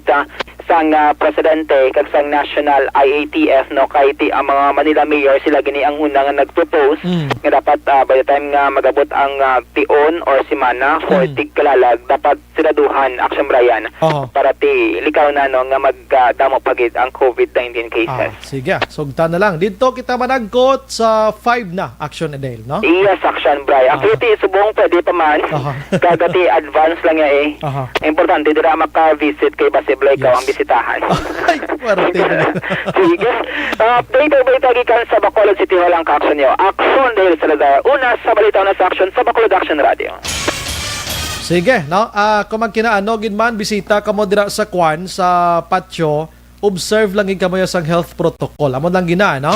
sang presidente kag sang national IATF, no, kay ang mga Manila mayor sila gini ang una nga nagpropose nga dapat by the time nga magabot ang tion or simana for tigkalalag dapat siraduhan, Action, Brian, para likaw na, no, nga magdamo pagid ang COVID-19 cases. Sige, sugtan na lang dito kita managkot sa 5 na, Action Dale, no? Yes, Action, Brian. Actually subong pwede pa man kagati advance lang importante dira maka-visit kay Basiblay ka ang bisitahan. Sige. Update over tagikan sa Bacolod City Hall ang Action nyo. Action Dale Salazar. Una sa balita na sa Action sa Bacolod Action Radio. Sige, no? Kung magkinaano gid man bisita ka mo dira sa kwan sa patio, observe lang gid kamo sang health protocol. Amo lang gina, no?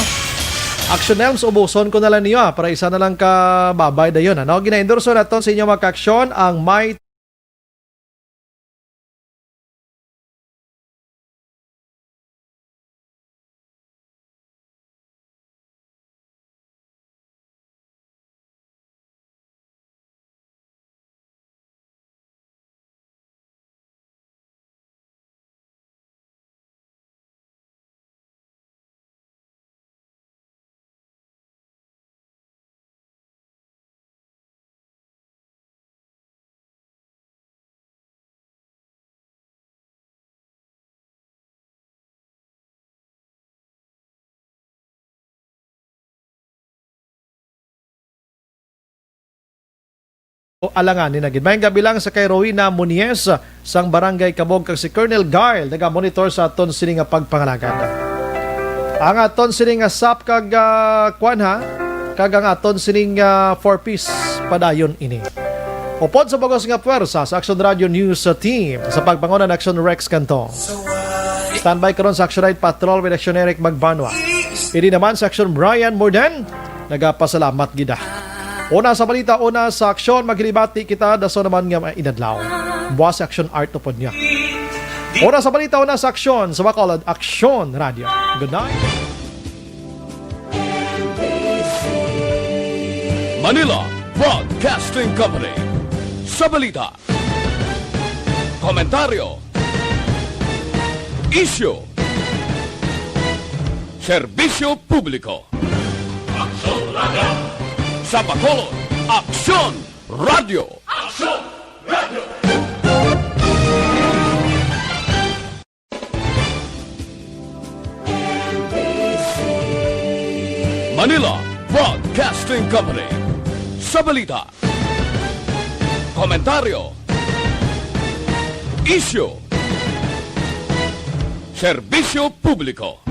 Action Elms, ubuson ko na lang niyo para isa na lang ka babay dayon, ano? Gina-endorso naton sa inyo mga action ang My alanganin na gid. Mayang gabi lang sa kay Rowena Muniez sang barangay Kabog kag si Colonel Garl naga-monitor sa aton sini nga pagpangalagad. Ang aton sini nga sap kag kwan kag ang aton sini 4-piece padayon ini. Upod sa bagos nga puwersa sa Action Radio News Team sa pagpangunan Action Rex Canto. Standby karon sa Action Ride Patrol with Action Eric Magbanwa. Idi naman sa Action Brian Morden nagapasalamat gida. Una sa balita, una sa aksyon, maghilibati kita, daso naman nga inadlaw. Buwas action art to pod niya. Una sa balita, una sa aksyon, sa Bacolod Action Radio. Good night. Manila Broadcasting Company. Sa balita, komentaryo, issue, serbisyo publiko. Action Radio. Sa Bacolod, Action Radio. Action Radio. Manila Broadcasting Company. Sa balita, komentaryo, isyu, serbisyo publiko.